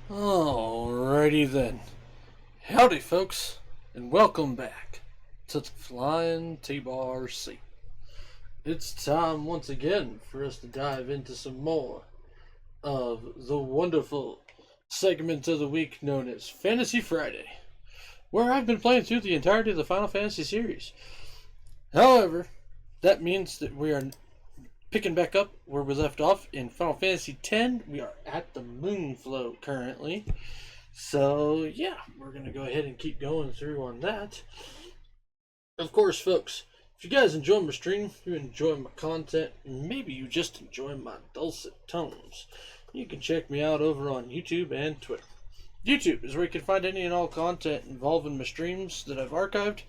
Alrighty then. Howdy, folks, and welcome back to the Flying T-Bar Seat. It's time once again for us to dive into some more of the wonderful segment of the week known as Fantasy Friday, where I've been playing through the entirety of the Final Fantasy series. However, that means that we are picking back up where we left off in Final Fantasy X. We are at the Moonflow currently. So, yeah, we're going to go ahead and keep going through on that. Of course, folks, if you guys enjoy my stream, you enjoy my content, maybe you just enjoy my dulcet tones, you can check me out over on YouTube and Twitter. YouTube is where you can find any and all content involving my streams that I've archived,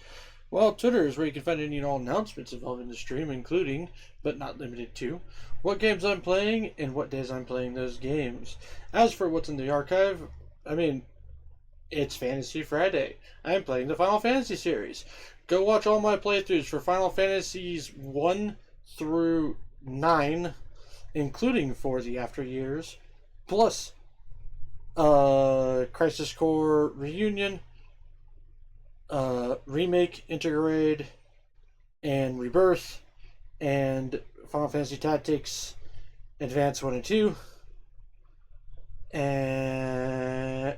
while Twitter is where you can find any and all announcements involving the stream, including, but not limited to, what games I'm playing and what days I'm playing those games. As for what's in the archive, it's Fantasy Friday. I'm playing the Final Fantasy series. Go watch all my playthroughs for Final Fantasies 1 through 9, including for the After Years, plus Crisis Core Reunion, Remake, Intergrade, and Rebirth, and Final Fantasy Tactics Advance 1 and 2, and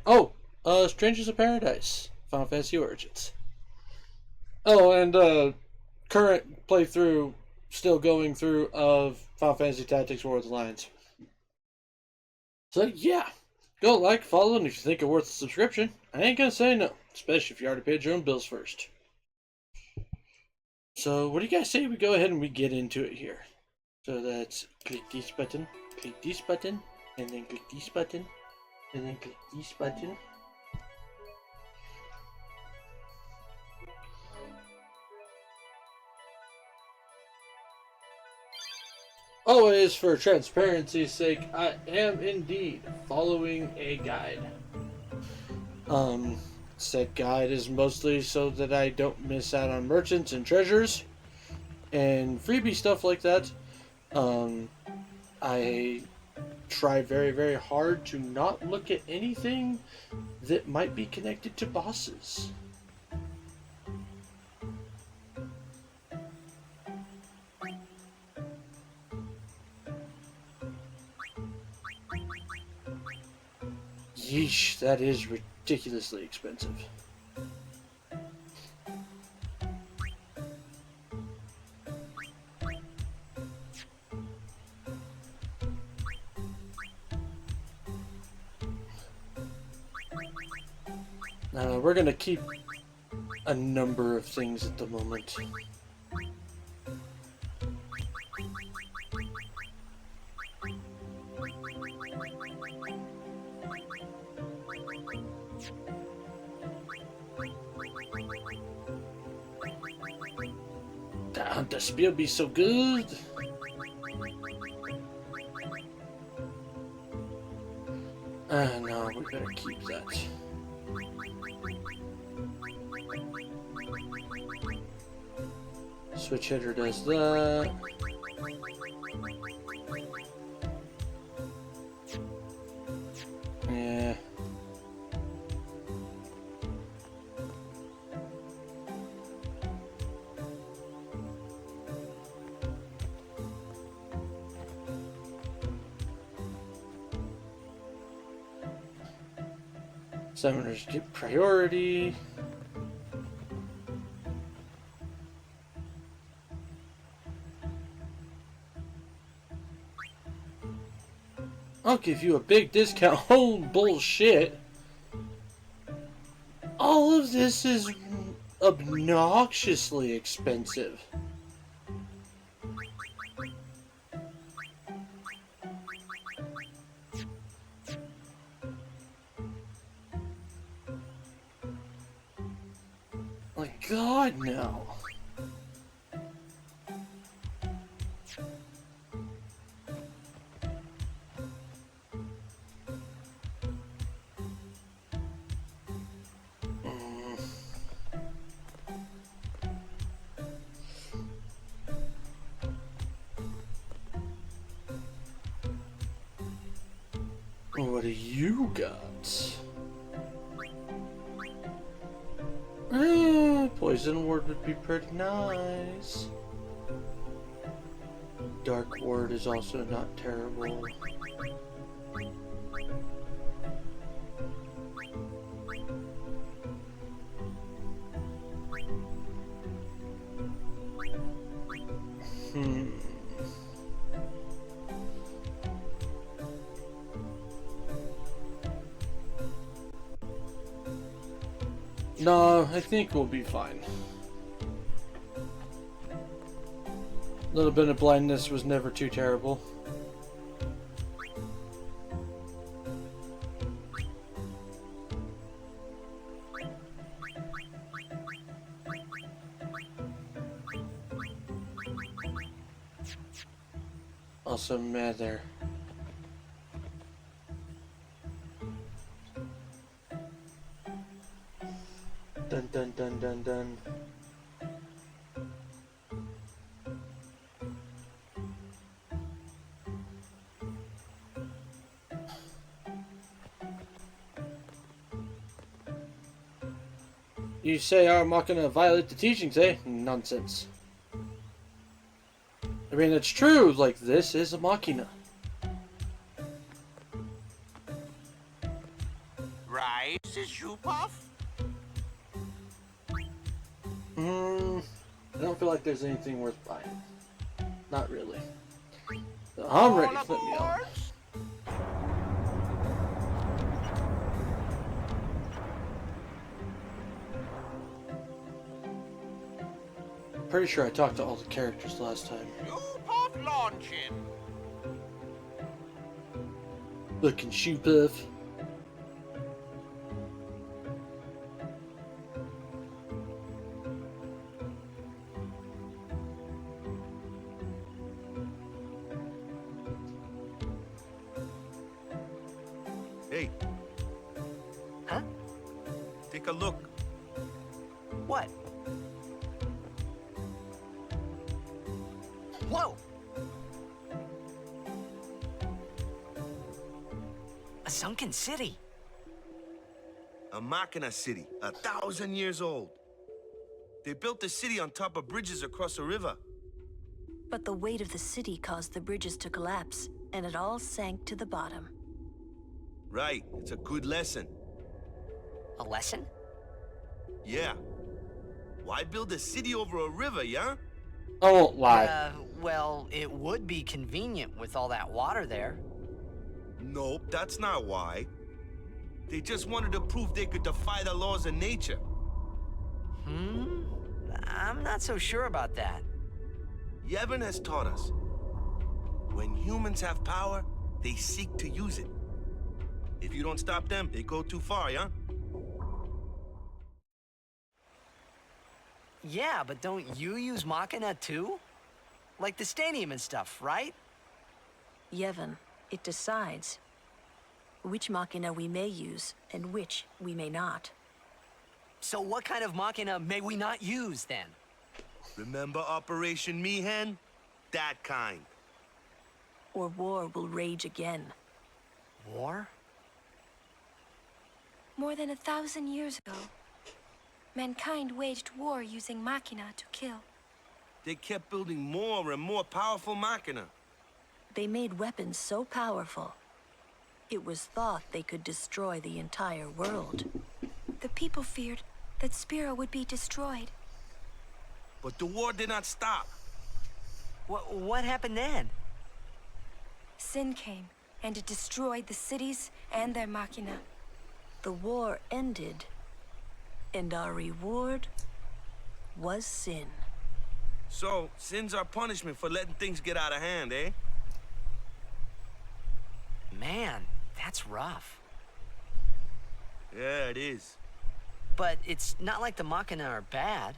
Strangers of Paradise, Final Fantasy Origins. Oh, and current playthrough still going through of Final Fantasy Tactics War of the Lions. So yeah, go like, follow, and if you think it's worth a subscription, I ain't gonna say no, especially if you already paid your own bills first. So what do you guys say we go ahead and we get into it here? So that's click this button, and then click this button, and then click this button. Always, for transparency's sake, I am indeed following a guide. Said guide is mostly so that I don't miss out on merchants and treasures and freebie stuff like that. I try very, very hard to not look at anything that might be connected to bosses. Yeesh, that is ridiculously expensive. We're gonna keep a number of things at the moment. The spear be so good. No, we better keep that. Switch hitter does that. Yeah. Summoners get priority. I'll give you a big discount. Oh, bullshit. All of this is obnoxiously expensive. My God, no. What do you got? Poison ward would be pretty nice. Dark ward is also not terrible. No, I think we'll be fine. A little bit of blindness was never too terrible. Also mad there. Dun dun dun dun dun. You say our Machina violate the teachings, eh? Nonsense. I mean, it's true, like, this is a Machina. Right, Shoe Puff? I don't feel like there's anything worth buying. Not really. So I'm ready, flip me on. Pretty sure I talked to all the characters last time. Shoe Puff launching. Looking Shoe Puff. Hey. Huh? Take a look. What? Whoa! A sunken city. A Machina city, 1,000 years old. They built the city on top of bridges across a river. But the weight of the city caused the bridges to collapse, and it all sank to the bottom. Right, it's a good lesson. A lesson? Yeah. Why build a city over a river, yeah? I won't lie. Well, it would be convenient with all that water there. Nope, that's not why. They just wanted to prove they could defy the laws of nature. I'm not so sure about that. Yevon has taught us. When humans have power, they seek to use it. If you don't stop them, they go too far, yeah? Yeah, but don't you use Machina too? Like the stadium and stuff, right? Yevon, it decides which Machina we may use and which we may not. So what kind of Machina may we not use then? Remember Operation Mi'ihen? That kind. Or war will rage again. War? More than 1,000 years ago, mankind waged war using Machina to kill. They kept building more and more powerful Machina. They made weapons so powerful, it was thought they could destroy the entire world. The people feared that Spira would be destroyed. But the war did not stop. What happened then? Sin came, and it destroyed the cities and their Machina. The war ended, and our reward was sin. So, sin's our punishment for letting things get out of hand, eh? Man, that's rough. Yeah, it is. But it's not like the Machina are bad.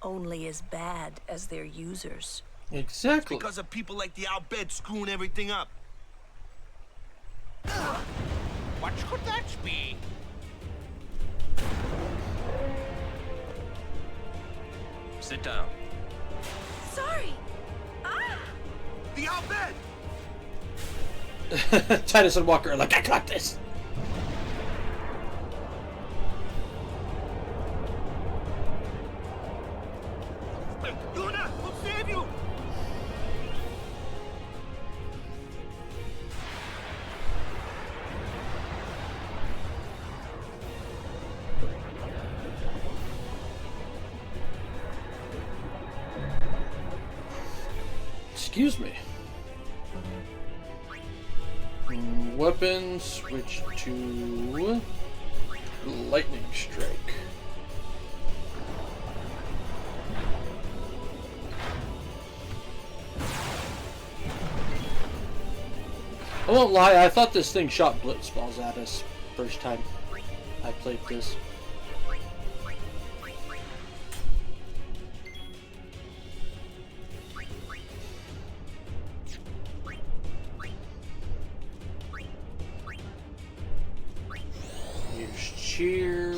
Only as bad as their users. Exactly. Because of people like the Al Bhed screwing everything up. What could that be? Sit down. Sorry! Ah! The Al Bhed! Titus and Walker are like, I got this. Yuna, we'll save you! Excuse me. Weapon switch to lightning strike. I won't lie, I thought this thing shot blitz balls at us first time I played this. Use cheer.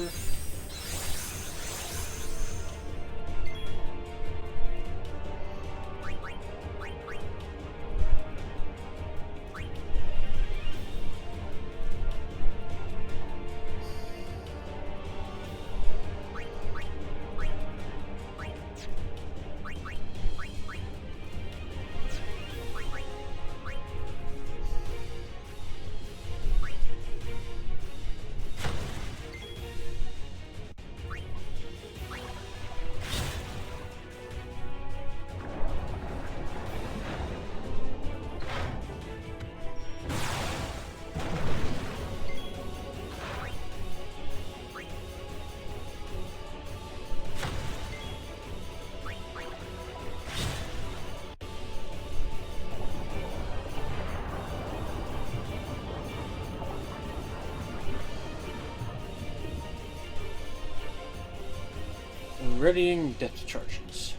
Readying depth charges.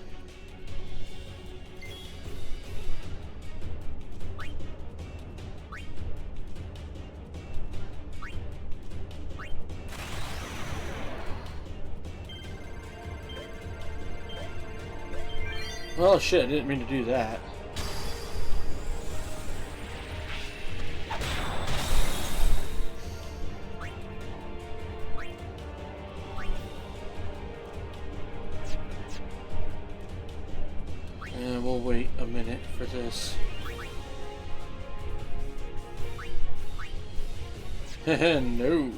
Oh shit, I didn't mean to do that. And we'll wait a minute for this. No.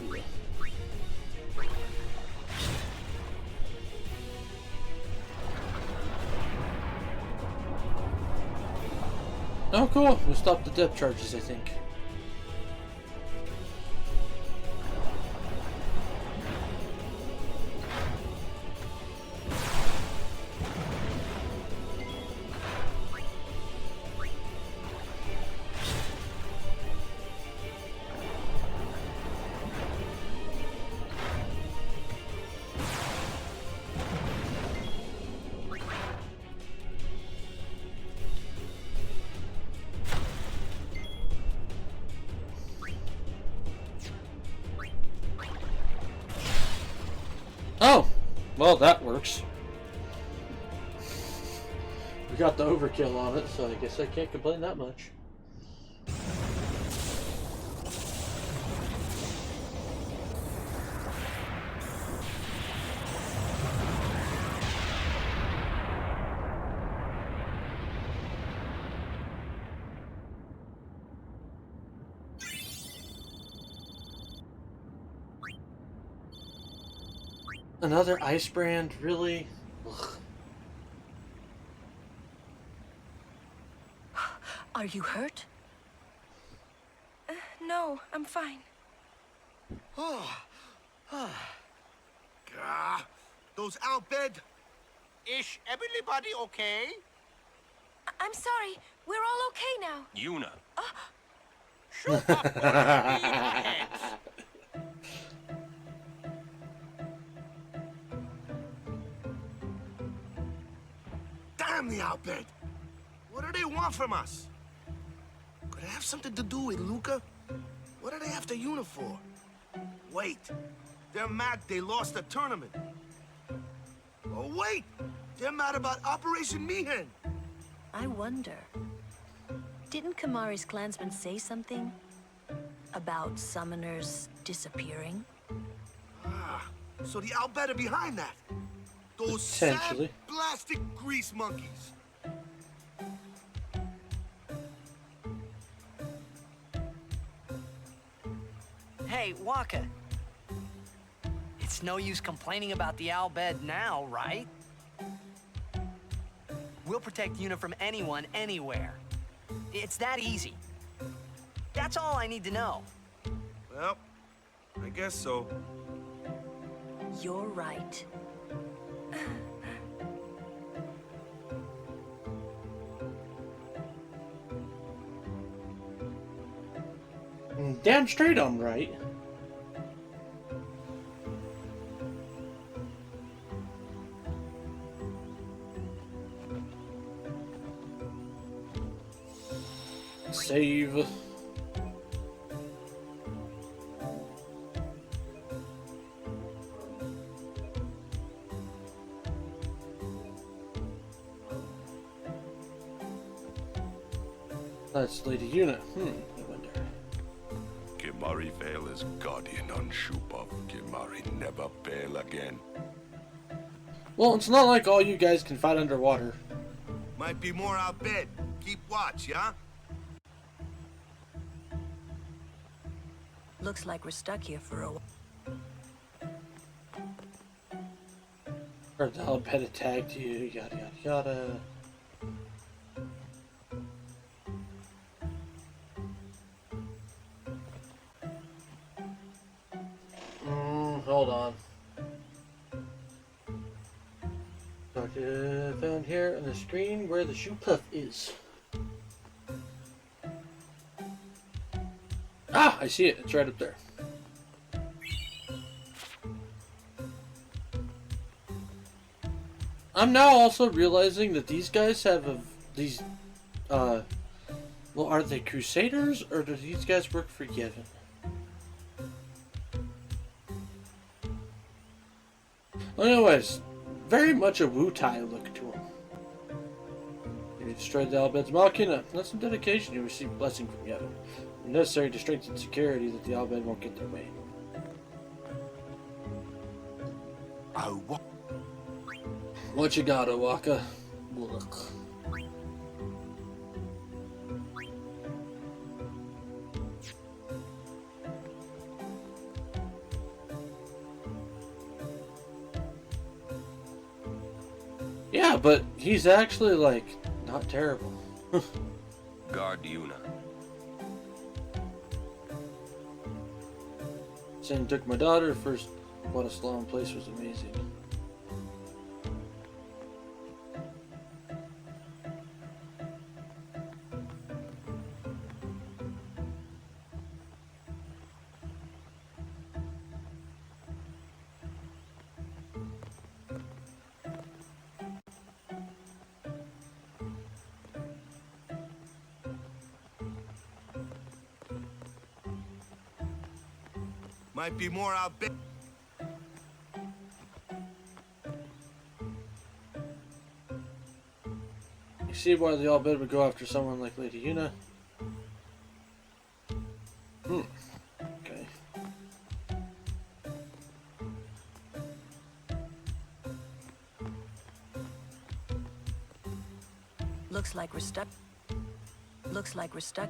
Oh, cool. We'll stop the depth charges, I think. Oh, well, that works. We got the overkill on it, so I guess I can't complain that much. Another ice brand? Really? Ugh. Are you hurt? No, I'm fine. Gah, those Albed. Is everybody okay? I'm sorry. We're all okay now. Yuna. Shoot up for the heads. Damn the Albed. What do they want from us? Could it have something to do with Luca? What are they after Yuna for? Wait, they're mad they lost the tournament. Oh wait, they're mad about Operation Mihen. I wonder. Didn't Kamari's clansmen say something about summoners disappearing? Ah, so the Albed are behind that. Those Potentially. plastic grease monkeys. Hey, Waka. It's no use complaining about the Albed now, right? We'll protect Yuna from anyone, anywhere. It's that easy. That's all I need to know. Well, I guess so. You're right. Damn straight I'm right. Save. That's Lady Yuna. I wonder. Kimari fail as guardian on Shupov. Kimari never fail again. Well, it's not like all you guys can fight underwater. Might be more Albed. Keep watch, yeah? Looks like we're stuck here for a while. Or the Albed attacked you, yada yada yada. Hold on. Found here on the screen where the shoe puff is. Ah, I see it. It's right up there. I'm now also realizing that these guys have well, are they Crusaders or do these guys work for Yevon? Anyways, very much a Wutai look to him. You destroyed the Albed's Machina. That's some dedication. You receive blessing from Yevon. Necessary to strengthen security that the Albed won't get their way. What you got, Owaka? Look. Yeah, but he's actually, like, not terrible. Guard Yuna. Saying took my daughter first. What a Slalom place was amazing. Might be more Albed. You see why the Albed would go after someone like Lady Yuna? Okay. Looks like we're stuck. Looks like we're stuck.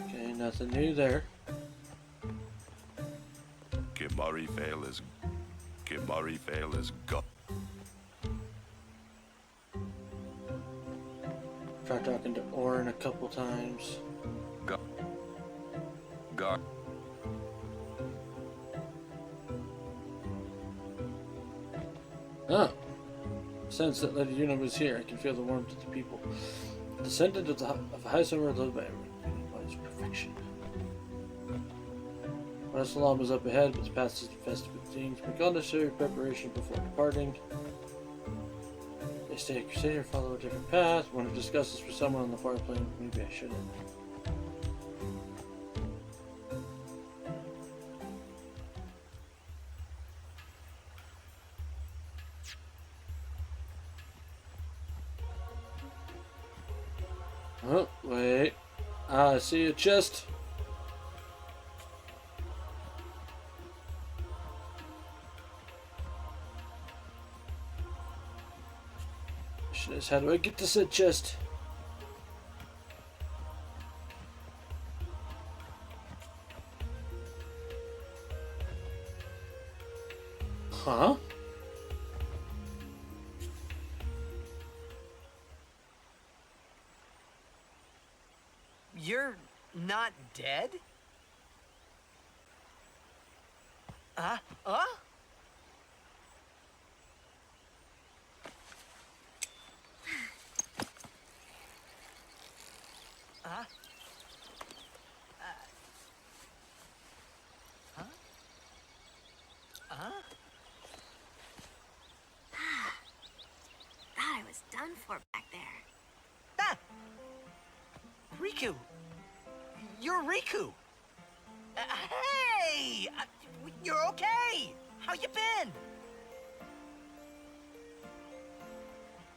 Okay, nothing new there. Kimari fail as God. Tried talking to Orin a couple times. Guard. Oh. Sense that Lady Yuna was here. I can feel the warmth of the people. Descendant of a high summer loved by everyone. By his perfection. Salam is up ahead, but the path is infested with things. Make all necessary preparation before departing. They stay a crusader, follow a different path. Want to discuss this with someone on the far plane? Maybe I shouldn't. Oh, wait. I see a chest. Question is, how do I get to said chest? Huh? You're not dead? Huh? Thought I was done for back there. Ah! Riku! You're Riku! Hey! You're okay! How you been?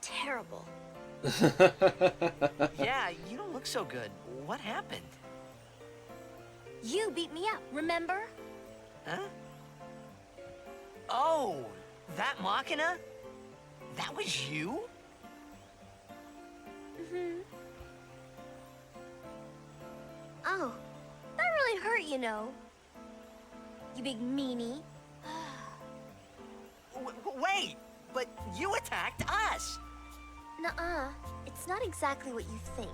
Terrible. Yeah, you don't look so good. What happened? You beat me up, remember? Huh? Oh, that Machina? That was you? Mm-hmm. Oh, that really hurt, you know. You big meanie. Wait, but you attacked us! Nuh-uh. It's not exactly what you think.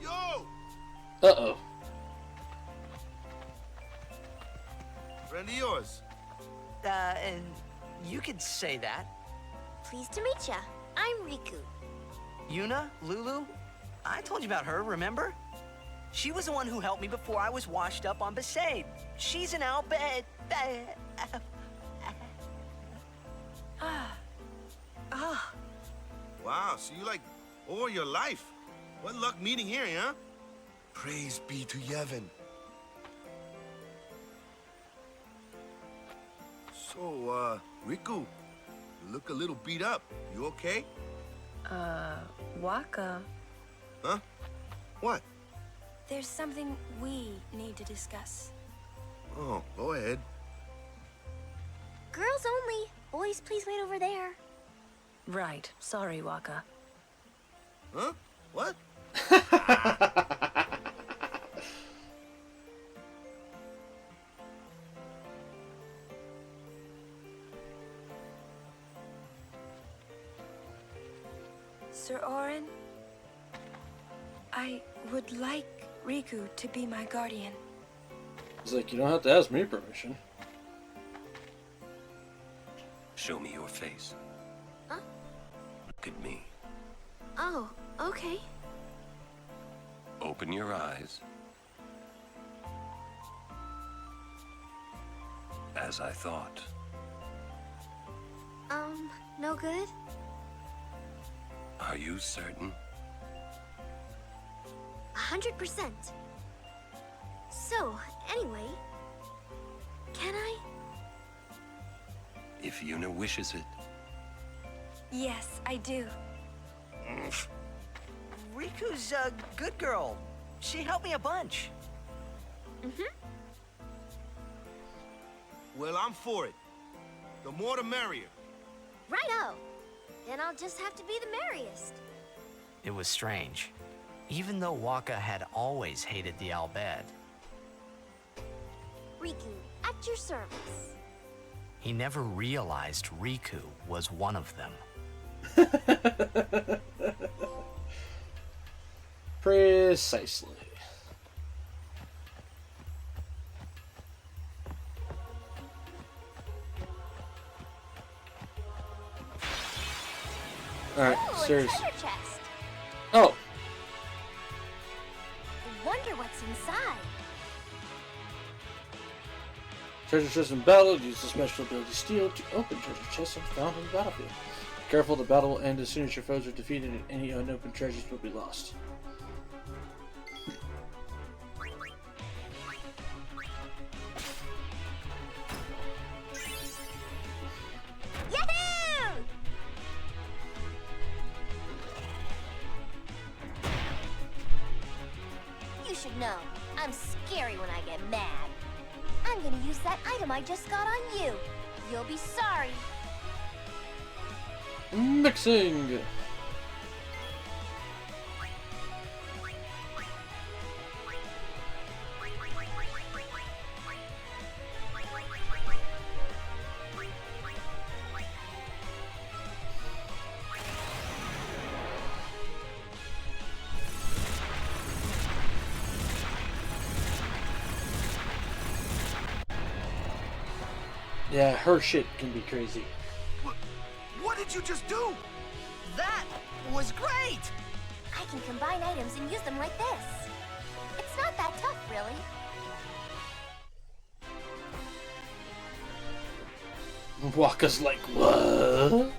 Yo! Uh-oh. Friend of yours. And you could say that. Pleased to meet ya. I'm Riku. Yuna, Lulu, I told you about her, remember? She was the one who helped me before I was washed up on Besaid. She's an Al Bhed. Wow, so you like all your life. What luck meeting here, huh? Praise be to Yevon. So, Riku, you look a little beat up. You okay? Waka. Huh? What? There's something we need to discuss. Oh, go ahead. Girls only. Boys, please wait over there. Right. Sorry, Waka. Huh? What? Sir Orin, I would like Riku to be my guardian. He's like, you don't have to ask me permission. Show me your face. Huh? Look at me. Oh, okay. Open your eyes. As I thought. No good? Are you certain? 100%. So, anyway, can I? If Yuna wishes it. Yes, I do. Riku's a good girl. She helped me a bunch. Well, I'm for it. The more the merrier. Righto. Then I'll just have to be the merriest. It was strange. Even though Waka had always hated the Al Bhed, Riku, at your service. he never realized Riku was one of them. Precisely. Alright, Oh, a serious. treasure chest. Oh, I wonder what's inside. treasure chest in battle. Use the special ability Steel to open treasure chests found on the battlefield. Careful, the battle will end as soon as your foes are defeated and any unopened treasures will be lost. Yahoo! scary when I get mad. I'm gonna use that item I just got on you. You'll be sorry. Mixing! Yeah, her shit can be crazy. What did you just do? That was great! I can combine items and use them like this. It's not that tough, really. Waka's like, what?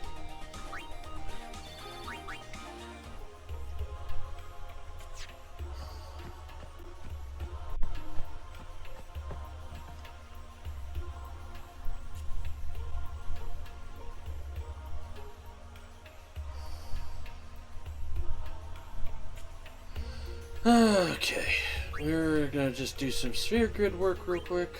Okay, we're gonna just do some sphere grid work real quick.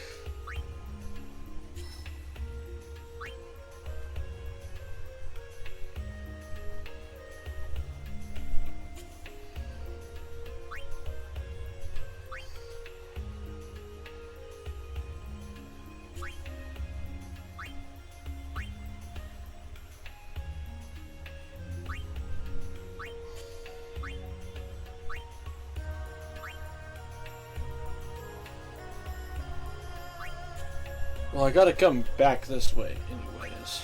Well, I gotta come back this way anyways.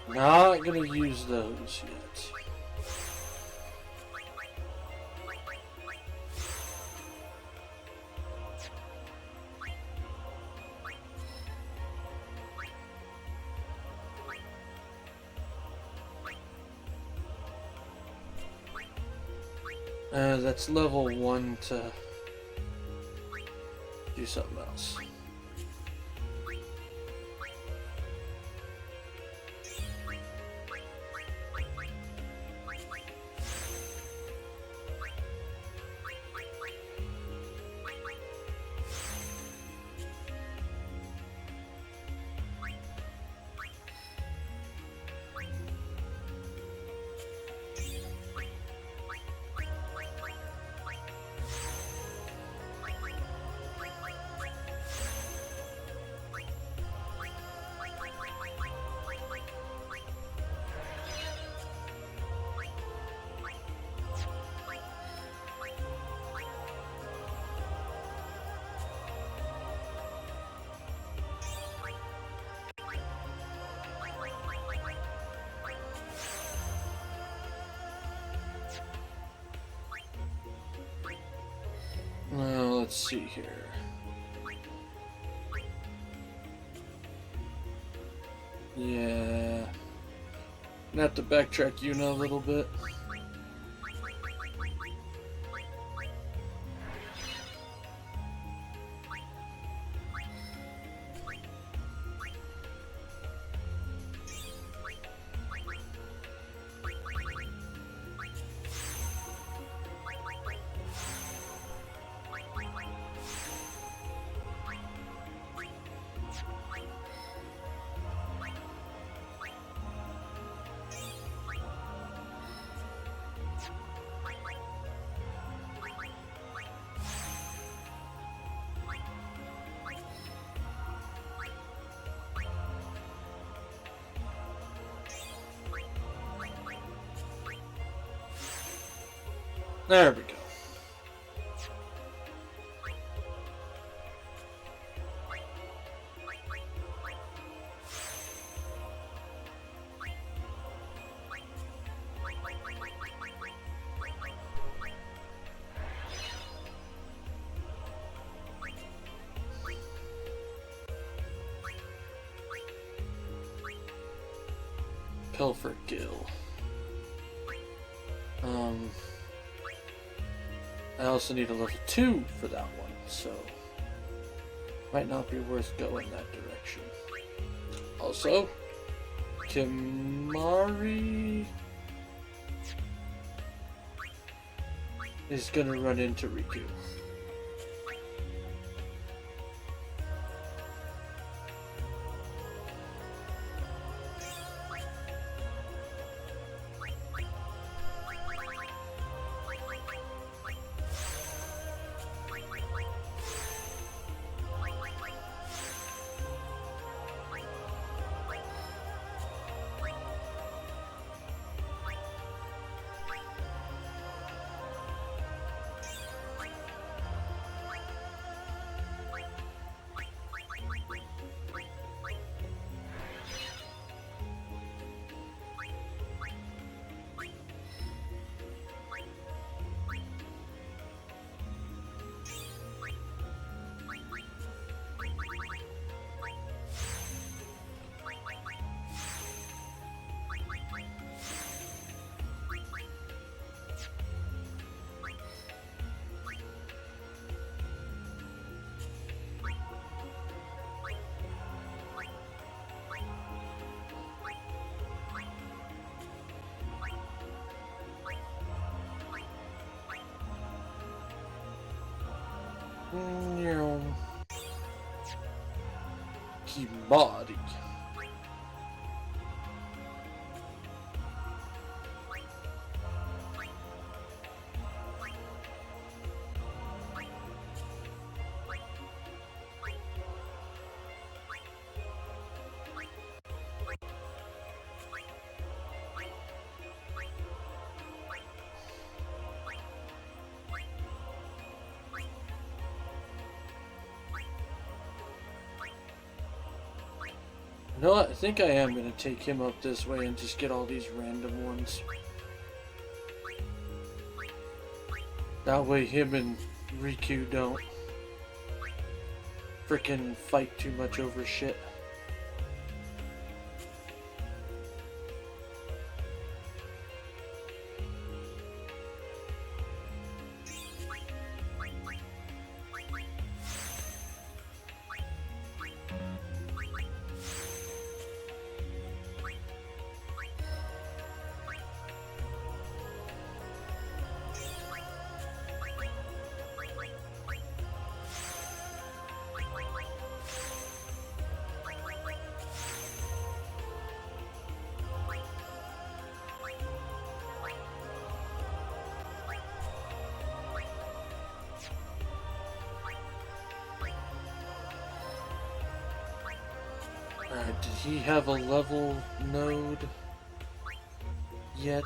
Not gonna use those yet. That's level 1 to do something else. Well, let's see here. Yeah. Gonna have to backtrack Yuna a little bit. There we go. Pilfer Gill. I also need a level 2 for that one, so might not be worth going that direction. Also, Kimahri is gonna run into Riku. Kimahri. You know what? I think I am going to take him up this way and just get all these random ones. That way him and Riku don't frickin' fight too much over shit. Alright, did he have a level node yet?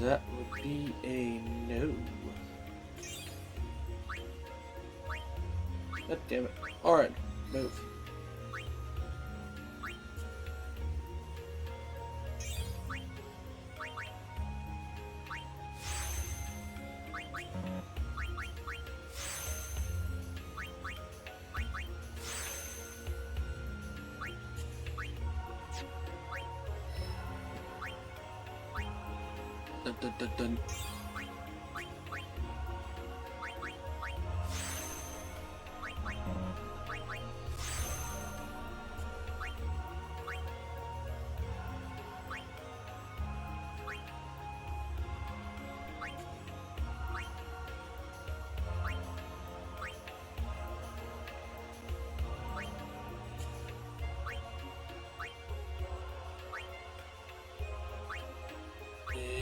That would be a no. God damn it. Alright, move. Dun, dun, dun, dun.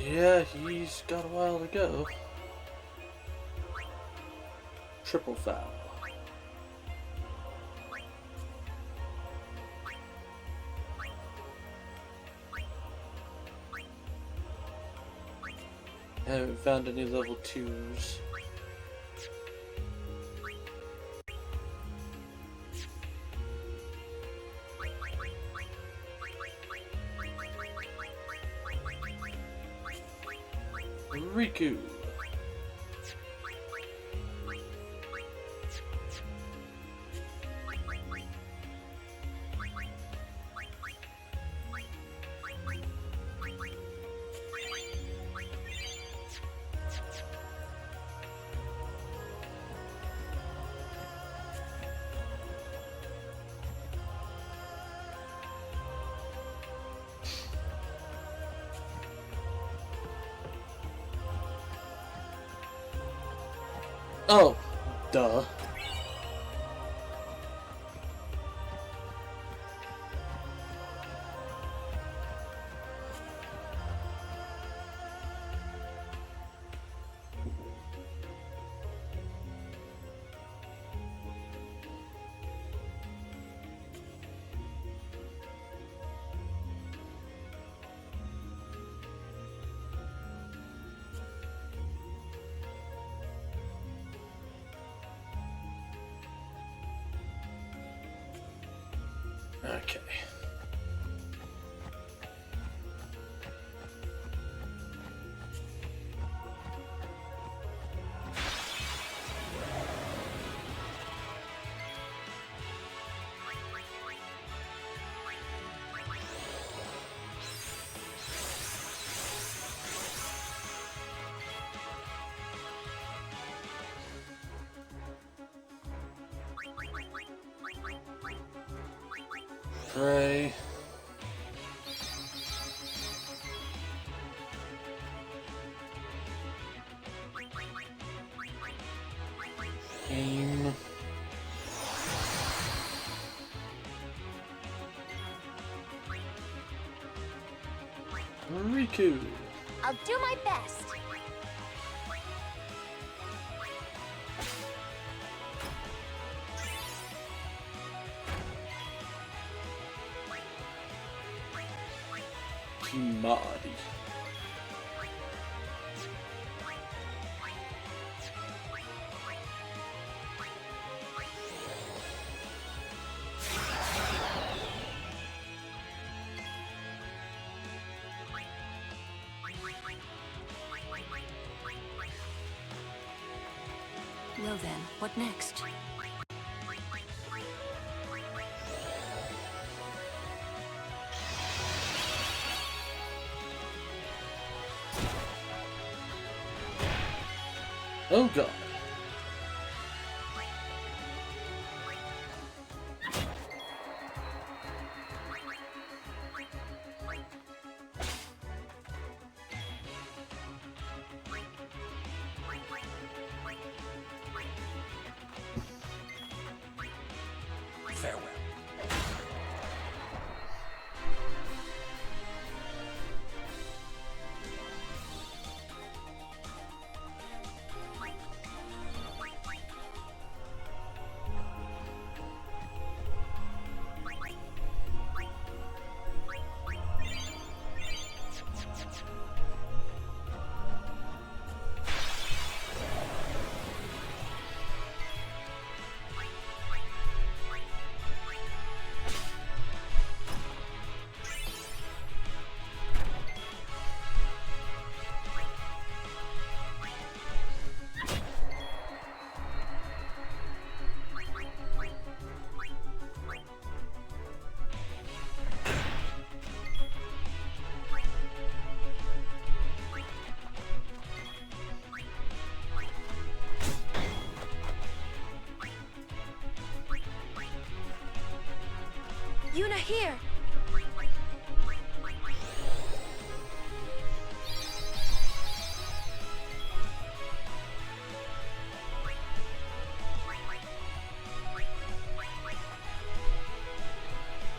Yeah, he's got a while to go. Triple foul. I haven't found any level 2s. Riku. Oh, duh. Okay. Pray. Aim. Riku. I'll do my best. Kimahri. Well then, what next? Oh god. Farewell. Yuna here!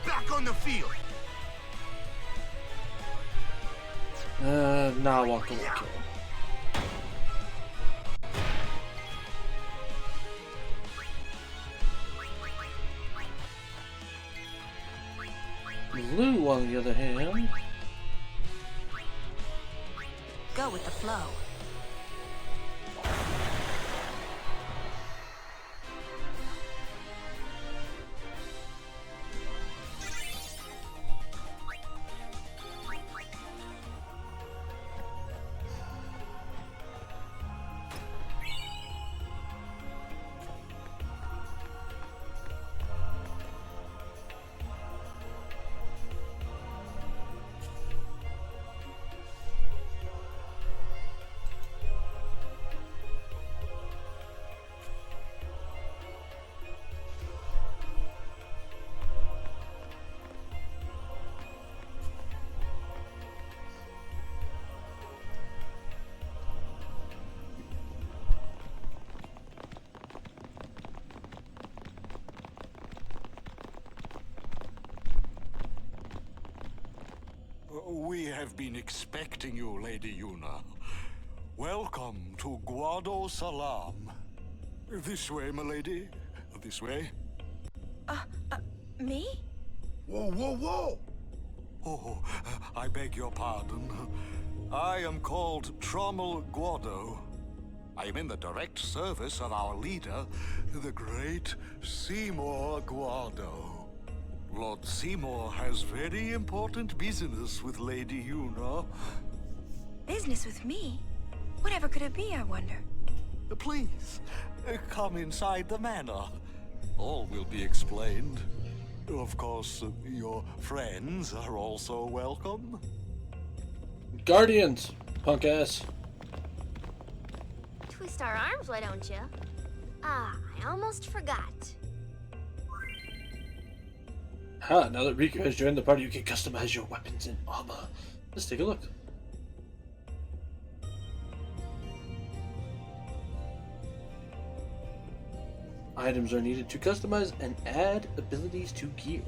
Back on the field. Now I walk away, kill him. Lou, on the other hand, Go with the flow. been expecting you, Lady Yuna. Welcome to Guado Salam. This way, milady. This way. Me? Whoa, whoa, whoa! Oh, I beg your pardon. I am called Trommel Guado. I am in the direct service of our leader, the great Seymour Guado. Lord Seymour has very important business with Lady Yuna. Business with me? Whatever could it be, I wonder? Please, come inside the manor. All will be explained. Of course, your friends are also welcome. Guardians, punk ass. Twist our arms, why don't you? Ah, I almost forgot. Ha, now that Riku has joined the party, you can customize your weapons and armor. Let's take a look. Items are needed to customize and add abilities to gear.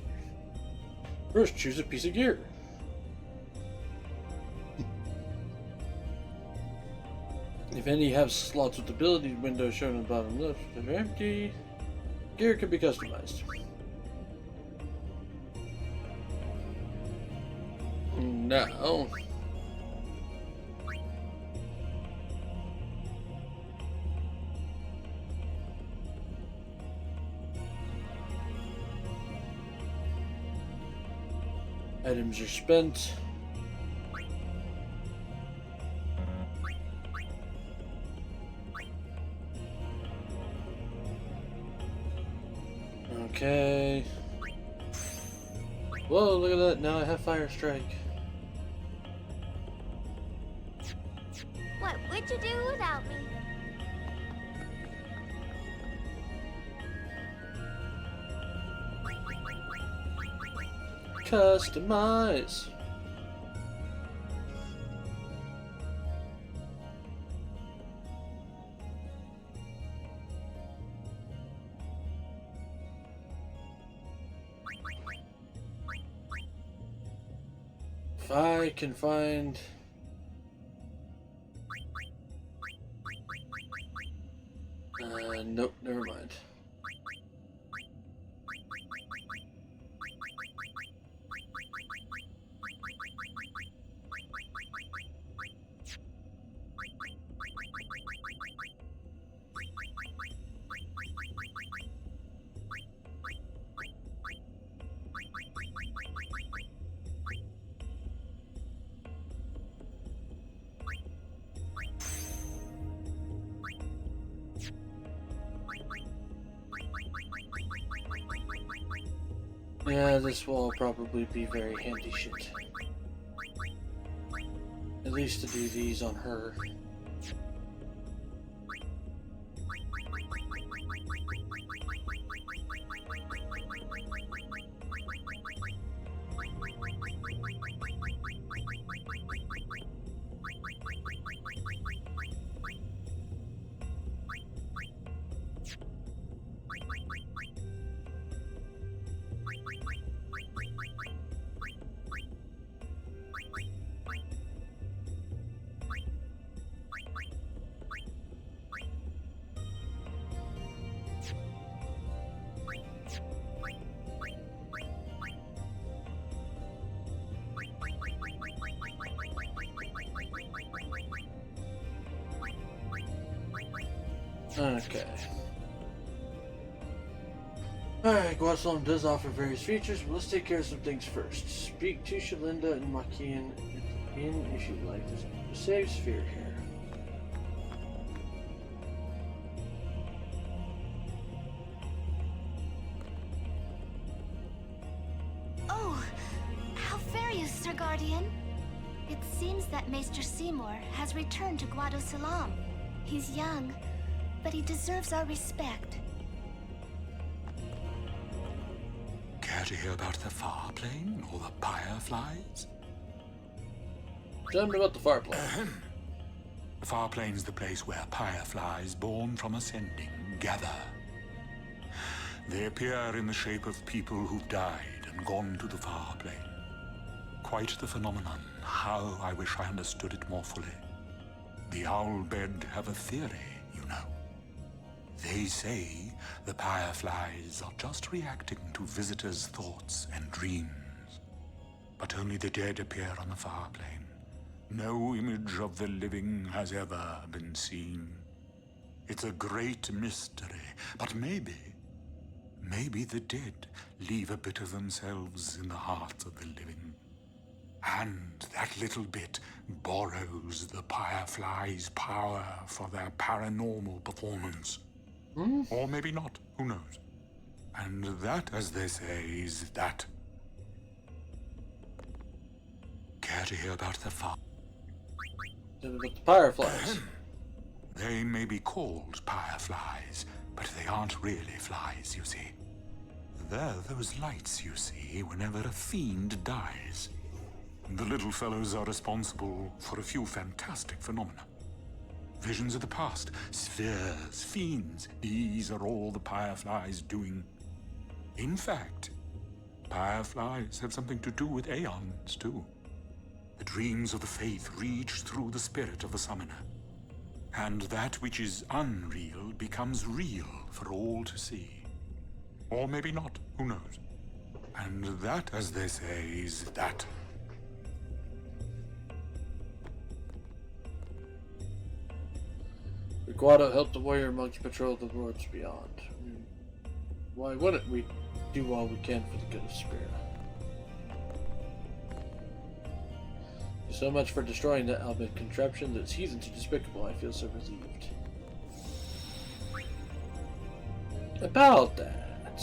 First, choose a piece of gear. If any have slots with ability windows shown on the bottom left, if they're empty, gear can be customized. Now, items are spent. Okay. Whoa, look at that. Now I have Fire Strike. What would you do without me? Customize. If I can find nope, never mind. Yeah, this will probably be very handy shit. At least to do these on her. Okay. Alright, Guasalam does offer various features, but let's take care of some things first. Speak to Shalinda and Makian at the inn if you'd like to save Sphere here. Oh, how fare you, Sir Guardian? It seems that Maester Seymour has returned to Guado Salam. He's young, but he deserves our respect. Care to hear about the far plane or the fireflies? Tell me about the fire plane. The far plane's the place where fireflies born from ascending gather. They appear in the shape of people who've died and gone to the far plane. Quite the phenomenon, How I wish I understood it more fully. The Owlbed have a theory, you know. They say the fireflies are just reacting to visitors' thoughts and dreams. But only the dead appear on the far plane. No image of the living has ever been seen. It's a great mystery, but maybe the dead leave a bit of themselves in the hearts of the living. And that little bit borrows the fireflies' power for their paranormal performance. Or maybe not, who knows? And that, as they say, is that. Care to hear about the With the fireflies. They may be called fireflies, but they aren't really flies, you see. They're those lights you see whenever a fiend dies. The little fellows are responsible for a few fantastic phenomena. Visions of the past, spheres, fiends, these are all the fireflies doing. In fact, fireflies have something to do with aeons, too. The dreams of the faith reach through the spirit of the summoner. And that which is unreal becomes real for all to see. Or maybe not, who knows? And that, as they say, is that. The Guado helped the warrior monkey patrol the worlds beyond. Why wouldn't we do all we can for the good of Spirit? So much for destroying that Albed contraption that's heathen to despicable. I feel so relieved. About that.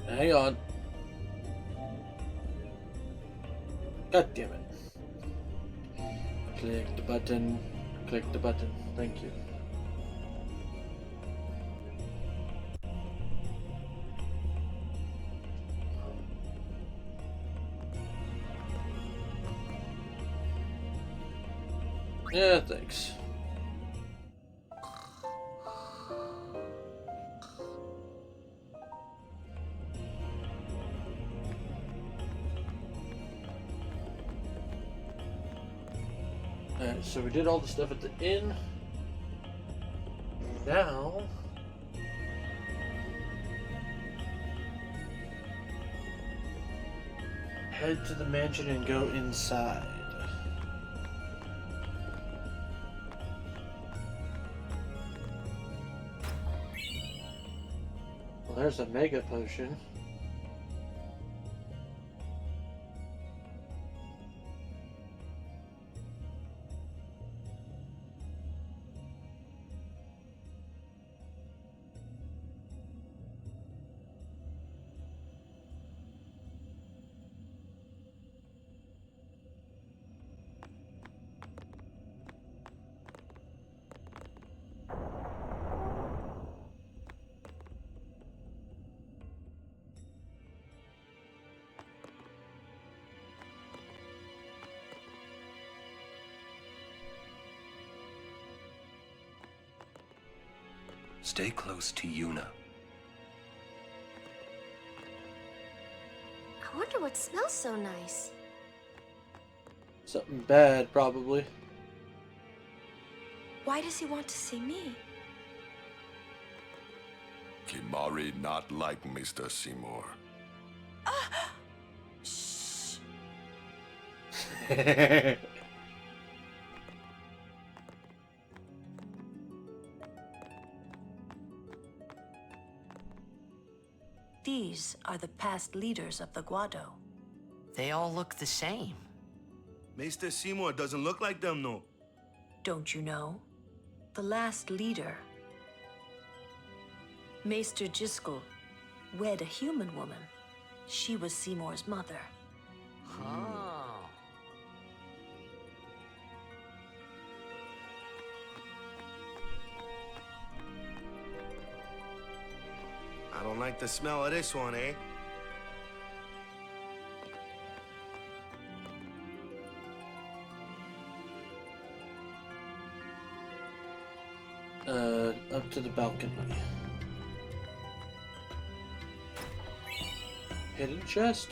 Hang on. God damn it. Click the button. Click the button. Thank you. Yeah, thanks. Alright, so we did all the stuff at the inn. Now head to the mansion and go inside. Well, there's a mega potion. Stay close to Yuna. I wonder what smells so nice. Something bad, probably. Why does he want to see me? Kimahri not like Mr. Seymour. Shh. These are the past leaders of the Guado. They all look the same. Mr. Seymour doesn't look like them, no. Don't you know? The last leader, Maester Jiskel, wed a human woman. She was Seymour's mother. Oh. I don't like the smell of this one, eh? Up to the balcony. Hidden chest?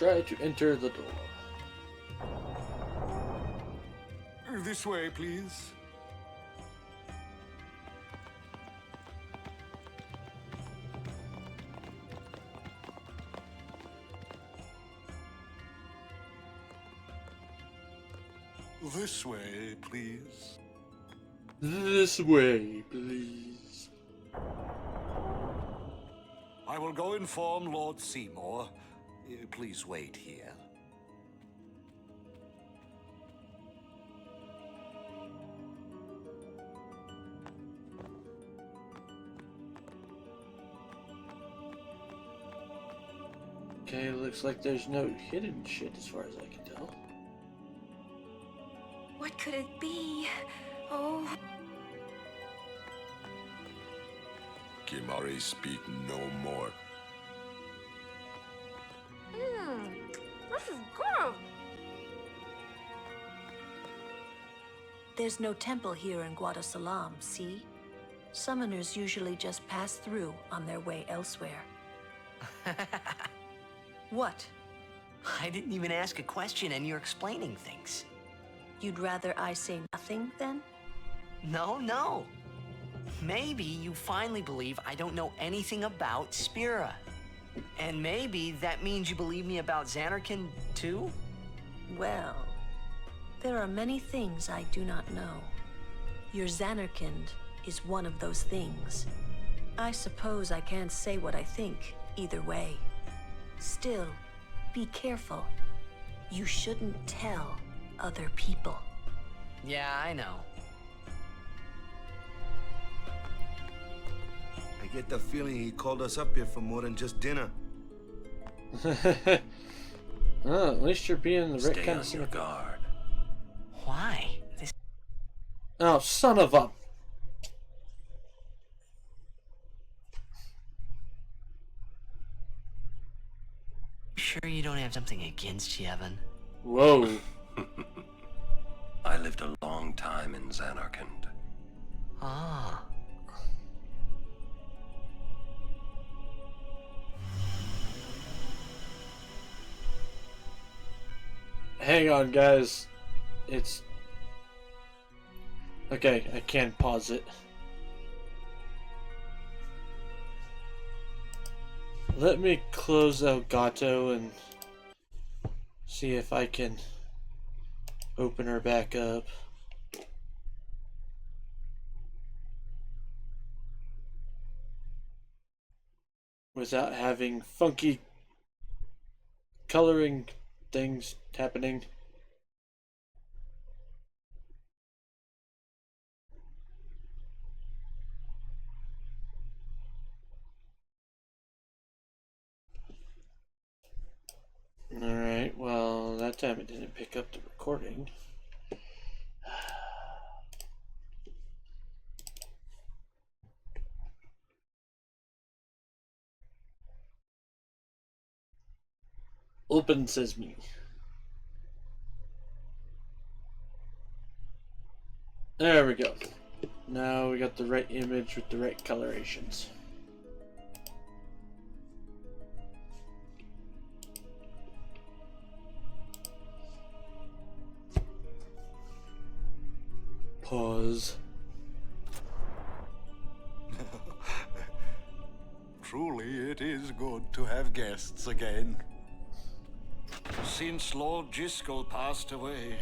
try to enter the door. This way, please. This way, please. This way, please. I will go inform Lord Seymour. Please wait here. Okay, looks like there's no hidden shit as far as I can tell. What could it be? Oh. Kimahri, speak no more. This is good. There's no temple here in Guadosalam, see? Summoners usually just pass through on their way elsewhere. What? I didn't even ask a question and you're explaining things. You'd rather I say nothing, then? No. Maybe you finally believe I don't know anything about Spira. And maybe that means you believe me about Zanarkand, too? Well, there are many things I do not know. Your Zanarkand is one of those things. I suppose I can't say what I think, either way. Still, be careful. You shouldn't tell other people. Yeah, I know. I get the feeling he called us up here for more than just dinner. Oh, at least you're being the right Stay kind on of your cynical. guard. Why? This... Oh, son of a... Sure you don't have something against Yevon? Whoa. I lived a long time in Zanarkand. Ah. Hang on, guys. It's... Okay, I can pause it. Let me close Elgato and see if I can open her back up. Without having funky coloring things happening. Alright, well, that time it didn't pick up the recording. Open Sesame. There we go. Now we got the right image with the right colorations. Pause. Truly, it is good to have guests again. Since Lord Jyscal passed away,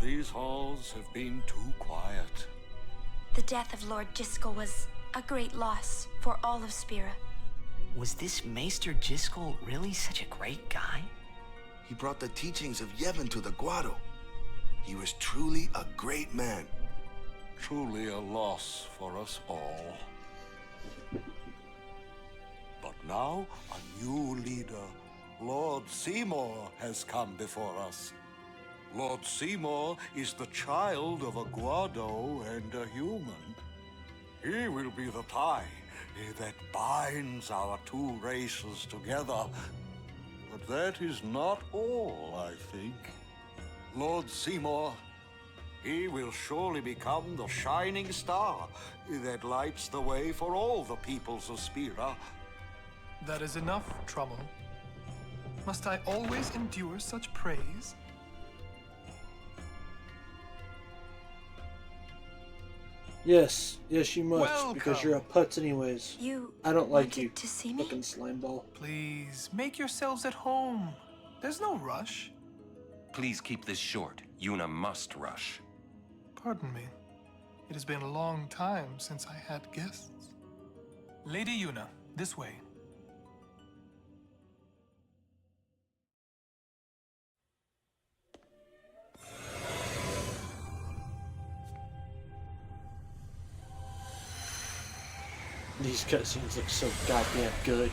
these halls have been too quiet. The death of Lord Jyscal was a great loss for all of Spira. Was this Maester Jyscal really such a great guy? He brought the teachings of Yevon to the Guado. He was truly a great man. Truly a loss for us all. But now, a new leader, Lord Seymour, has come before us. Lord Seymour is the child of a Guado and a human. He will be the tie that binds our two races together. But that is not all, I think. Lord Seymour, he will surely become the shining star that lights the way for all the peoples of Spira. That is enough, Trommel. Must I always endure such praise? Yes, you must, because you're a putz anyways. I don't like you, to see me? fucking slime ball. Please, make yourselves at home. There's no rush. Please keep this short. Yuna must rush. Pardon me. It has been a long time since I had guests. Lady Yuna, this way. These cutscenes look so goddamn good.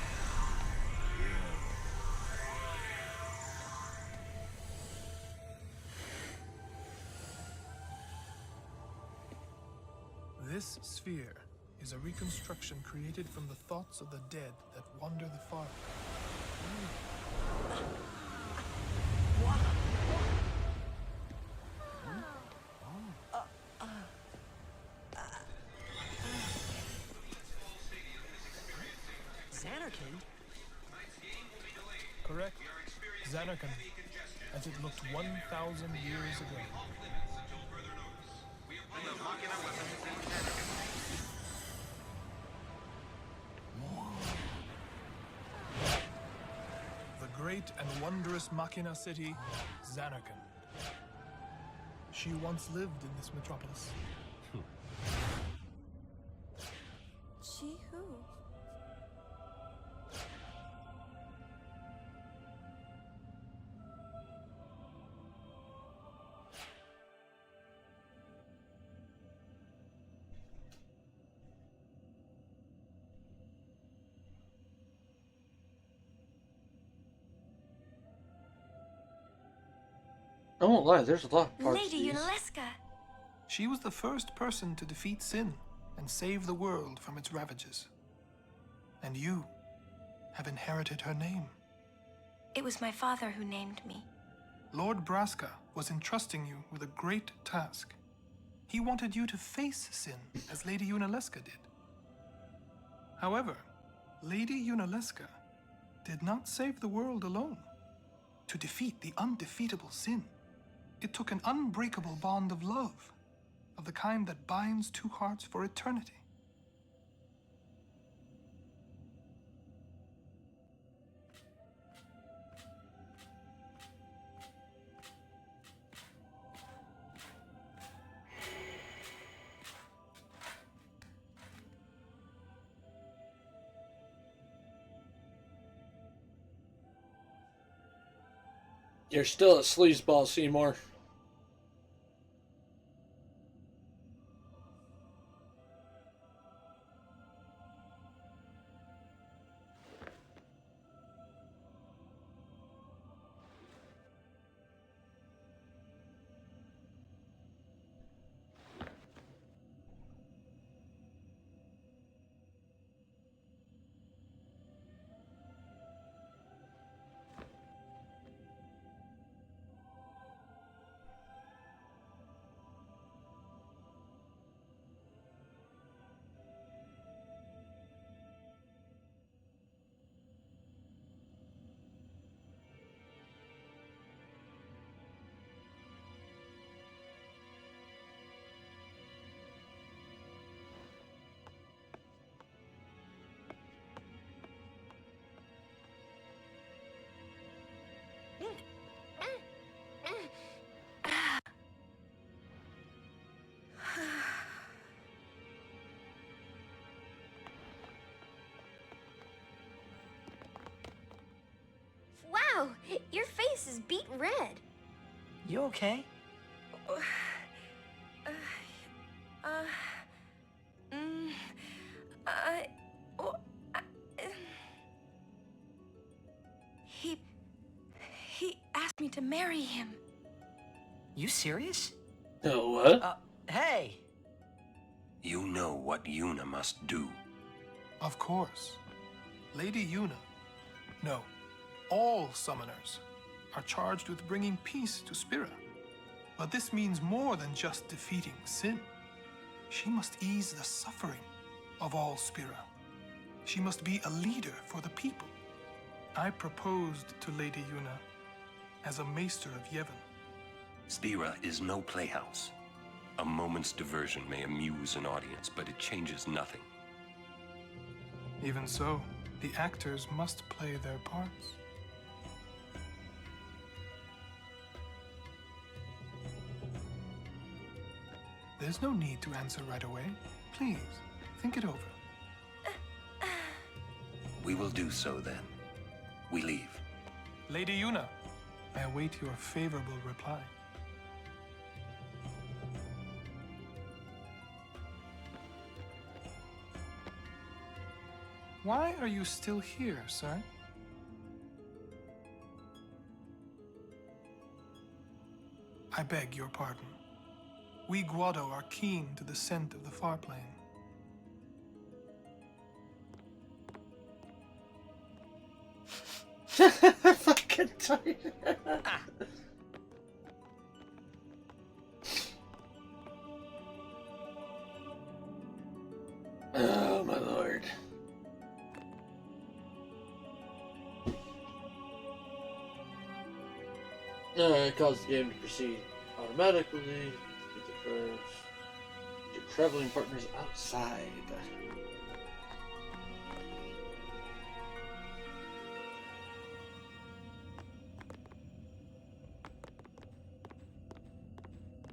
This sphere is a reconstruction created from the thoughts of the dead that wander the far. Zanarkand? Correct. Zanarkand, as it looked 1,000 years ago. The great and wondrous Machina city, Zanarkand. She once lived in this metropolis. She who? I won't lie, there's a lot of parts Lady to these. Yunalesca. She was the first person to defeat sin and save the world from its ravages. And you have inherited her name. It was my father who named me. Lord Braska was entrusting you with a great task. He wanted you to face sin, as Lady Yunalesca did. However, Lady Yunalesca did not save the world alone. To defeat the undefeatable sin, it took an unbreakable bond of love, of the kind that binds two hearts for eternity. You're still a sleazeball, Seymour. Wow, your face is beet red. You okay? He asked me to marry him. You serious? What? Hey! You know what Yuna must do. Of course. Lady Yuna. No, all summoners are charged with bringing peace to Spira. But this means more than just defeating sin. She must ease the suffering of all Spira. She must be a leader for the people, I proposed to Lady Yuna as a maester of Yevon. Spira is no playhouse. A moment's diversion may amuse an audience, but it changes nothing. Even so, the actors must play their parts. There's no need to answer right away. Please, think it over. We will do so then. We leave. Lady Yuna, I await your favorable reply. Why are you still here, sir? I beg your pardon. We Guado are keen to the scent of the far plain. Fucking tight. Oh my lord. It causes the game to proceed automatically with the curves. Your traveling partners outside.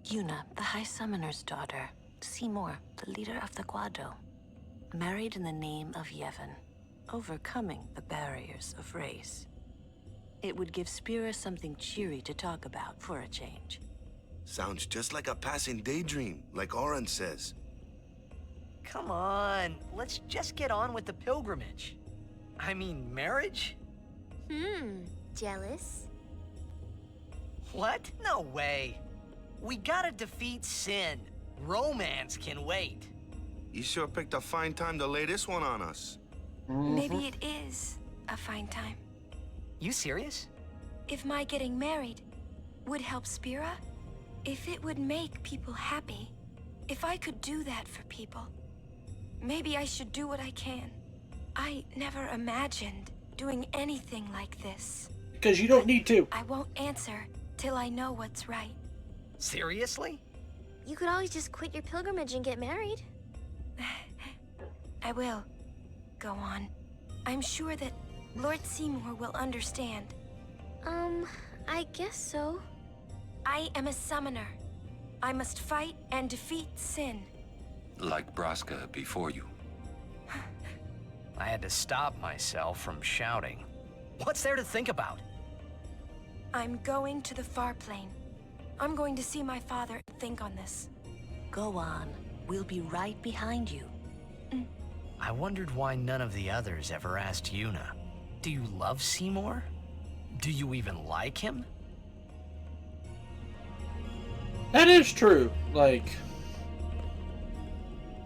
Yuna, the High Summoner's daughter. Seymour, the leader of the Guado. Married in the name of Yevon, overcoming the barriers of race. It would give Spira something cheery to talk about for a change. Sounds just like a passing daydream, like Oren says. Come on, let's just get on with the pilgrimage. I mean, marriage? Jealous? What? No way. We gotta defeat sin. Romance can wait. You sure picked a fine time to lay this one on us. Maybe it is a fine time. You serious? If my getting married would help Spira, if it would make people happy, if I could do that for people, maybe I should do what I can. I never imagined doing anything like this. Because you don't need to. I won't answer till I know what's right. Seriously? You could always just quit your pilgrimage and get married. I will. Go on. I'm sure that Lord Seymour will understand. I guess so. I am a summoner. I must fight and defeat sin. Like Braska before you. I had to stop myself from shouting. What's there to think about? I'm going to the far plane. I'm going to see my father and think on this. Go on. We'll be right behind you. I wondered why none of the others ever asked Yuna. Do you love Seymour? Do you even like him? That is true. Like,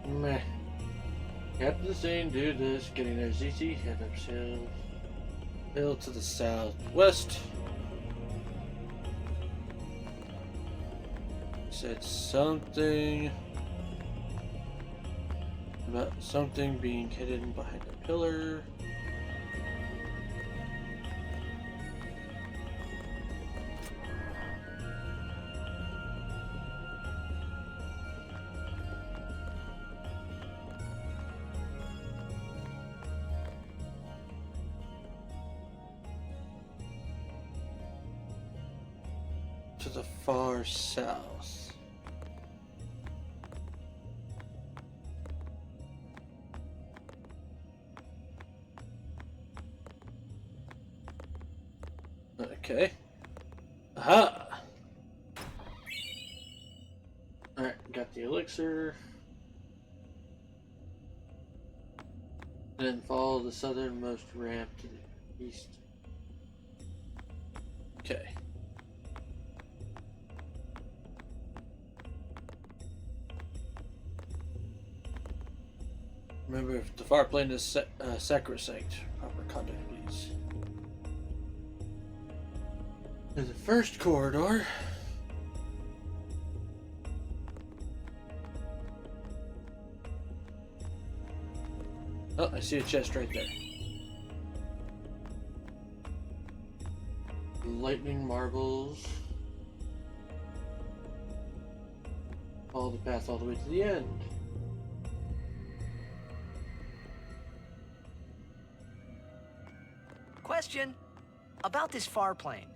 meh. After the scene, do this. Getting there is easy. Head uphill. Hill to the southwest. Said something about something being hidden behind a pillar. To the far south. Okay. Aha! Alright, got the elixir. Then follow the southernmost ramp to the east. Okay. Remember, if the far plane is sacrosanct, proper conduct, please. To the first corridor. Oh, I see a chest right there. Lightning marbles. Follow the path all the way to the end. Question about this far plane.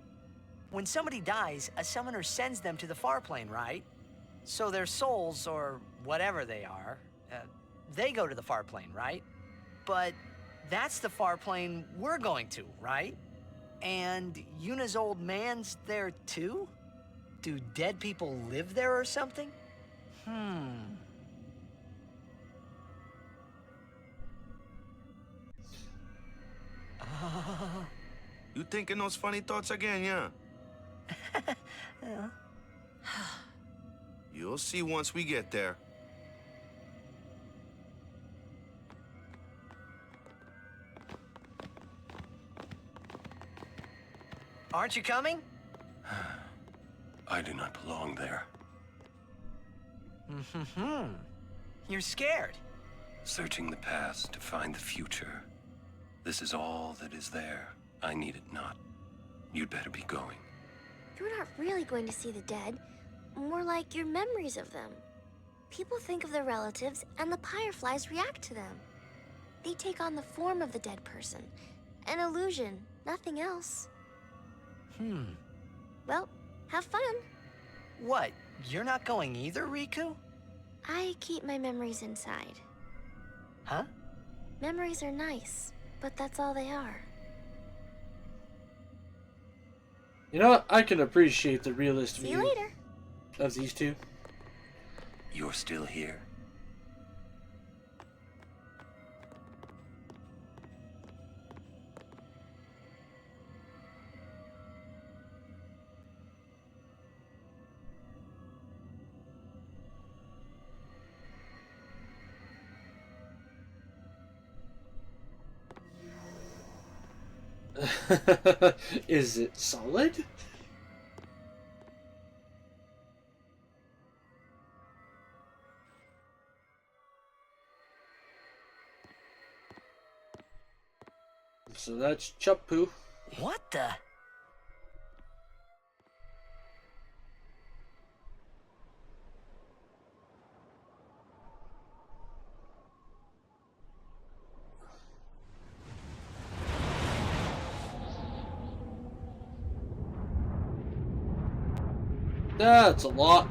When somebody dies, a summoner sends them to the far plane, right? So their souls, or whatever they are, they go to the far plane, right? But that's the far plane we're going to, right? And Yuna's old man's there too? Do dead people live there or something? You thinking those funny thoughts again, yeah? Yeah. You'll see once we get there. Aren't you coming? I do not belong there. You're scared. Searching the past to find the future. This is all that is there. I need it not. You'd better be going. You're not really going to see the dead. More like your memories of them. People think of their relatives, and the Fireflies react to them. They take on the form of the dead person. An illusion, nothing else. Well, have fun. What? You're not going either, Riku? I keep my memories inside. Huh? Memories are nice, but that's all they are. You know what? I can appreciate the realist See you view later. of these two. You're still here? Is it solid? So that's Chappu. What the? That's a lot.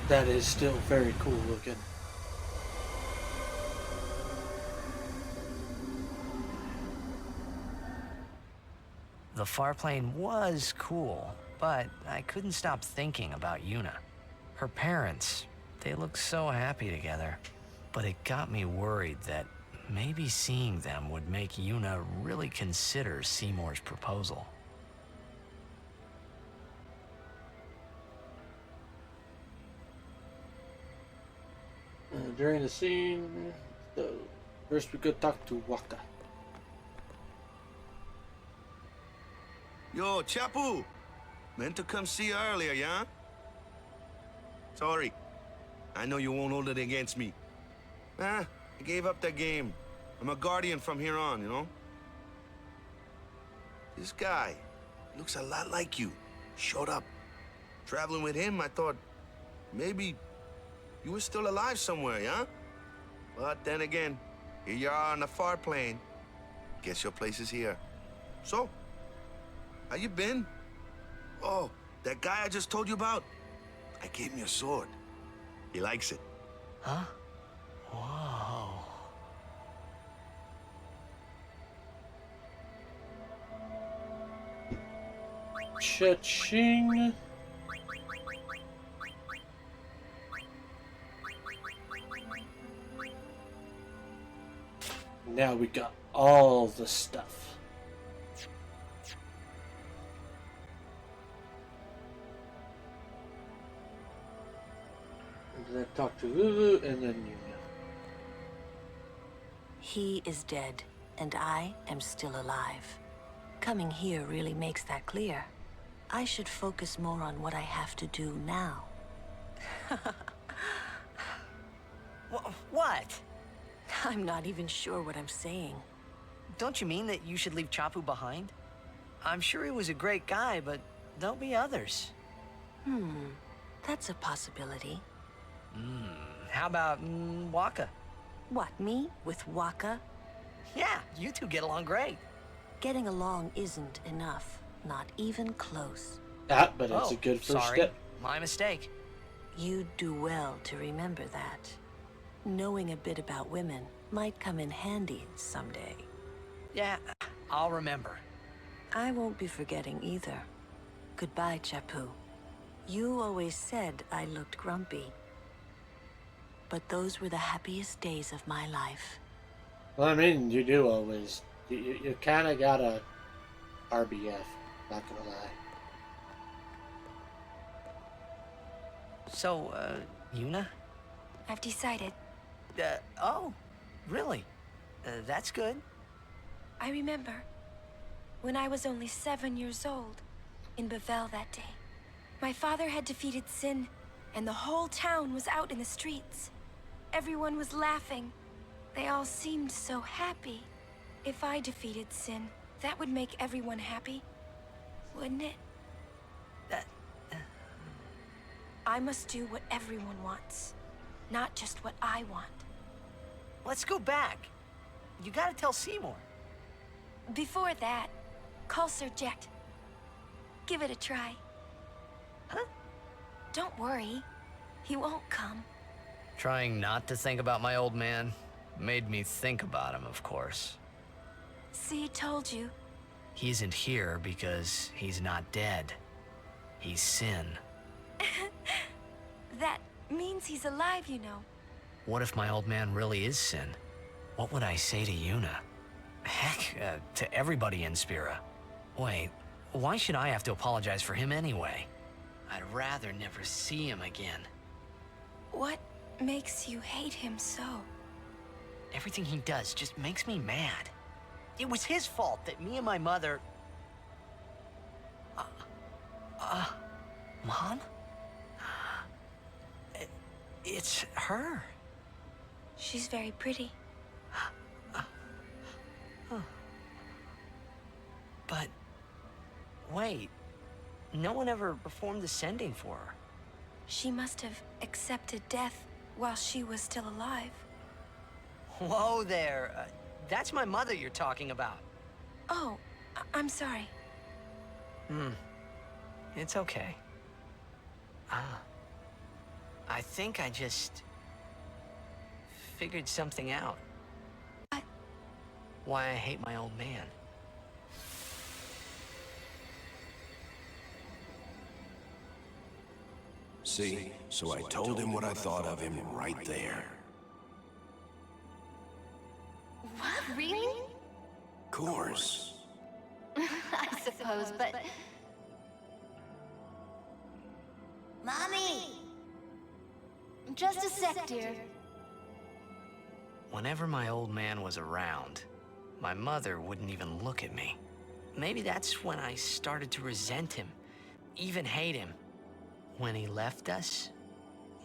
That is still very cool looking. The far plane was cool, but I couldn't stop thinking about Yuna. Her parents, they looked so happy together. But it got me worried that maybe seeing them would make Yuna really consider Seymour's proposal. During the scene, first we could talk to Waka. Yo, Chappu! Meant to come see you earlier, yeah? Sorry. I know you won't hold it against me. I gave up that game. I'm a guardian from here on, you know? This guy looks a lot like you. Showed up. Traveling with him, I thought maybe you were still alive somewhere, yeah? But then again, here you are on the far plane. Guess your place is here. So, how you been? Oh, that guy I just told you about? I gave him your sword. He likes it. Huh? Whoa. Cha-ching. Now we got all the stuff. And then talk to Lulu and then Yuna. He is dead, and I am still alive. Coming here really makes that clear. I should focus more on what I have to do now. What? I'm not even sure what I'm saying. Don't you mean that you should leave Chapu behind? I'm sure he was a great guy, but there'll be others. That's a possibility. How about Waka? What, me? With Waka? Yeah, you two get along great. Getting along isn't enough. Not even close. Ah, but it's a good first sorry. step. My mistake. You'd do well to remember that. Knowing a bit about women might come in handy someday. Yeah, I'll remember. I won't be forgetting either. Goodbye, Chapu. You always said I looked grumpy. But those were the happiest days of my life. Well, I mean, you do always. You kind of got a RBF, not gonna lie. So, Yuna? I've decided. Oh, really? That's good. I remember when I was only 7 years old in Bavel that day. My father had defeated Sin, and the whole town was out in the streets. Everyone was laughing. They all seemed so happy. If I defeated Sin, that would make everyone happy, wouldn't it? I must do what everyone wants, not just what I want. Let's go back. You gotta tell Seymour. Before that, call Sir Jet. Give it a try. Huh? Don't worry. He won't come. Trying not to think about my old man made me think about him, of course. See, told you. He isn't here because he's not dead. He's Sin. That means he's alive, you know. What if my old man really is Sin? What would I say to Yuna? Heck, to everybody in Spira. Wait, why should I have to apologize for him anyway? I'd rather never see him again. What makes you hate him so? Everything he does just makes me mad. It was his fault that me and my mother... Mom? It's her. She's very pretty. But... wait. No one ever performed the sending for her. She must have accepted death while she was still alive. Whoa there. That's my mother you're talking about. Oh, I'm sorry. It's okay. I think I just... figured something out. What? Why I hate my old man. See? So I told him what I thought of him right there. What? Really? Course. I suppose, but... Mommy! Just a sec, dear. Whenever my old man was around, my mother wouldn't even look at me. Maybe that's when I started to resent him, even hate him. When he left us,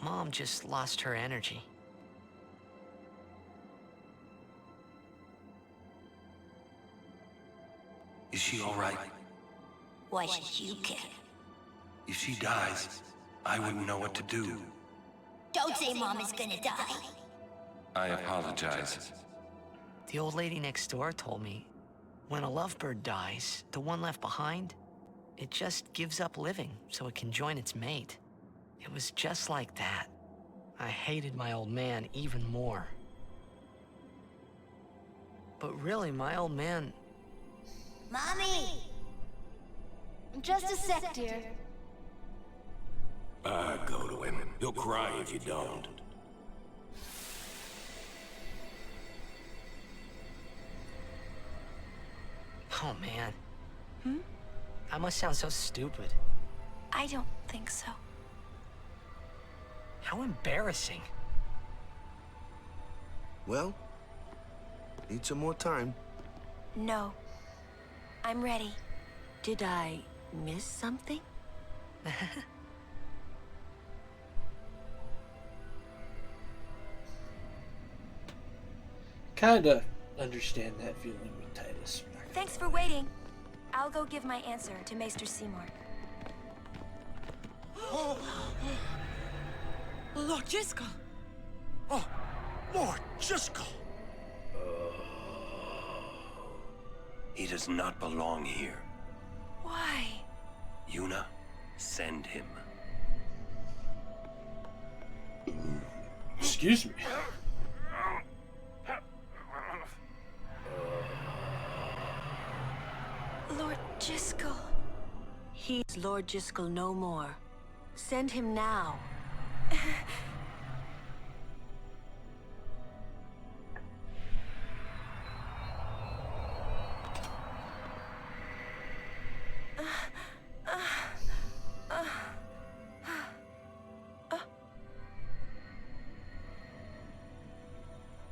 Mom just lost her energy. Is she all right? Why should you care? If she dies, I wouldn't know what to do. Don't say Mom is gonna die. I apologize. The old lady next door told me, when a lovebird dies, the one left behind, it just gives up living so it can join its mate. It was just like that. I hated my old man even more. But really, my old man... Mommy! Just a sec, dear. Go to him. He'll cry if you don't. Oh, man. I must sound so stupid. I don't think so. How embarrassing. Well, need some more time. No. I'm ready. Did I miss something? Kinda understand that feeling with Titus. Thanks for waiting. I'll go give my answer to Maester Seymour. Lord Jiskel! Oh, Lord Jiskel! He does not belong here. Why? Yuna, send him. Excuse me. Lord Jiskel. He's Lord Jiskel no more. Send him now.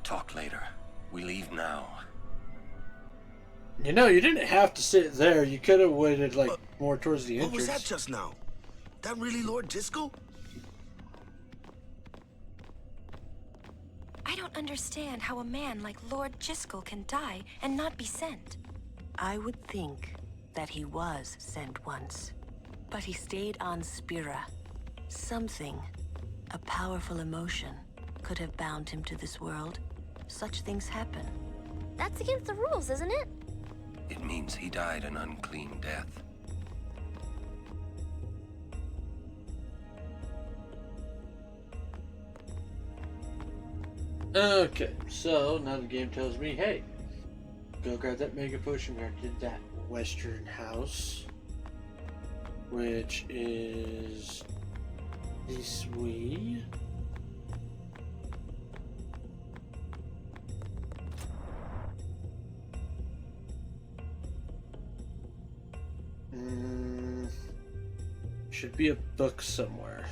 Talk later. We leave now. You know, you didn't have to sit there. You could have waited, like, more towards the What was entrance. that just now? That really Lord Jiskel? I don't understand how a man like Lord Jiskel can die and not be sent. I would think that he was sent once, but he stayed on Spira. Something, a powerful emotion, could have bound him to this world. Such things happen. That's against the rules, isn't it? It means he died an unclean death. Okay, so now the game tells me, hey, go grab that Mega Potion here to that Western house, which is this way. Should be a book somewhere.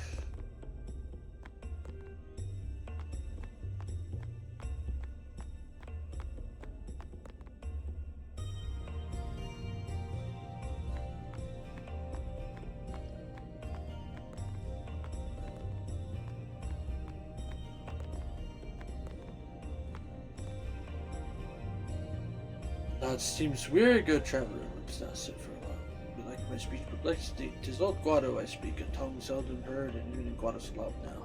It seems we're a good traveler. Let's not sit for a while. You like my speech perplexity? 'Tis old Guado I speak, a tongue seldom heard, and even in Guadosalop now.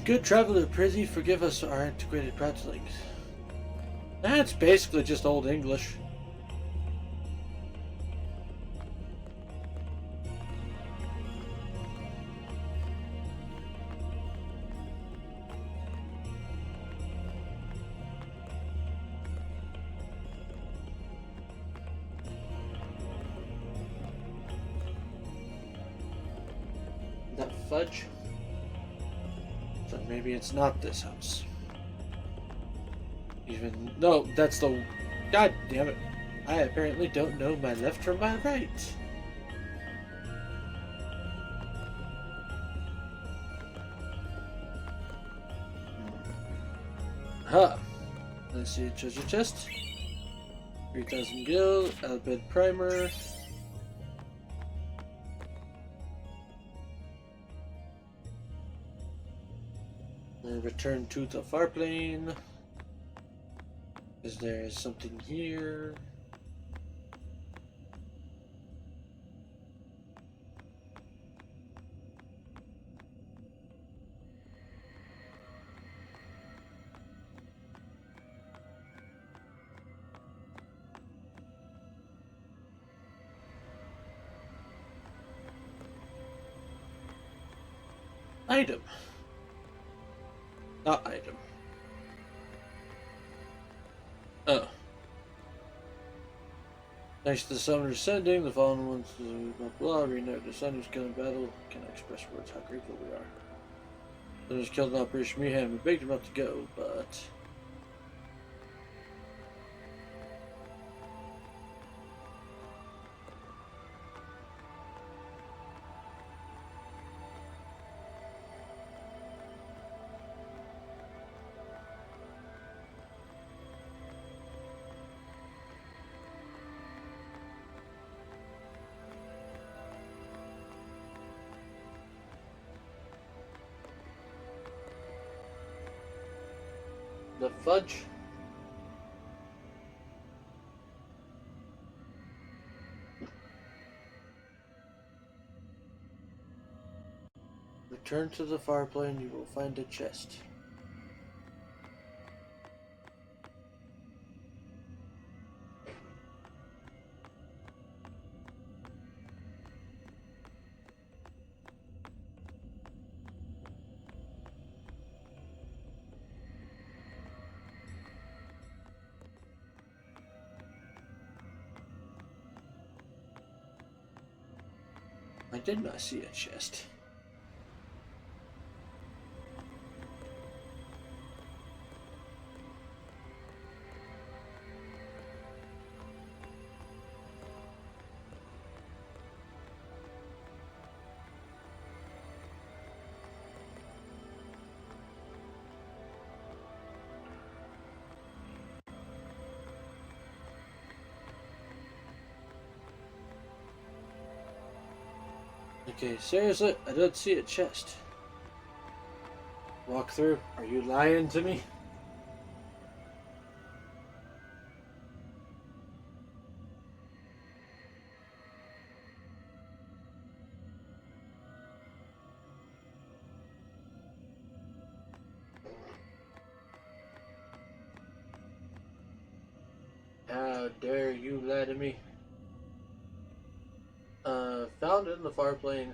Good traveler, prithee forgive us our antiquated prattlings. That's basically just old English. That fudge? So maybe it's not this house. Even no, that's the. God damn it! I apparently don't know my left from my right. Huh. Let's see, treasure chest. 3,000 gil, Albed primer. And return to the far plane. Is there something here? Item. Not item. Oh. Thanks to the summoner's sending, the fallen ones blah blah reunite the sun who's killed in battle. Cannot express words how grateful we are. Summoner's killed in Operation Mayhem. We begged him not to go, but The fudge? Return to the far plane, you will find a chest. I did not see a chest. Okay, seriously, I don't see a chest. Walk through. Are you lying to me? How dare you lie to me? Found in the far plane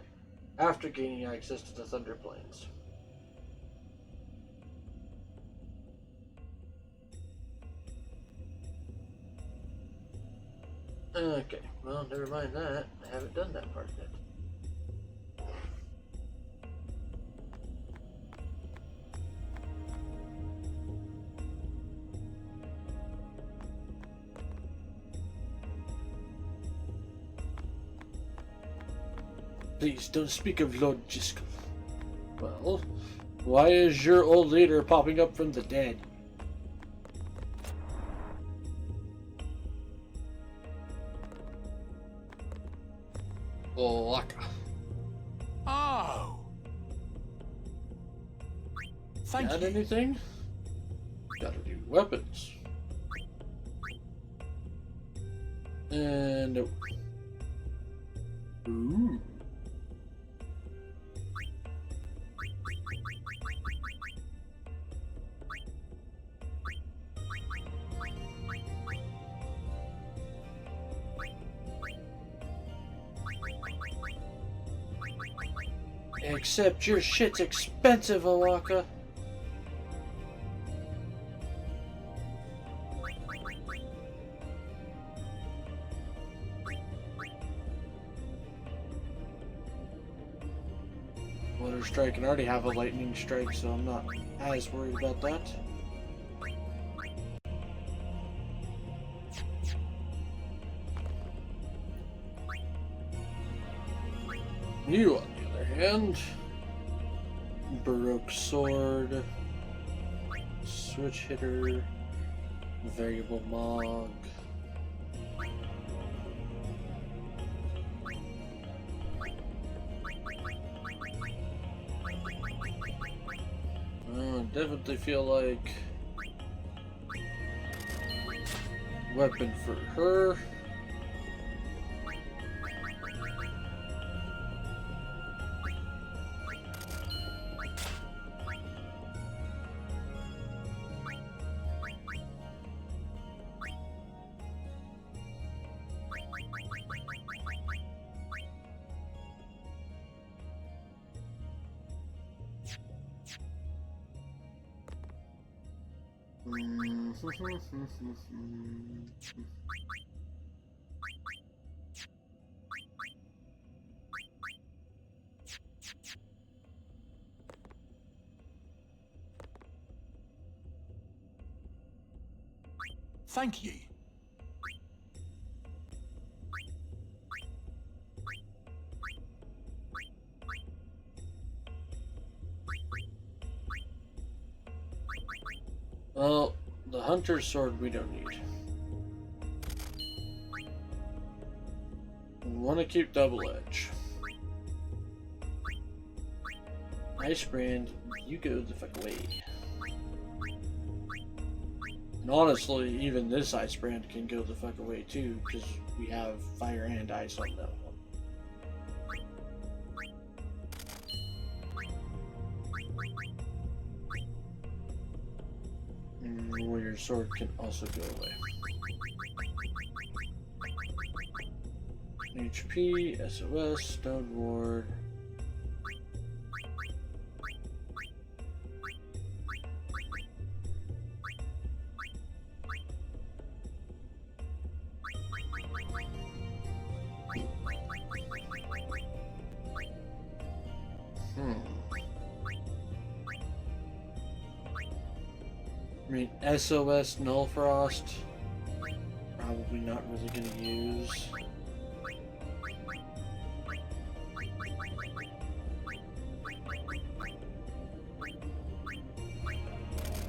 after gaining access to the Thunder Plains. Okay, well, never mind that. I haven't done that part yet. Please don't speak of Lord Jiskel. Well, why is your old leader popping up from the dead? Laka. Oh. Thank Got you. anything? Gotta do weapons. And nope. Ooh. Except your shit's expensive, Alaka. Water Strike, and I already have a Lightning Strike, so I'm not as worried about that. You, on the other hand, Baroque Sword, Switch Hitter, Variable Mog. Definitely feel like weapon for her. Thank ye. Well, the Hunter's Sword we don't need. We want to keep Double Edge. Ice Brand, you go the fuck away. And honestly, even this ice brand can go the fuck away too, because we have fire and ice on that one. And Warrior Sword can also go away. HP, SOS, Stone Ward. I mean, SOS Null Frost, probably not really going to use.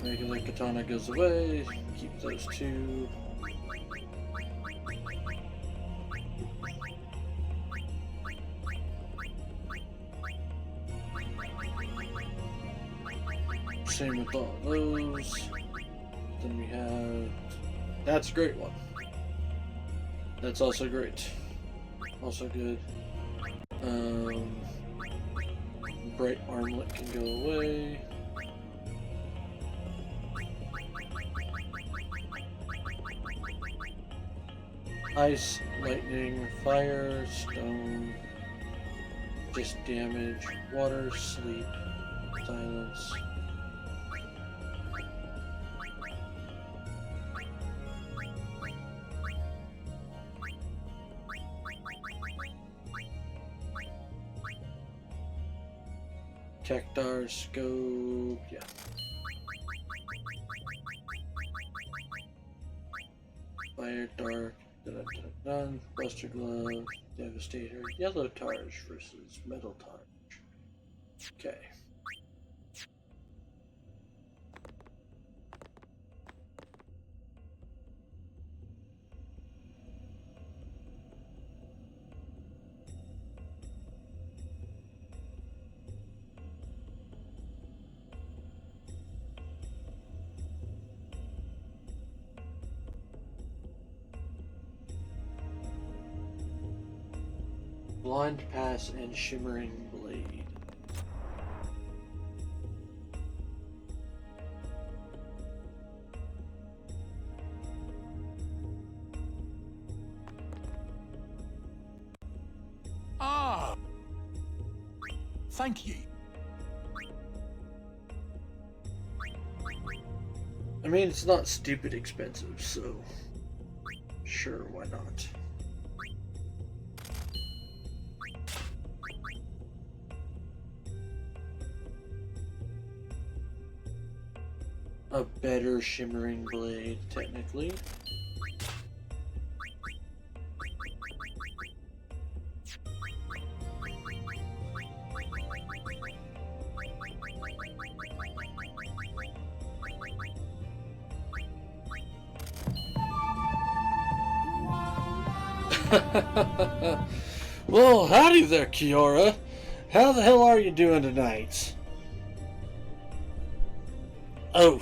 Regular Katana goes away, keep those two. Same with all those. Then we have... That's a great one. That's also great. Also good. Bright Armlet can go away. Ice, lightning, fire, stone, just damage, water, sleep, silence. Tektar, scope, yeah. Fire, dark, dun. Buster glove, devastator, yellow targe versus metal targe. Okay. Blind Pass and Shimmering Blade. Ah! Thank ye. I mean, it's not stupid expensive, so sure, why not? A better Shimmering Blade, technically. Well, howdy there, Kiora. How the hell are you doing tonight? Oh.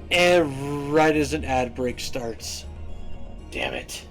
And right as an ad break starts. Damn it.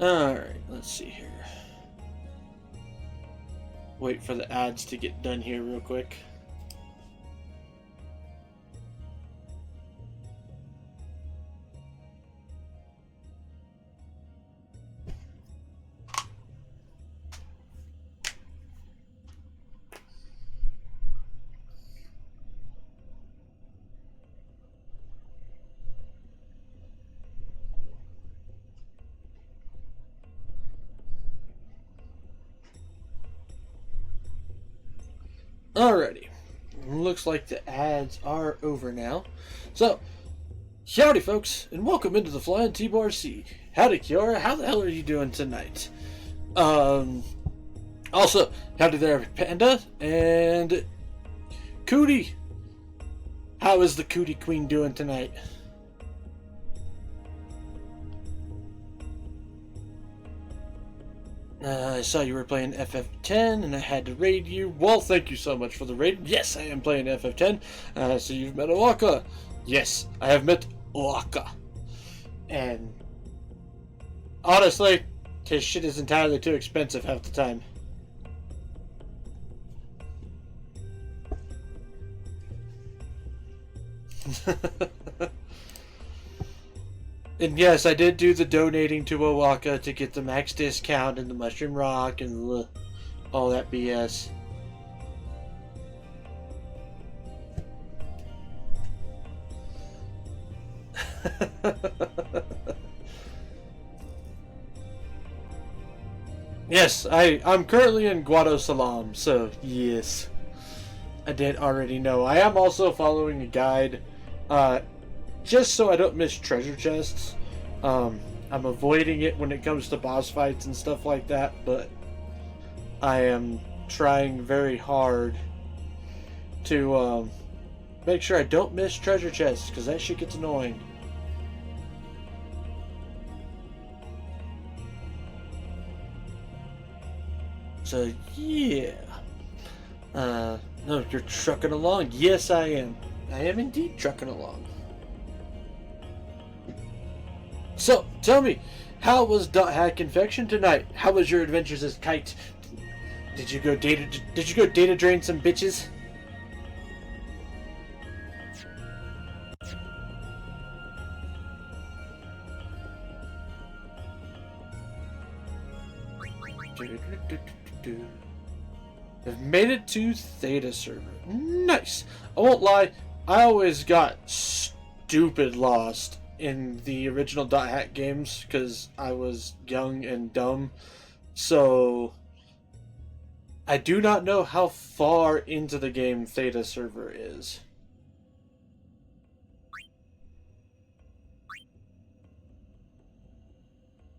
Alright, let's see here. Wait for the ads to get done here real quick. Alrighty. Looks like the ads are over now. So, howdy folks, and welcome into the Flying T-Bar C. Howdy Kiora, how the hell are you doing tonight? Also, howdy there Panda, and Cootie. How is the Cootie Queen doing tonight? I saw you were playing FF10 and I had to raid you. Well, thank you so much for the raid. Yes, I am playing FF10. So you've met Oaka. Yes, I have met Oaka. And honestly, his shit is entirely too expensive half the time. And yes, I did do the donating to Oaka to get the max discount and the Mushroom Rock and all that BS. Yes, I'm currently in Guadosalam, so yes. I did already know. I am also following a guide, just so I don't miss treasure chests. I'm avoiding it when it comes to boss fights and stuff like that, but I am trying very hard to make sure I don't miss treasure chests, because that shit gets annoying. So yeah. No, you're trucking along. Yes, I am. I am indeed trucking along. So, tell me, how was .hack Infection tonight? How was your adventures as Kite? Did you go data drain some bitches? I've made it to Theta server. Nice. I won't lie, I always got stupid lost in the original .hack games because I was young and dumb. So I do not know how far into the game Theta server is.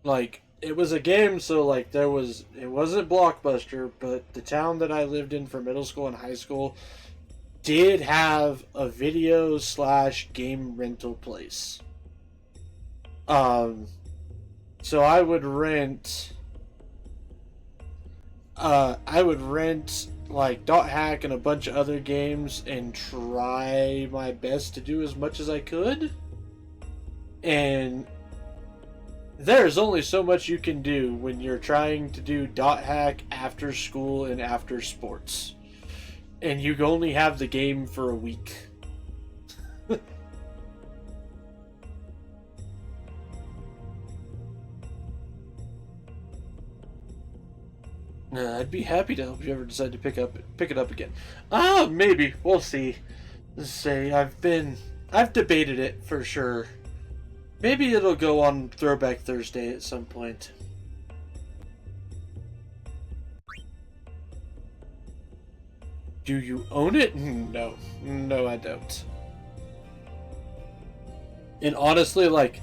Like, it was a game, so like it wasn't Blockbuster, but the town that I lived in for middle school and high school did have a video / game rental place. So I would rent like .hack and a bunch of other games and try my best to do as much as I could. And there's only so much you can do when you're trying to do .hack after school and after sports. And you only have the game for a week. I'd be happy to help if you ever decide to pick it up again. Maybe. We'll see. Let's say I've debated it for sure. Maybe it'll go on Throwback Thursday at some point. Do you own it? No. No, I don't. And honestly, like,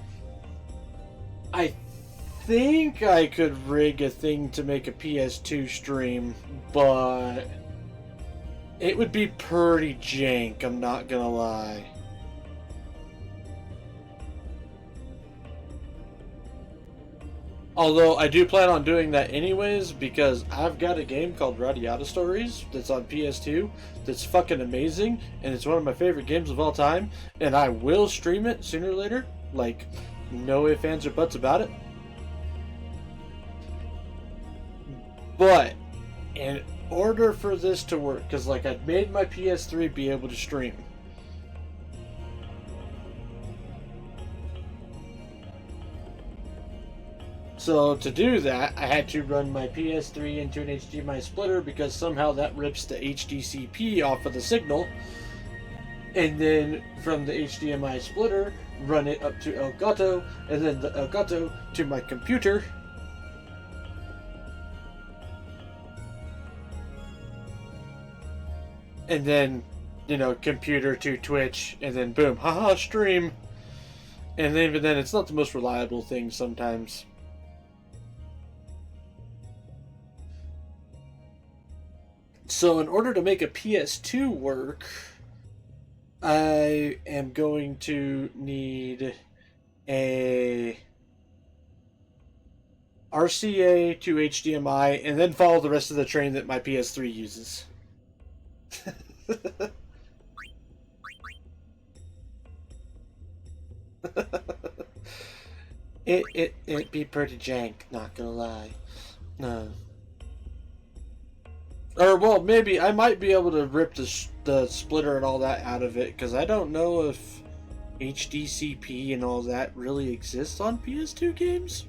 I think I could rig a thing to make a PS2 stream, but it would be pretty jank, I'm not gonna lie. Although I do plan on doing that anyways, because I've got a game called Radiata Stories that's on PS2 that's fucking amazing, and it's one of my favorite games of all time, and I will stream it sooner or later. Like, no ifs, ands, or buts about it. But in order for this to work, because like I'd made my PS3 be able to stream, so to do that, I had to run my PS3 into an HDMI splitter because somehow that rips the HDCP off of the signal. And then from the HDMI splitter, run it up to Elgato, and then the Elgato to my computer. and then, you know, computer to Twitch, and then boom, haha, stream. And then, even then, it's not the most reliable thing sometimes. So in order to make a PS2 work, I am going to need a RCA to HDMI, and then follow the rest of the train that my PS3 uses. It'd be pretty jank, not gonna lie. No. Or, well, maybe I might be able to rip the splitter and all that out of it, because I don't know if HDCP and all that really exists on PS2 games.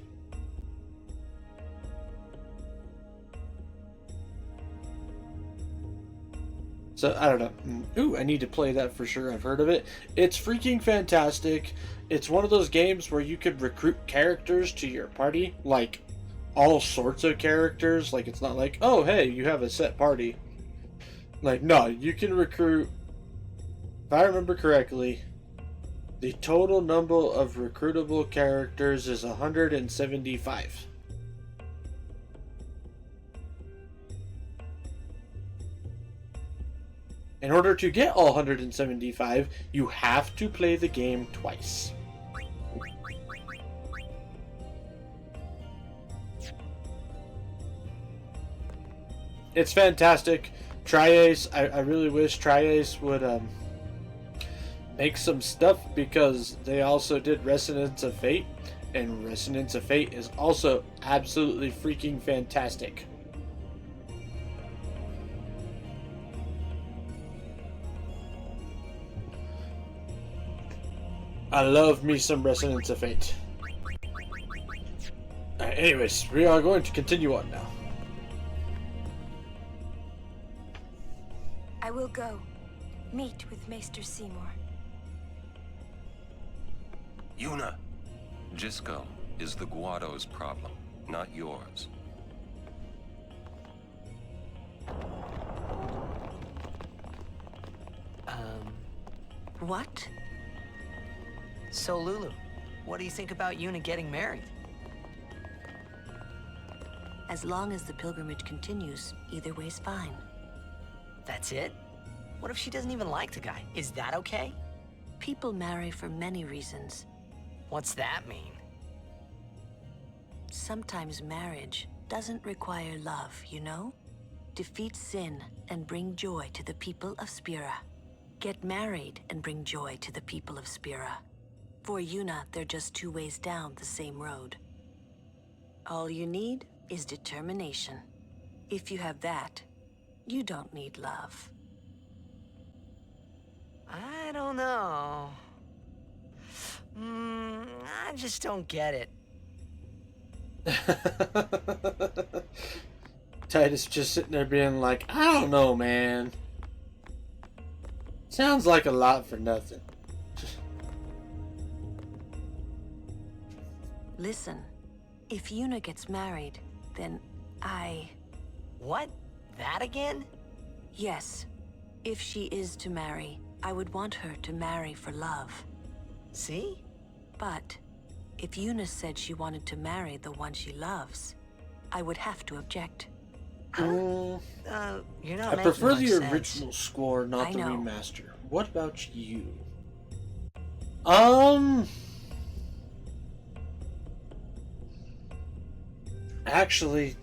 So, I don't know. Ooh, I need to play that for sure. I've heard of it. It's freaking fantastic. It's one of those games where you could recruit characters to your party, like all sorts of characters. Like, it's not like, oh, hey, you have a set party. Like, no, you can recruit, if I remember correctly, the total number of recruitable characters is 175. In order to get all 175, you have to play the game twice. It's fantastic. Tri-Ace, I really wish Tri-Ace would make some stuff, because they also did Resonance of Fate, and Resonance of Fate is also absolutely freaking fantastic. I love me some Resonance of Fate. Anyways, we are going to continue on now. I will go meet with Maester Seymour. Yuna, Jisco is the Guado's problem, not yours. What? So, Lulu, what do you think about Yuna getting married? As long as the pilgrimage continues, either way's fine. That's it? What if she doesn't even like the guy? Is that okay? People marry for many reasons. What's that mean? Sometimes marriage doesn't require love, you know? Defeat sin and bring joy to the people of Spira. Get married and bring joy to the people of Spira. For Yuna, they're just two ways down the same road. All you need is determination. If you have that, you don't need love. I don't know. I just don't get it. Titus just sitting there being like, I don't know, man. Sounds like a lot for nothing. Listen, if Yuna gets married, then What? That again? Yes. If she is to marry, I would want her to marry for love. See? But if Yuna said she wanted to marry the one she loves, I would have to object. You're not I making prefer much the sense. original score, not I the know. remaster. What about you? Actually,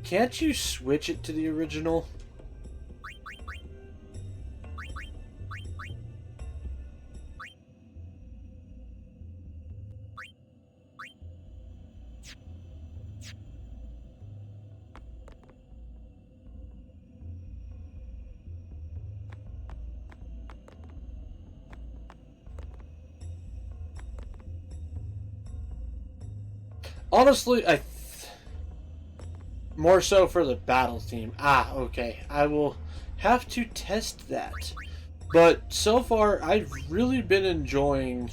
can't you switch it to the original? Honestly, more so for the battle theme. Ah, okay. I will have to test that. But so far, I've really been enjoying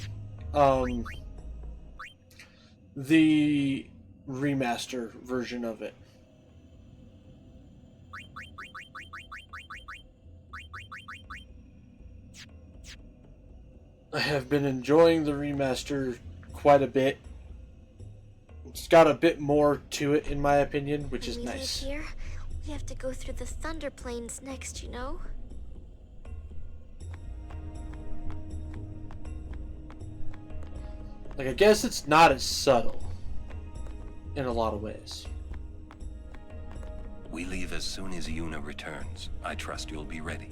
the remaster version of it. I have been enjoying the remaster quite a bit. It's got a bit more to it, in my opinion, which is When we nice. leave here, we have to go through the Thunder Plains next, you know? Like, I guess it's not as subtle in a lot of ways. We leave as soon as Yuna returns. I trust you'll be ready.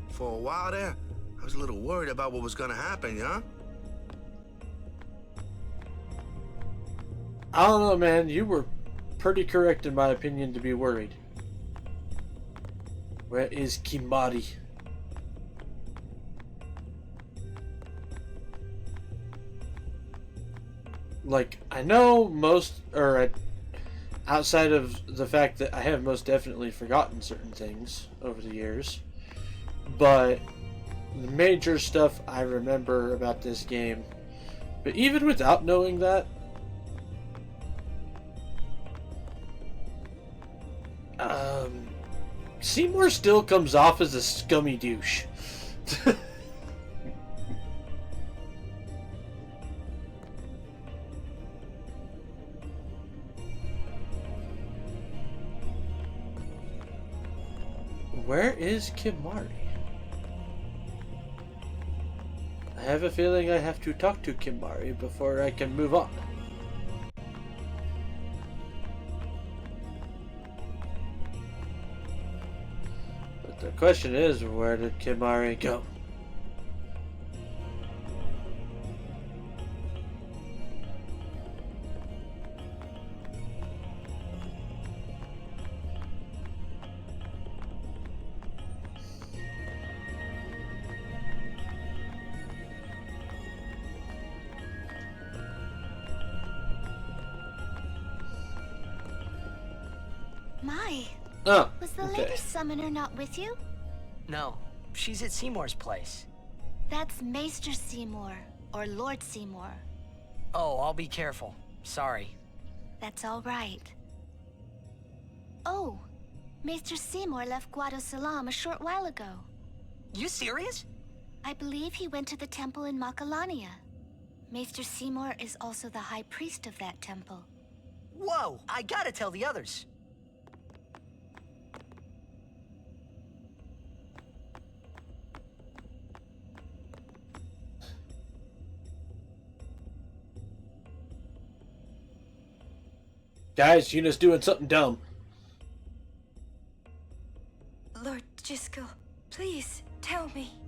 For a while there, I was a little worried about what was gonna happen, huh? I don't know, man. You were pretty correct, in my opinion, to be worried. Where is Kimahri? Like, I know most, outside of the fact that I have most definitely forgotten certain things over the years, but the major stuff I remember about this game. But even without knowing that, Seymour still comes off as a scummy douche. Where is Kimahri? I have a feeling I have to talk to Kimahri before I can move on. But the question is, where did Kimahri go? My. Oh, Was the okay. Lady Summoner not with you? No, she's at Seymour's place. That's Maester Seymour, or Lord Seymour. Oh, I'll be careful. Sorry. That's all right. Oh, Maester Seymour left Guadosalam a short while ago. You serious? I believe he went to the temple in Macalania. Maester Seymour is also the high priest of that temple. Whoa, I gotta tell the others. Guys, Yuna's doing something dumb. Lord Jiskel, please tell me.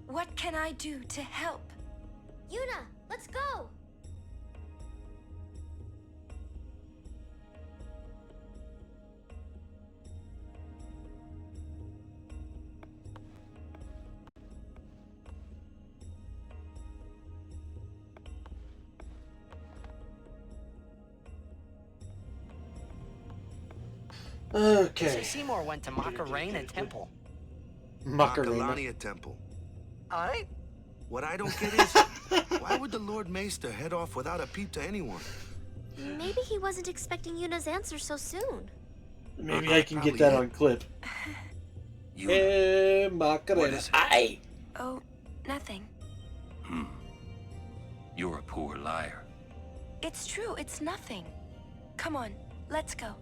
What can I do to help? Yuna, let's go! Okay. Maester Seymour went to Macarena Temple. Macarena. Macalania Temple. Alright? What I don't get is, why would the Lord Maester head off without a peep to anyone? Maybe he wasn't expecting Yuna's answer so soon. Maybe I can get that on clip. Hey, Macarena. What is it? Aye. Oh, nothing. You're a poor liar. It's true, it's nothing. Come on, let's go.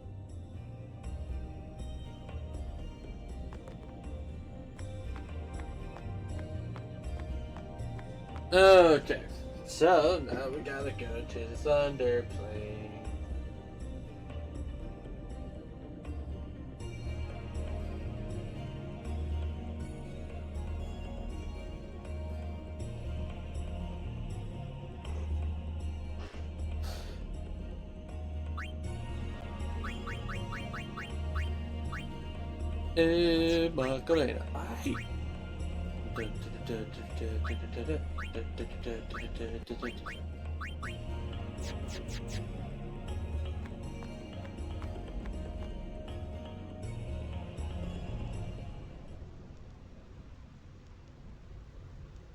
Okay. So, now we gotta go to the Thunder Plain. Macarena. Aye.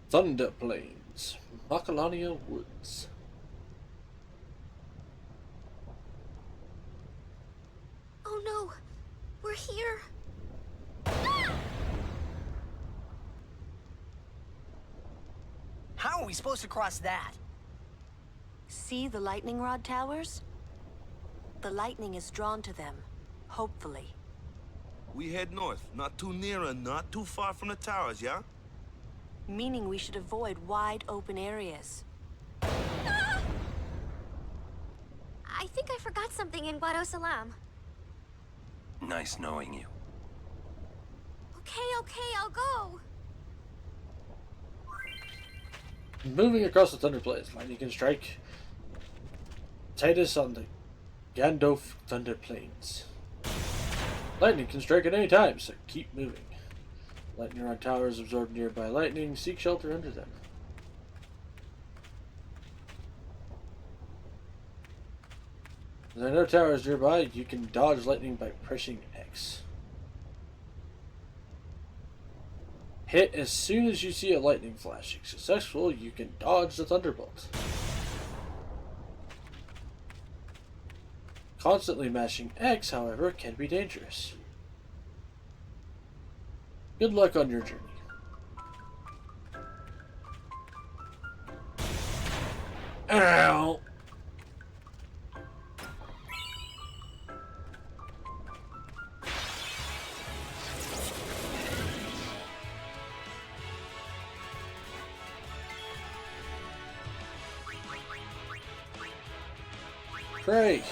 Thunder Plains, Macalania Woods. Oh no, we're here. Ah! are we supposed to cross that? See the lightning rod towers? The lightning is drawn to them, hopefully. We head north, not too near and not too far from the towers, yeah? Meaning we should avoid wide open areas. I think I forgot something in Guado Salam. Nice knowing you. Okay, I'll go. Moving across the Thunder Plains, lightning can strike Titus on the Gandalf Thunder Plains. Lightning can strike at any time, so keep moving. Lightning rod towers absorb nearby lightning. Seek shelter under them. If there are no towers nearby, you can dodge lightning by pressing X. Hit as soon as you see a lightning flashing. Successful, you can dodge the thunderbolt. Constantly mashing X, however, can be dangerous. Good luck on your journey. Ow! Great.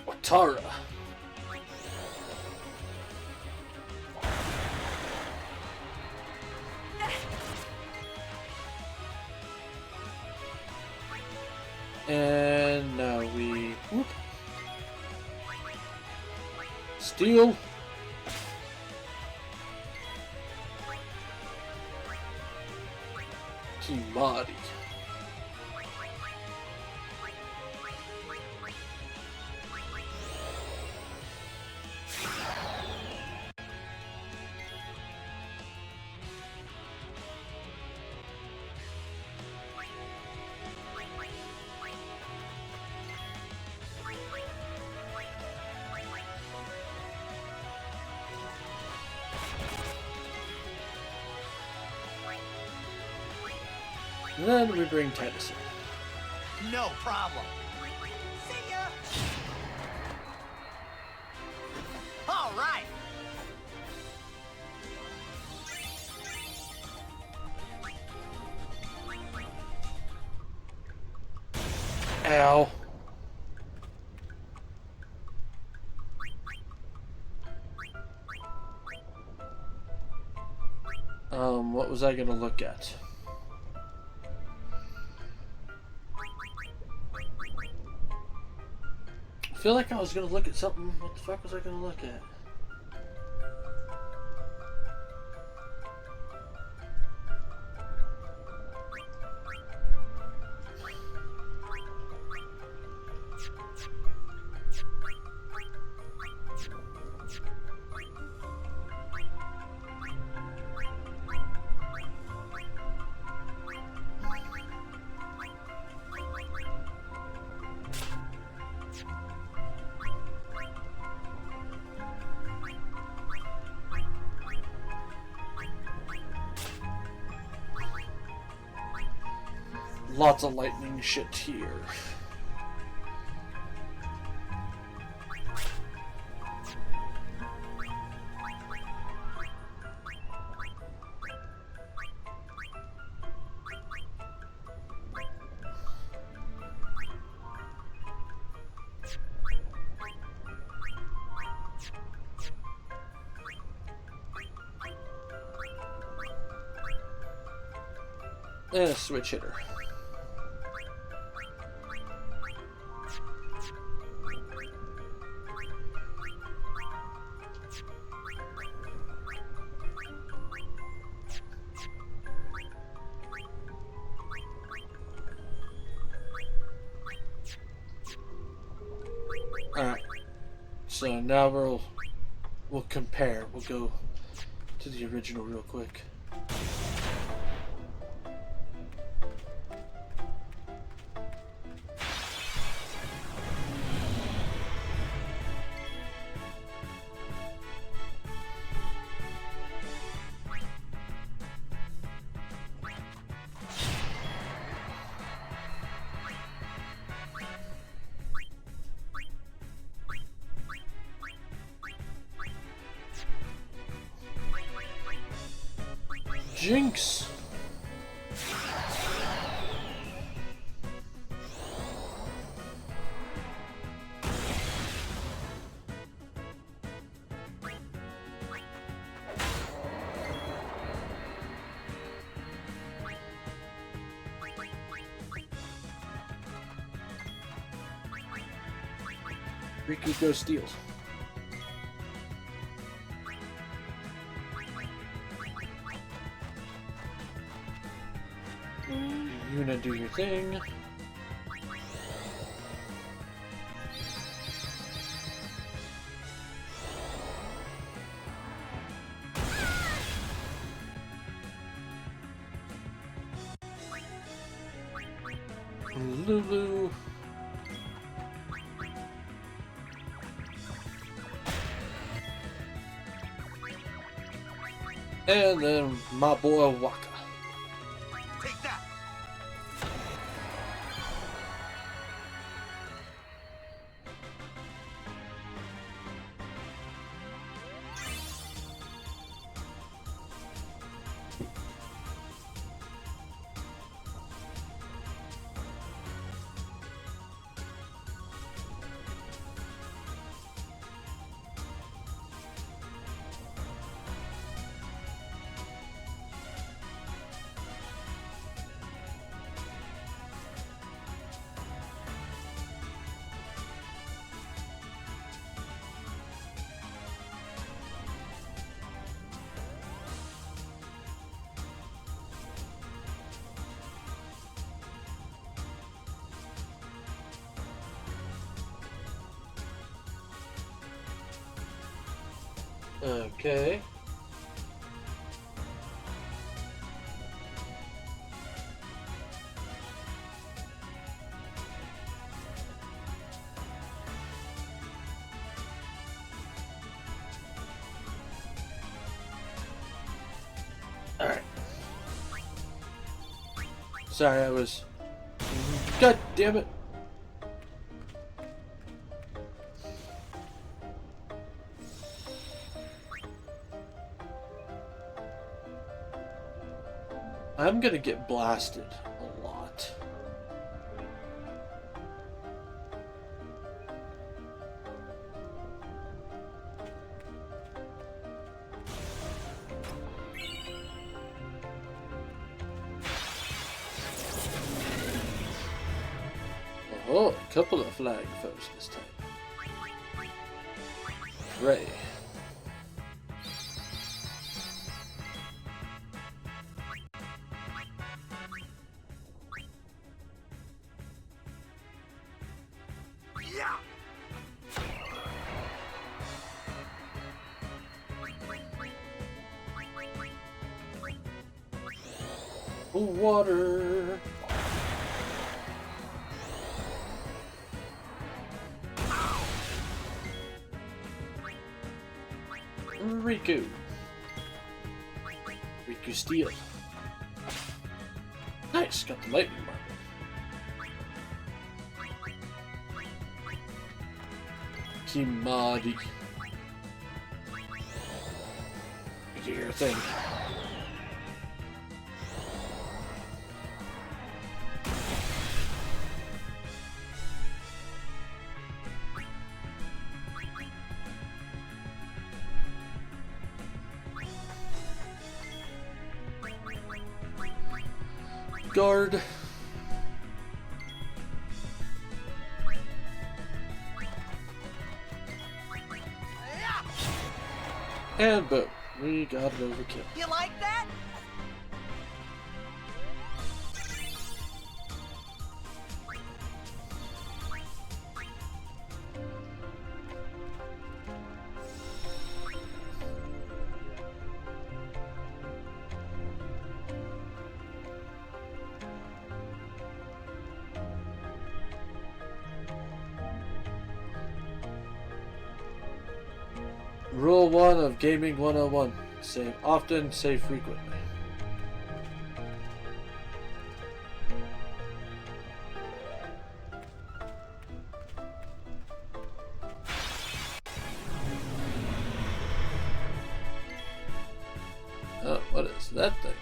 Watara. And now we whoop. Steal. Kimari. And then we bring Titus in. No problem. See ya! All right. Ow. What was I gonna look at? I feel like I was gonna look at something. What the fuck was I gonna look at? Lots of lightning shit here. And a switch hitter. So now we'll compare. We'll go to the original real quick. Jinx! Riku steals. Yuna, do your thing. Lulu. And then my boy Waka. Take that! Okay. Alright. Sorry, I was... God damn it! I'm gonna get blasted a lot. Oh, a couple of flying foes this time. Ray. Water. Riku. Riku steal. Nice, got the lightning mark. Kimahri. You do your thing. Guard. And boom, we got an overkill. You like that? Rule 1 of Gaming 101. Save often, save frequently. Oh, what is that thing?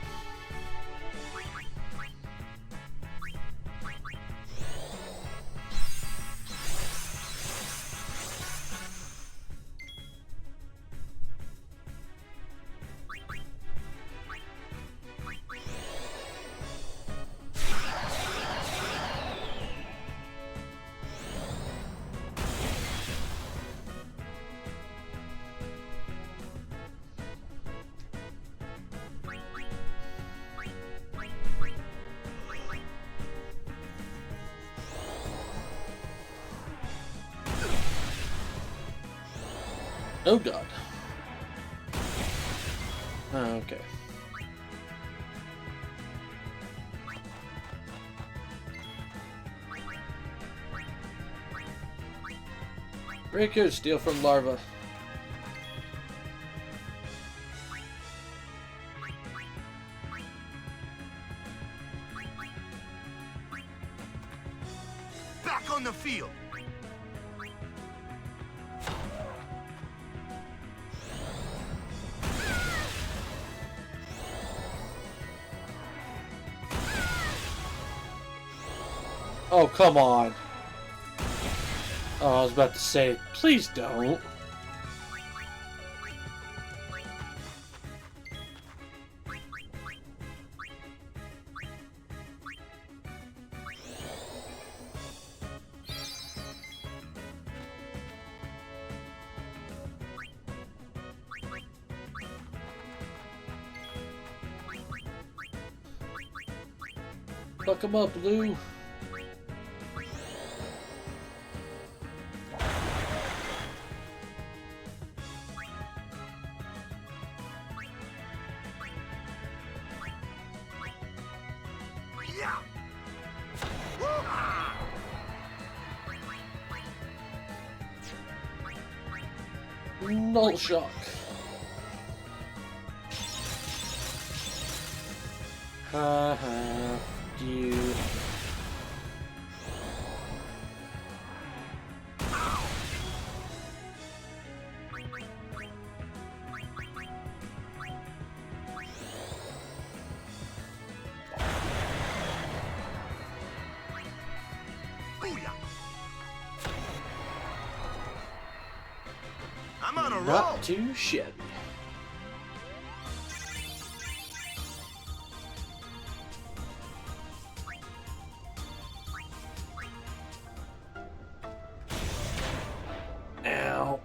Oh god. Oh, okay. Breaker, steal from larva. Back on the field. Oh, come on. Oh, I was about to say, please don't. Fuck him up, Lou. Null shock. Haha, you. I'm on a roll. Not too shabby. Ow.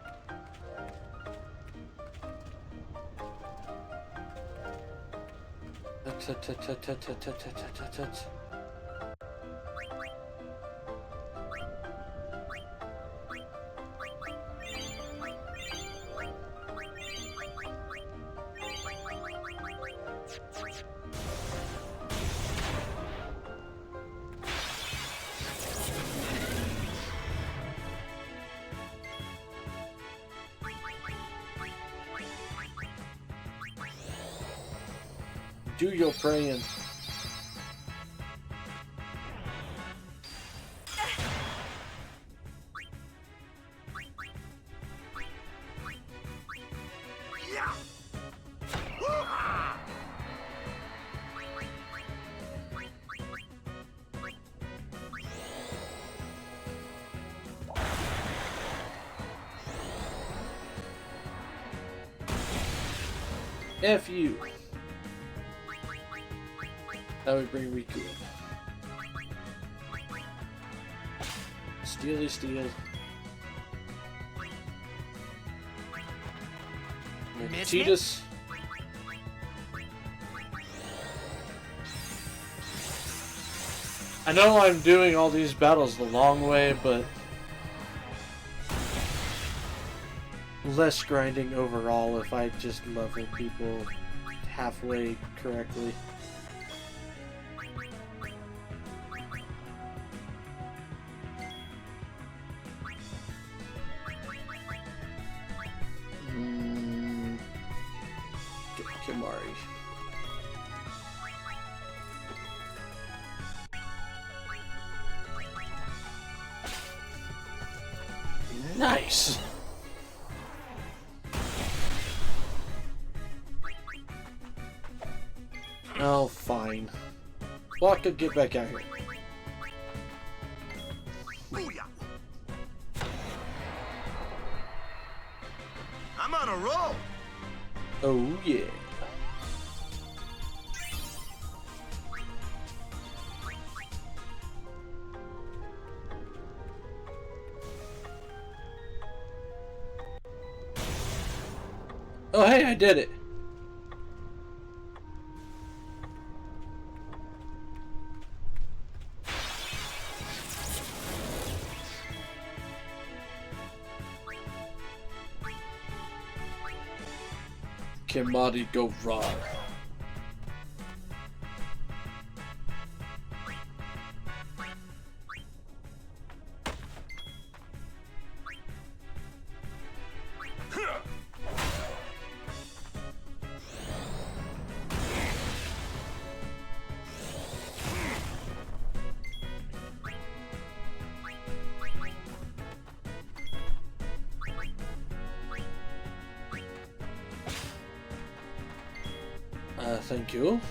Do your praying. F you. That would bring Riku in. Steely steel. Cheetahs. I know I'm doing all these battles the long way, but less grinding overall if I just level people halfway correctly. Omari. Nice! Oh, fine. Blanca, get back out here. Booyah! I'm on a roll! Oh, yeah. Oh, hey, I did it. Can Marty go wrong? Thank you.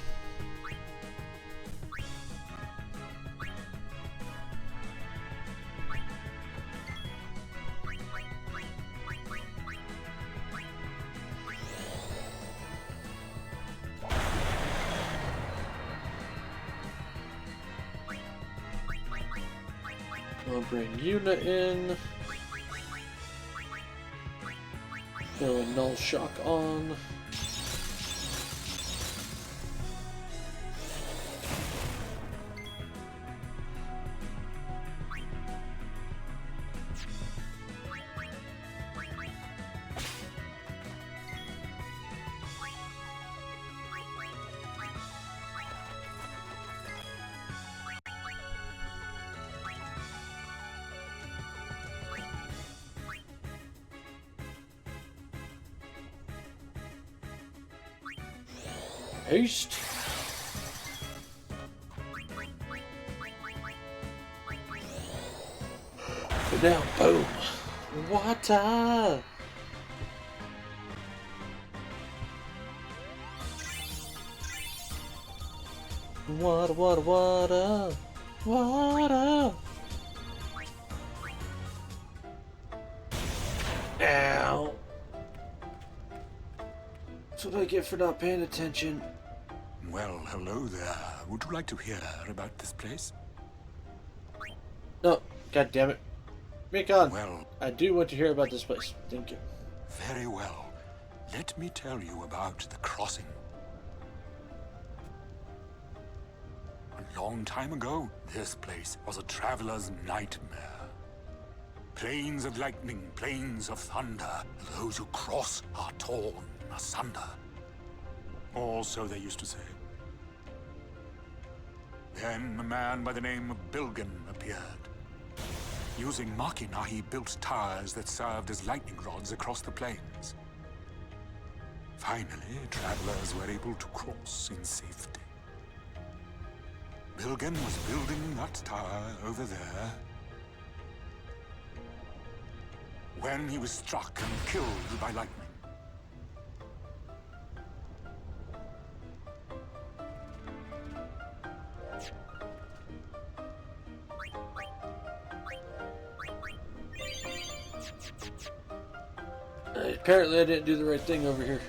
I'll bring Yuna in. Throw a null shock on. Haste. Now, boom. Water. Water, water, water. Water. Ow. That's what I get for not paying attention. Well, hello there. Would you like to hear about this place? No, god damn it. Mikon, well, I do want to hear about this place. Thank you. Very well. Let me tell you about the crossing. A long time ago, this place was a traveler's nightmare. Plains of lightning, plains of thunder. Those who cross are torn asunder. Or so they used to say. Then a man by the name of Bilgan appeared. Using Machina, he built towers that served as lightning rods across the plains. Finally, travelers were able to cross in safety. Bilgan was building that tower over there when he was struck and killed by lightning. Apparently I didn't do the right thing over here.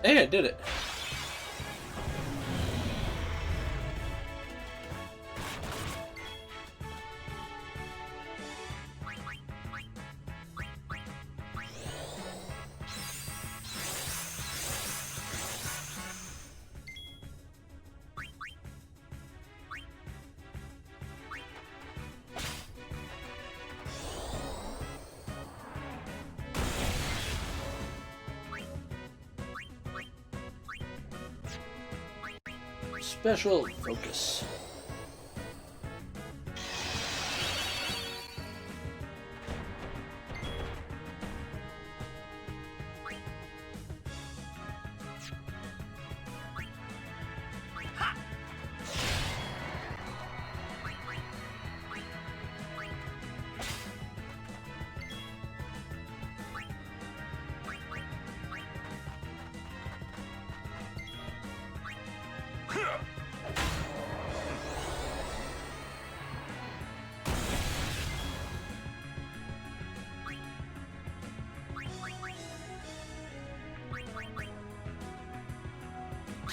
Hey, I did it. Special focus.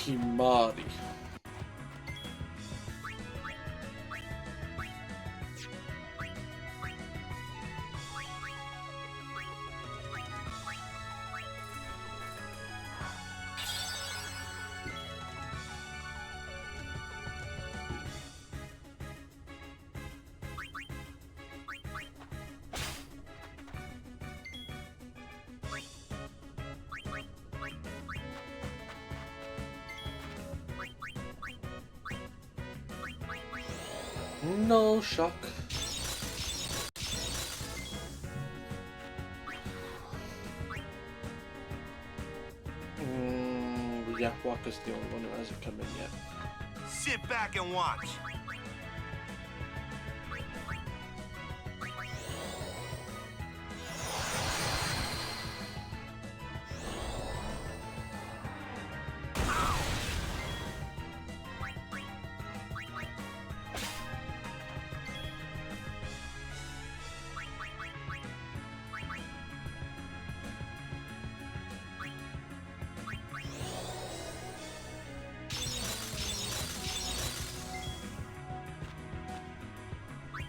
Kimari. No shock. Yeah, Walker's the only one who hasn't come in yet. Sit back and watch.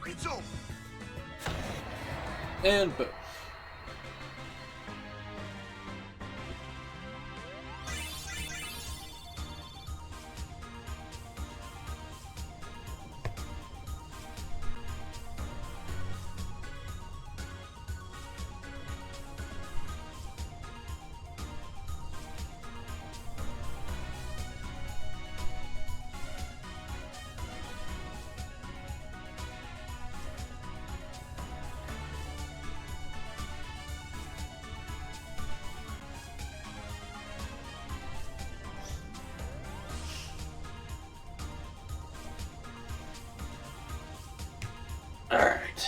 It's over. And boom. Alright.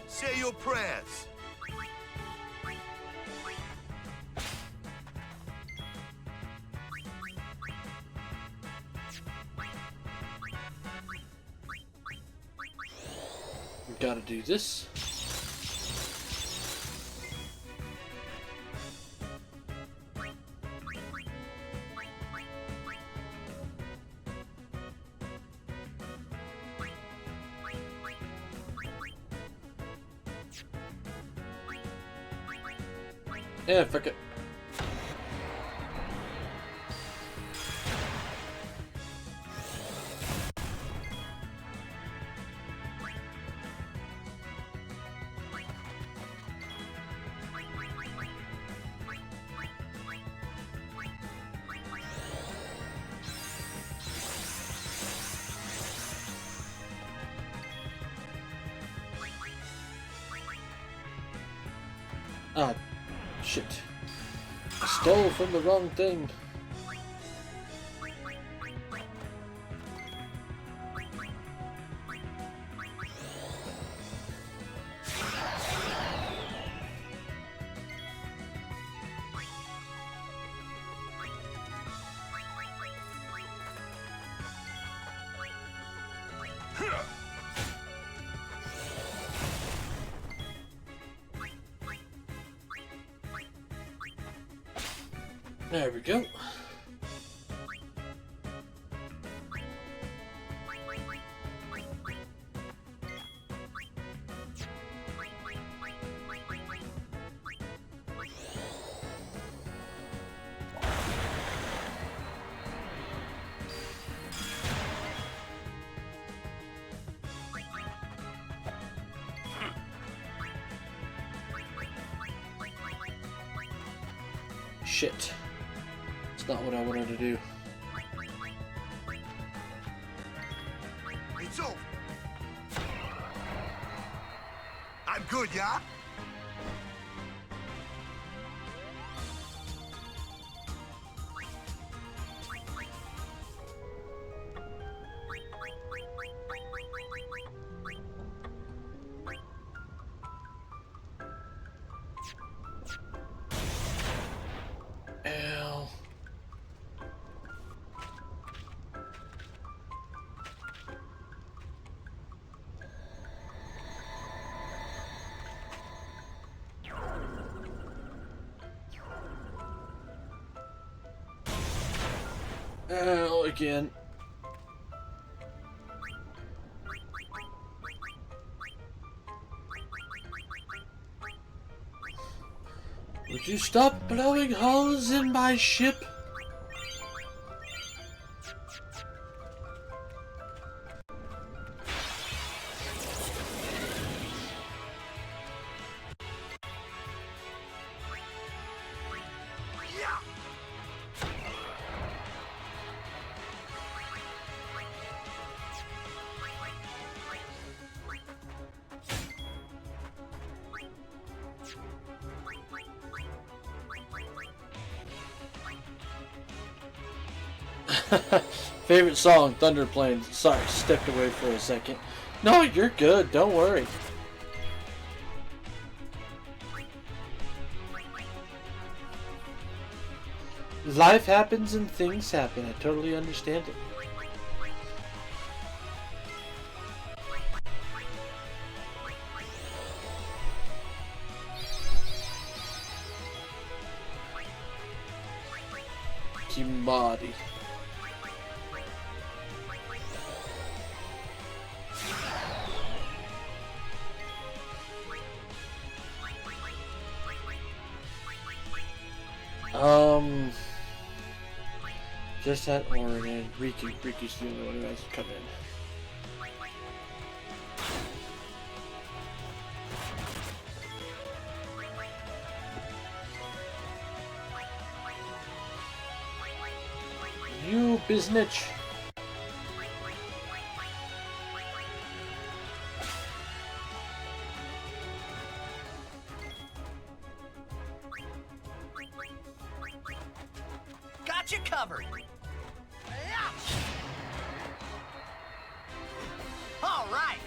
Say your prayers. We gotta do this. Yeah, frick it. Ah, shit. I stole from the wrong thing. There we go. Shit. It's not what I wanted to do. It's over. I'm good, yeah? Oh, again. Would you stop blowing holes in my ship? Favorite song, Thunder Plains. Sorry, stepped away for a second. No, you're good. Don't worry. Life happens and things happen. I totally understand it. Kimahri. Just had Orin and Riku. Riku's the only one who has to come in. You biznitch. Got you covered. All right.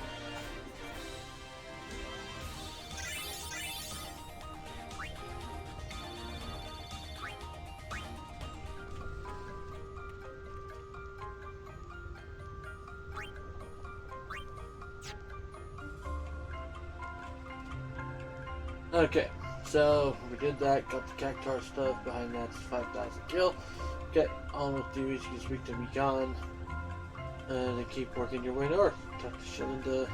Okay, so we did that, got the Cactuar stuff, behind that's 5,000 kill. Okay, almost 2 weeks, week to week on. And then keep working your way north. Talk to Shalinda.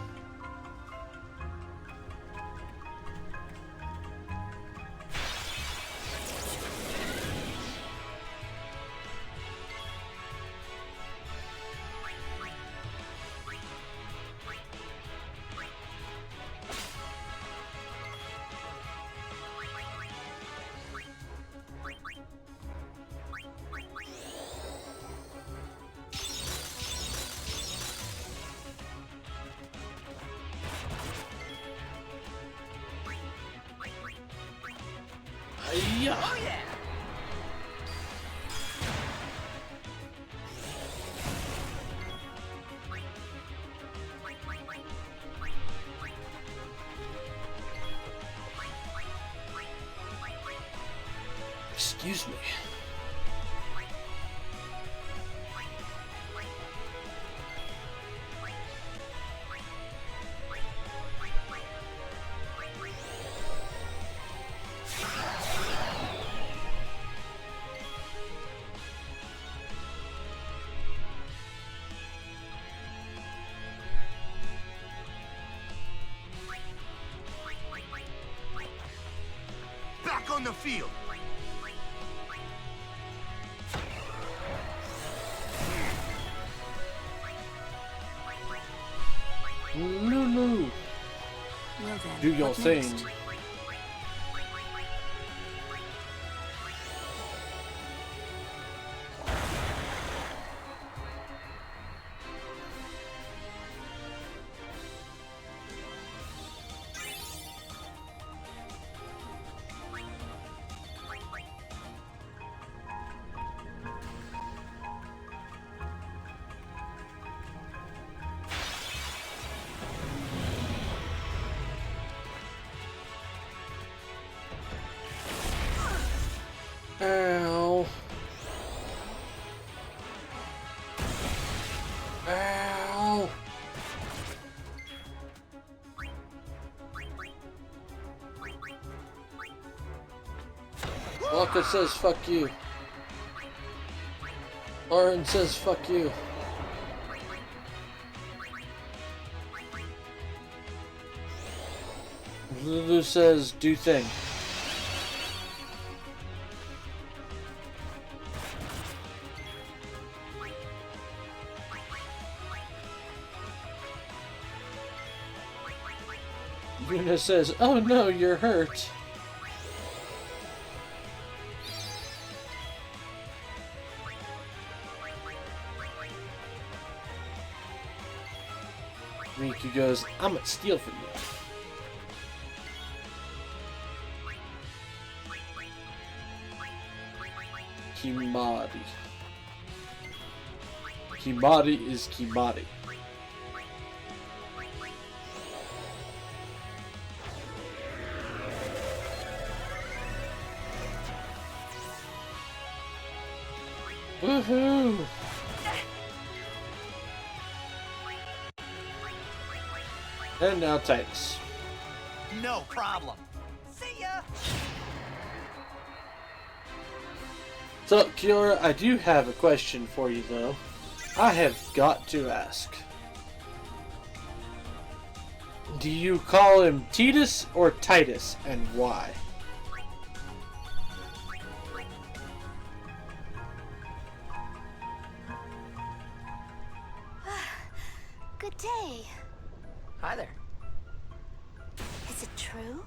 Yeah. Oh yeah. Excuse me. Back on the field. Lulu. Well then, Do your what thing. next? Ow. Ow. Waka says fuck you. Oren says fuck you. Lulu says do thing. Yuna says, oh no, you're hurt. Riku goes, I'm gonna steal from you. Kimari. Kimari is Kimari. Woohoo! And now Titus. No problem. See ya! So, Kiora, I do have a question for you, though. I have got to ask. Do you call him Titus or Titus, and why? Good day. Hi there. Is it true?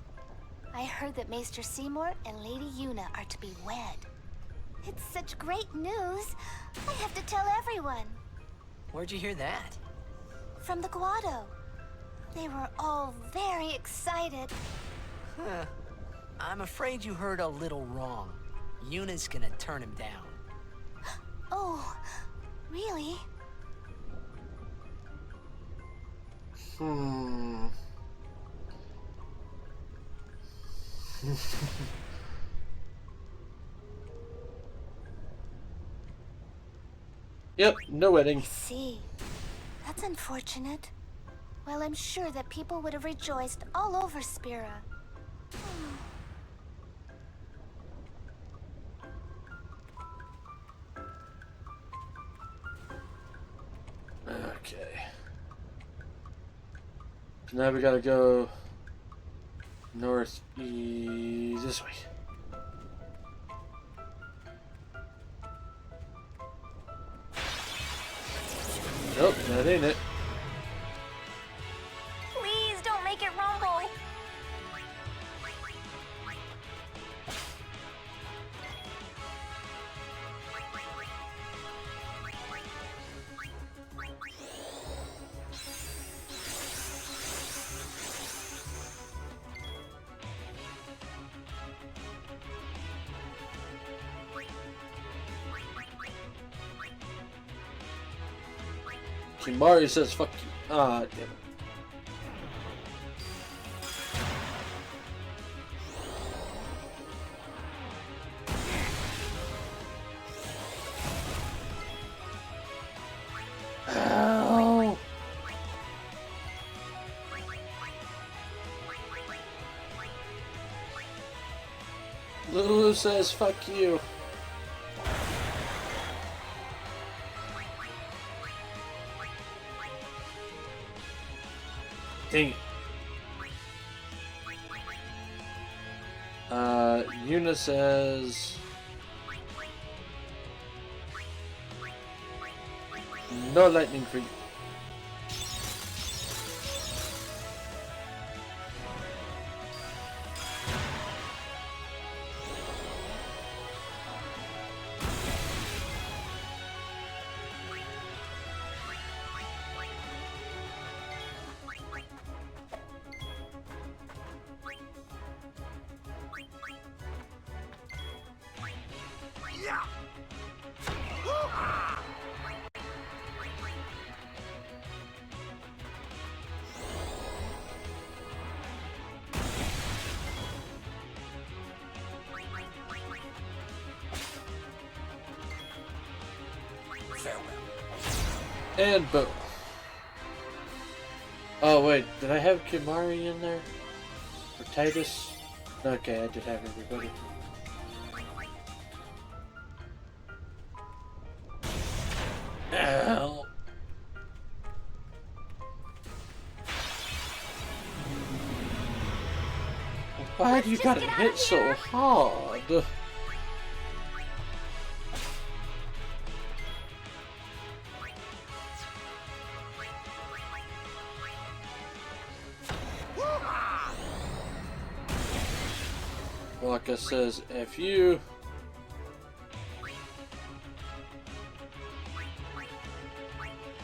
I heard that Maester Seymour and Lady Yuna are to be wed. It's such great news. I have to tell everyone. Where'd you hear that? From the Guado. They were all very excited. Huh. I'm afraid you heard a little wrong. Yuna's gonna turn him down. Oh, really? Yep, no wedding. I see. That's unfortunate. Well, I'm sure that people would have rejoiced all over Spira. Okay. So now we gotta go northeast this way. Nope, that ain't it. Please don't make it rumble. Kimari says fuck you. Ah, damn it. Ow. Lulu says fuck you. Dang it. Yuna says no lightning for you. And boom. Oh wait, did I have Kimari in there? Or Titus? Okay, I did have everybody. Why do you gotta hit so hard? Like I says, F you.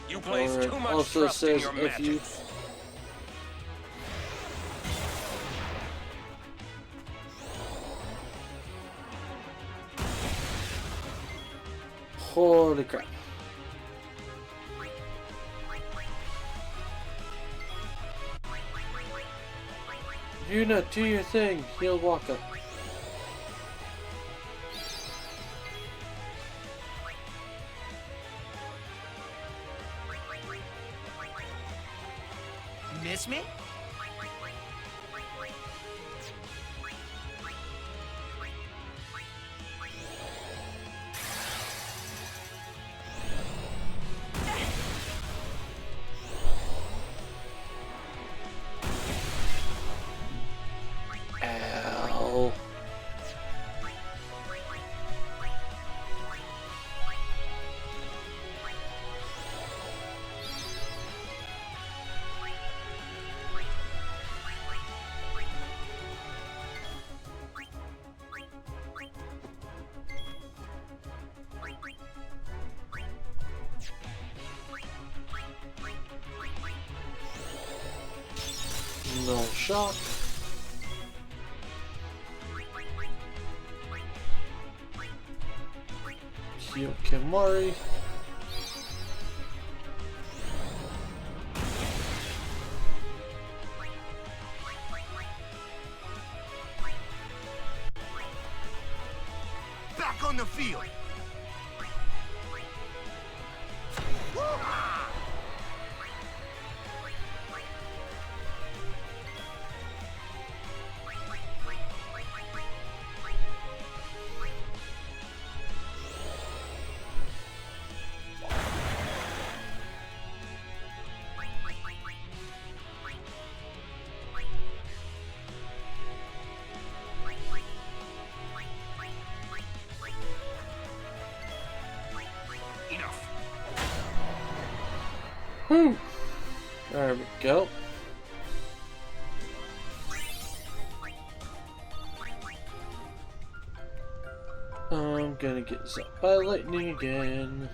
You place Or it too much also trust in says your F you. magic. Holy crap. Yuna, do your thing, heal Waka. Miss me? Ow. No shock. Kimari. Back on the field. Enough. Whew. There we go. I'm gonna get zapped by lightning again.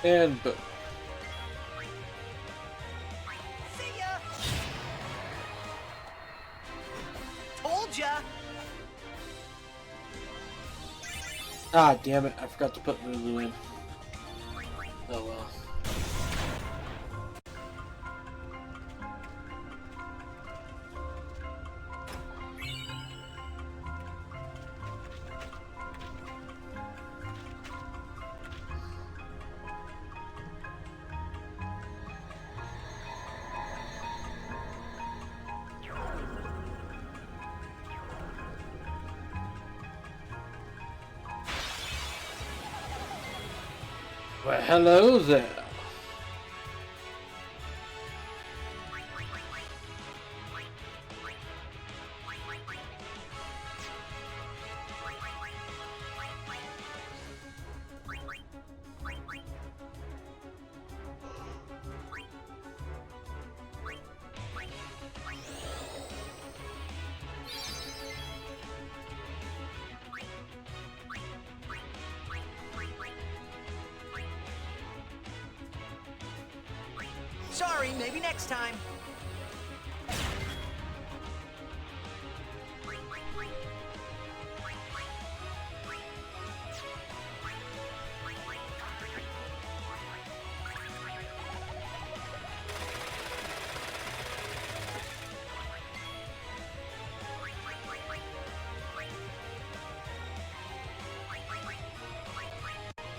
And boom. See ya! Told ya! Ah, damn it. I forgot to put Lulu in. Oh well. Well, hello there. Sorry, maybe next time.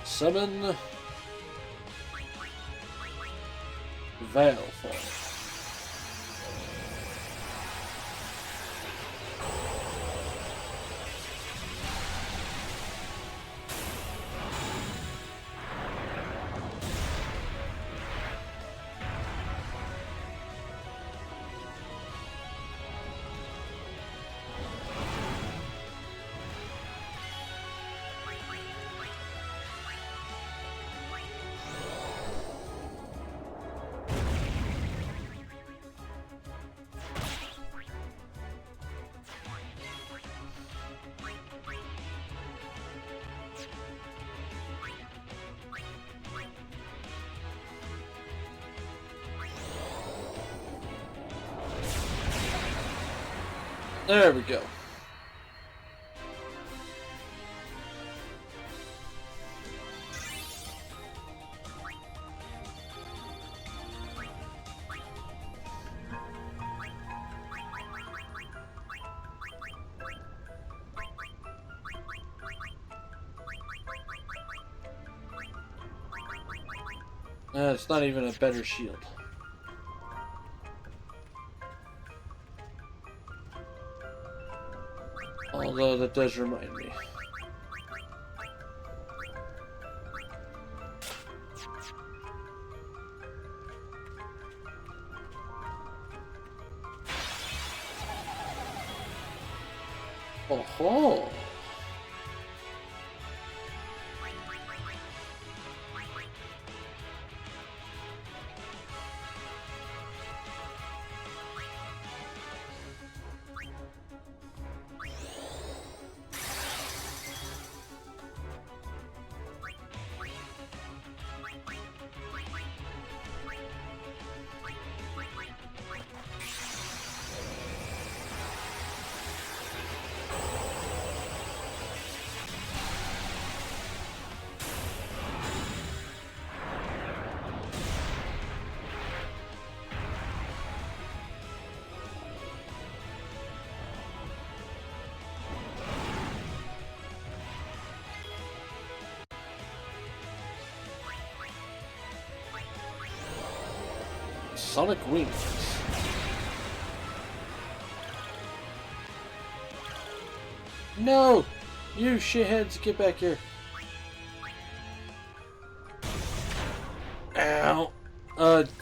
Summon Veilfall. There we go. It's not even a better shield. Although that does remind me. Oh-ho! Sonic Wings. No! You shitheads, get back here. Ow.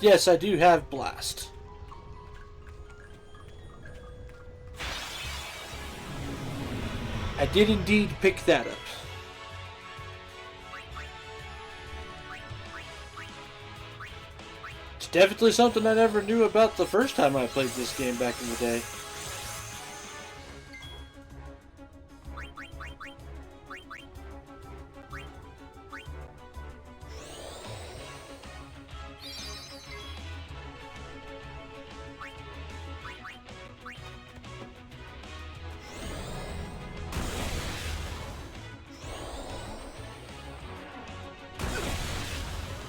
Yes, I do have Blast. I did indeed pick that up. It's definitely something I never knew about the first time I played this game back in the day.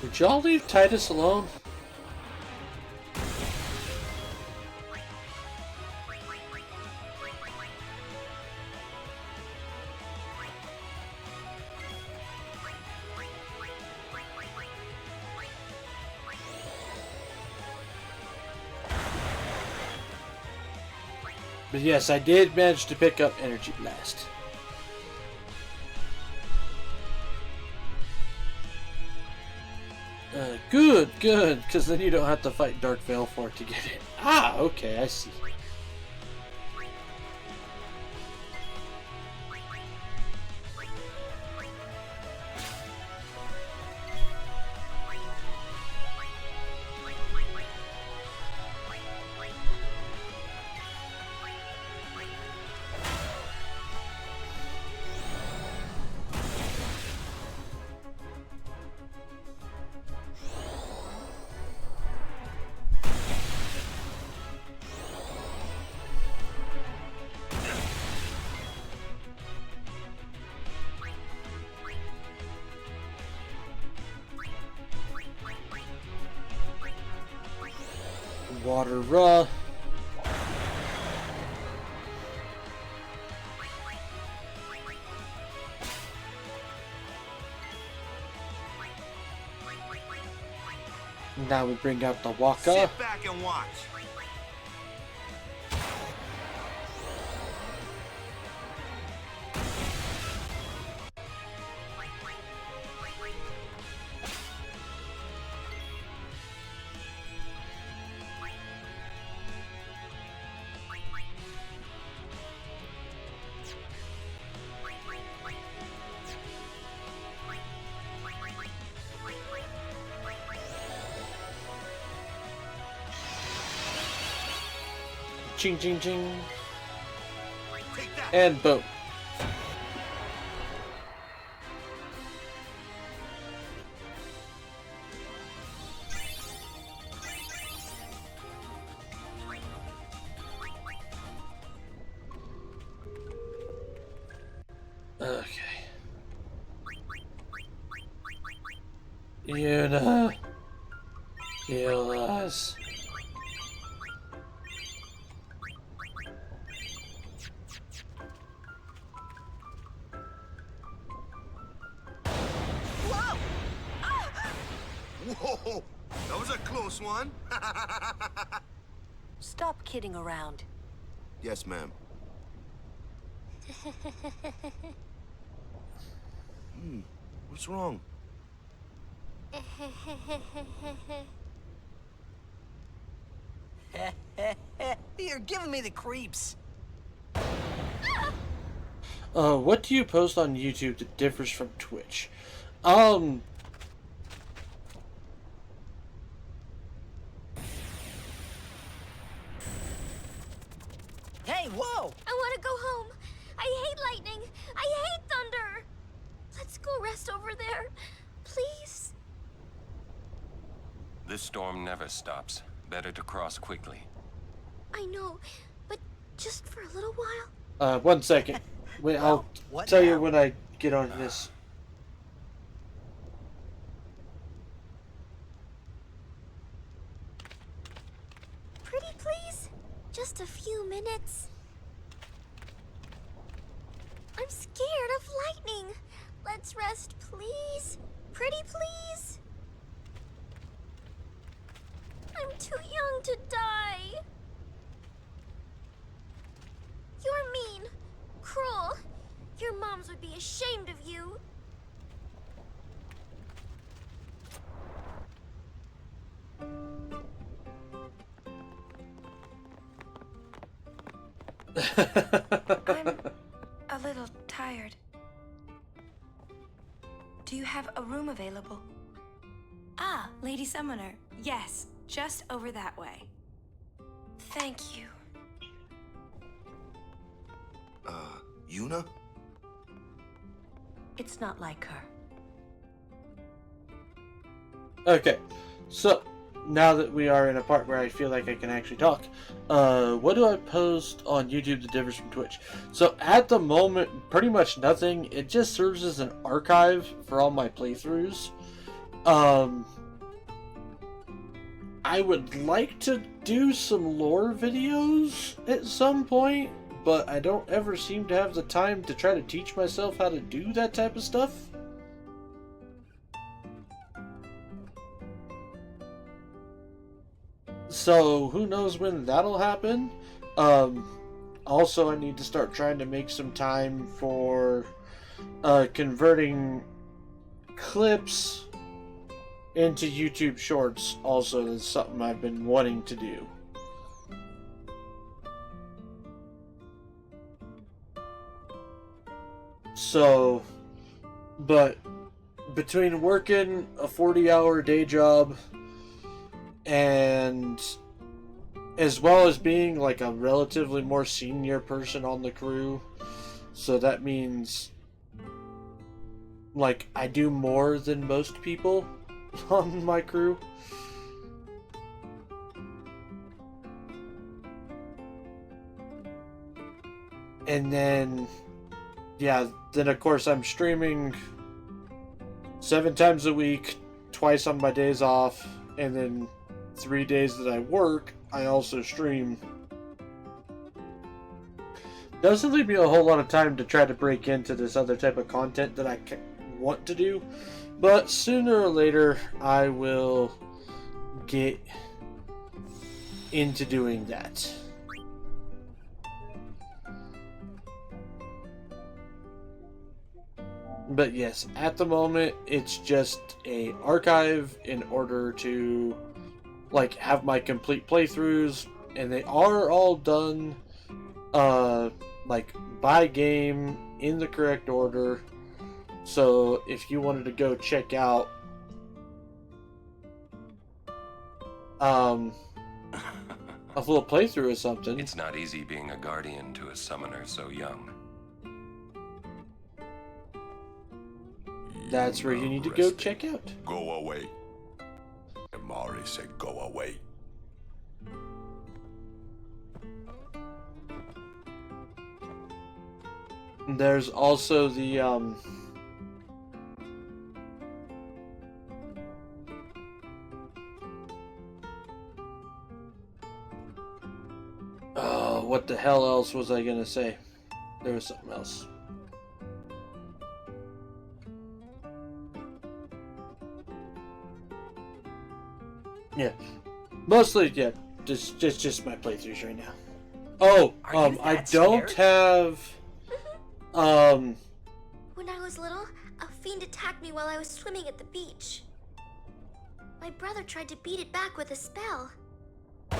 Would y'all leave Titus alone? But yes, I did manage to pick up Energy Blast. Good, good, because then you don't have to fight Dark Veil for it to get it. Ah, okay, I see. water, Now we bring out the Waka. Sit back and watch. Ching, ching, ching. Take that. And boom. Okay. Yuna, heal us. Whoa, that was a close one. Stop kidding around. Yes, ma'am. What's wrong? You're giving me the creeps. What do you post on YouTube that differs from Twitch? Hey, whoa! I want to go home. I hate lightning. I hate thunder. Let's go rest over there. Please. This storm never stops. Better to cross quickly. I know, but just for a little while. 1 second. Wait, I'll what tell you now? when I get on this. Pretty please? Just a few minutes. I'm scared of lightning. Let's rest, please. Pretty please? I'm too young to die. You're mean, cruel. Your moms would be ashamed of you. I'm a little tired. Do you have a room available? Ah, Lady Summoner. Yes, just over that way. Thank you. Yuna? It's not like her. Okay, so now that we are in a part where I feel like I can actually talk, what do I post on YouTube that differs from Twitch? So at the moment, pretty much nothing. It just serves as an archive for all my playthroughs. I would like to do some lore videos at some point, but I don't ever seem to have the time to try to teach myself how to do that type of stuff. So, who knows when that'll happen. Also, I need to start trying to make some time for converting clips into YouTube Shorts. Also, that's something I've been wanting to do. So, but between working a 40-hour day job and as well as being like a relatively more senior person on the crew, so that means like I do more than most people on my crew. And then yeah, then of course I'm streaming 7 times a week, twice on my days off, and then 3 days that I work, I also stream, doesn't leave me a whole lot of time to try to break into this other type of content that I want to do, but sooner or later I will get into doing that. But yes, at the moment it's just a archive in order to like have my complete playthroughs, and they are all done like by game in the correct order. So if you wanted to go check out a little playthrough or something. It's not easy being a guardian to a summoner so young. That's where you need to go check out. Go away. Mari said go away. There's also the what the hell else was I gonna say? There was something else. Yeah, mostly just my playthroughs right now. Oh, I don't have When I was little, a fiend attacked me while I was swimming at the beach. My brother tried to beat it back with a spell. But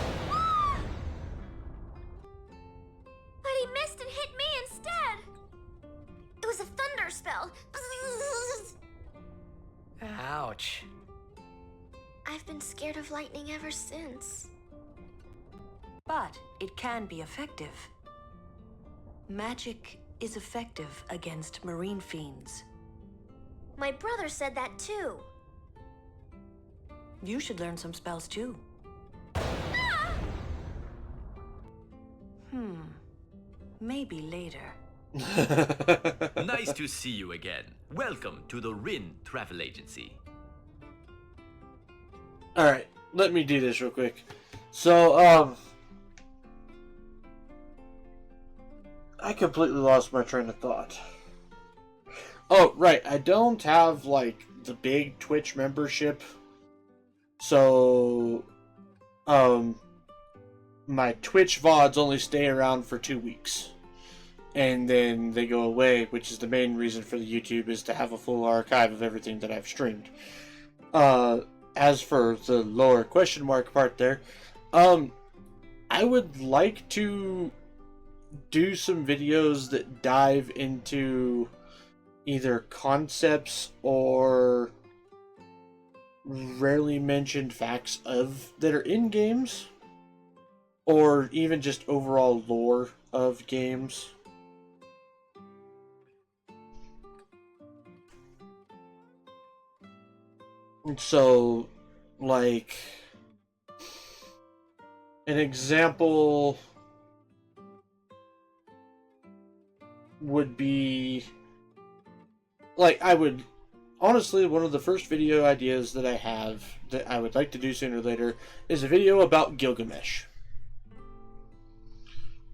he missed and hit me instead. It was a thunder spell. Ouch. I've been scared of lightning ever since. But it can be effective. Magic is effective against marine fiends. My brother said that too. You should learn some spells too. Maybe later. Nice to see you again. Welcome to the Rin Travel Agency. Alright, let me do this real quick. So, I completely lost my train of thought. Oh, right, I don't have, like, the big Twitch membership. So, my Twitch VODs only stay around for 2 weeks. And then they go away, which is the main reason for the YouTube, is to have a full archive of everything that I've streamed. As for the lower question mark part there, I would like to do some videos that dive into either concepts or rarely mentioned facts that are in games, or even just overall lore of games. So, like, an example would be, like, honestly, one of the first video ideas that I have that I would like to do sooner or later is a video about Gilgamesh.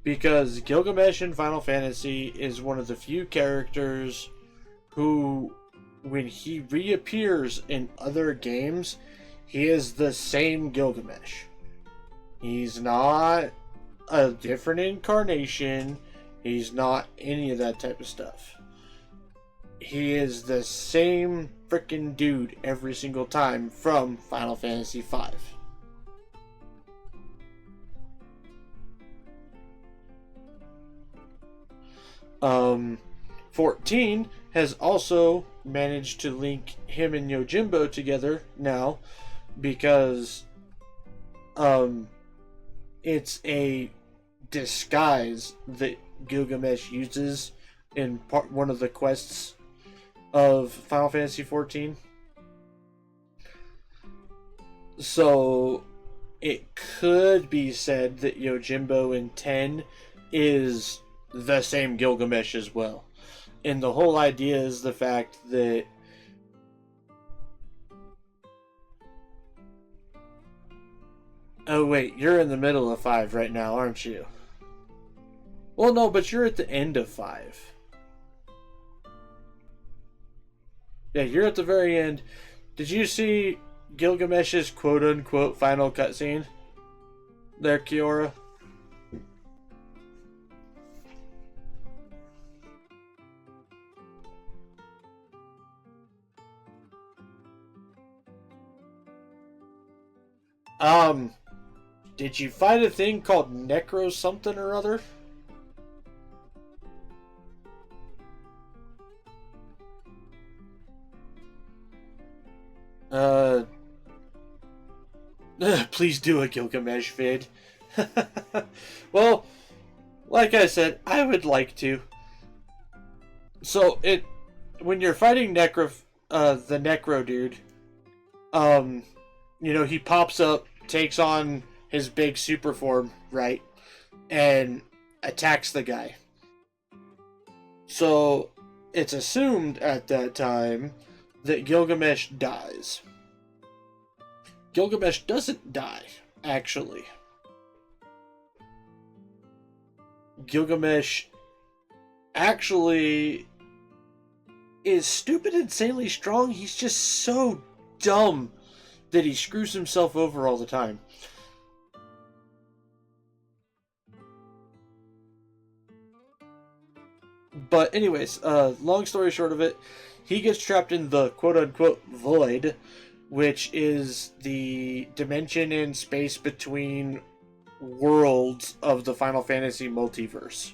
Because Gilgamesh in Final Fantasy is one of the few characters who, when he reappears in other games, he is the same Gilgamesh. He's not a different incarnation. He's not any of that type of stuff. He is the same freaking dude every single time from Final Fantasy V. 14 has also managed to link him and Yojimbo together now, because it's a disguise that Gilgamesh uses in one of the quests of Final Fantasy XIV. So it could be said that Yojimbo in 10 is the same Gilgamesh as well. And the whole idea is the fact that Oh wait, you're in the middle of 5 right now, aren't you? Well, no, but you're at the end of 5. Yeah, you're at the very end. Did you see Gilgamesh's quote-unquote final cutscene? There, Kiora? Did you find a thing called Necro something or other? Please do a Gilgamesh vid. Well, like I said, I would like to. So, when you're fighting the Necro dude, you know, he pops up, takes on his big super form, right? And attacks the guy. So, it's assumed at that time that Gilgamesh dies. Gilgamesh doesn't die, actually. Gilgamesh actually is stupid, insanely strong. He's just so dumb that he screws himself over all the time. But anyways, long story short of it, he gets trapped in the quote-unquote void, which is the dimension in space between worlds of the Final Fantasy multiverse.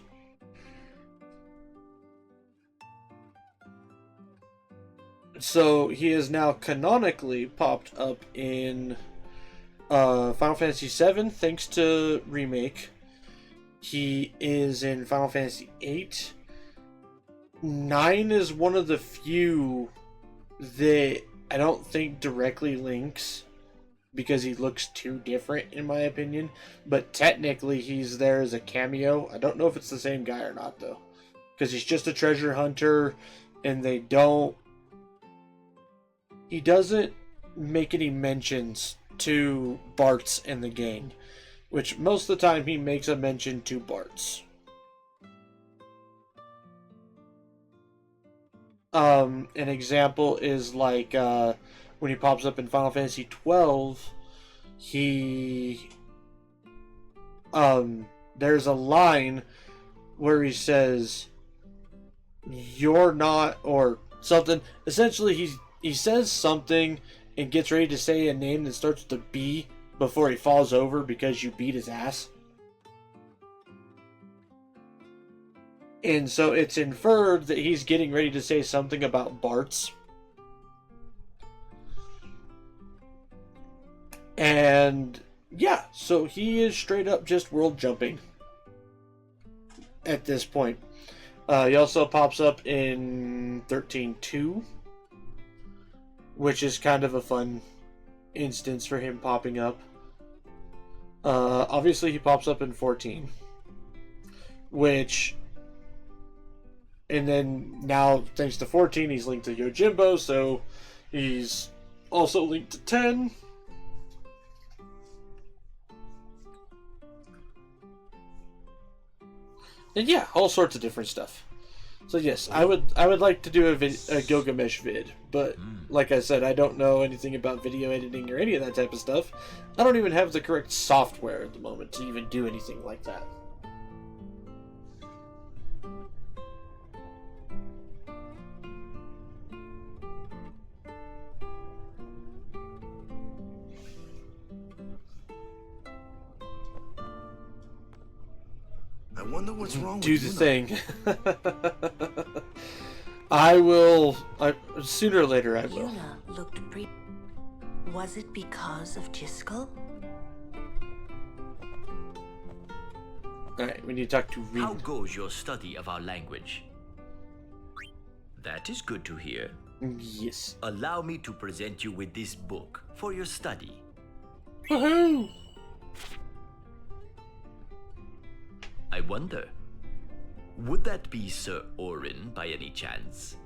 So he is now canonically popped up in Final Fantasy VII, thanks to Remake. He is in Final Fantasy VIII. 9 is one of the few that I don't think directly links, because he looks too different in my opinion, but technically he's there as a cameo. I don't know if it's the same guy or not though, because he's just a treasure hunter, and he doesn't make any mentions to Bartz and the gang, which most of the time he makes a mention to Bartz. An example is like when he pops up in Final Fantasy 12, there's a line where he says, "You're not," or something. Essentially, he says something and gets ready to say a name that starts with a B before he falls over because you beat his ass. And so it's inferred that he's getting ready to say something about Bartz. And yeah, so he is straight up just world jumping at this point. He also pops up in 13.2, which is kind of a fun instance for him popping up. Obviously he pops up in 14, which... And then now, thanks to 14, he's linked to Yojimbo, so he's also linked to 10. And yeah, all sorts of different stuff. So yes, I would like to do a Gilgamesh vid, but like I said, I don't know anything about video editing or any of that type of stuff. I don't even have the correct software at the moment to even do anything like that. I wonder what's wrong Do with the Yuna. thing. I will. Sooner or later, I will. Yuna looked Was it because of Jiskel? Alright, we need to talk to Reed. How goes your study of our language? That is good to hear. Yes. Allow me to present you with this book for your study. Woohoo! I wonder, would that be Sir Orin by any chance?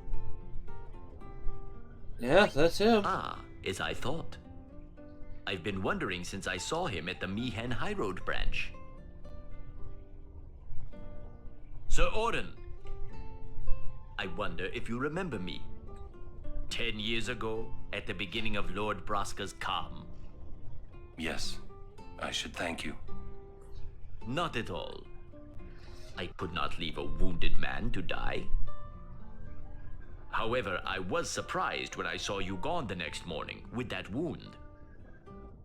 Yeah, that's him. Ah, as I thought. I've been wondering since I saw him at the Meehan High Road branch. Sir Orin, I wonder if you remember me. 10 years ago, at the beginning of Lord Braska's calm. Yes, I should thank you. Not at all. I could not leave a wounded man to die. However, I was surprised when I saw you gone the next morning with that wound.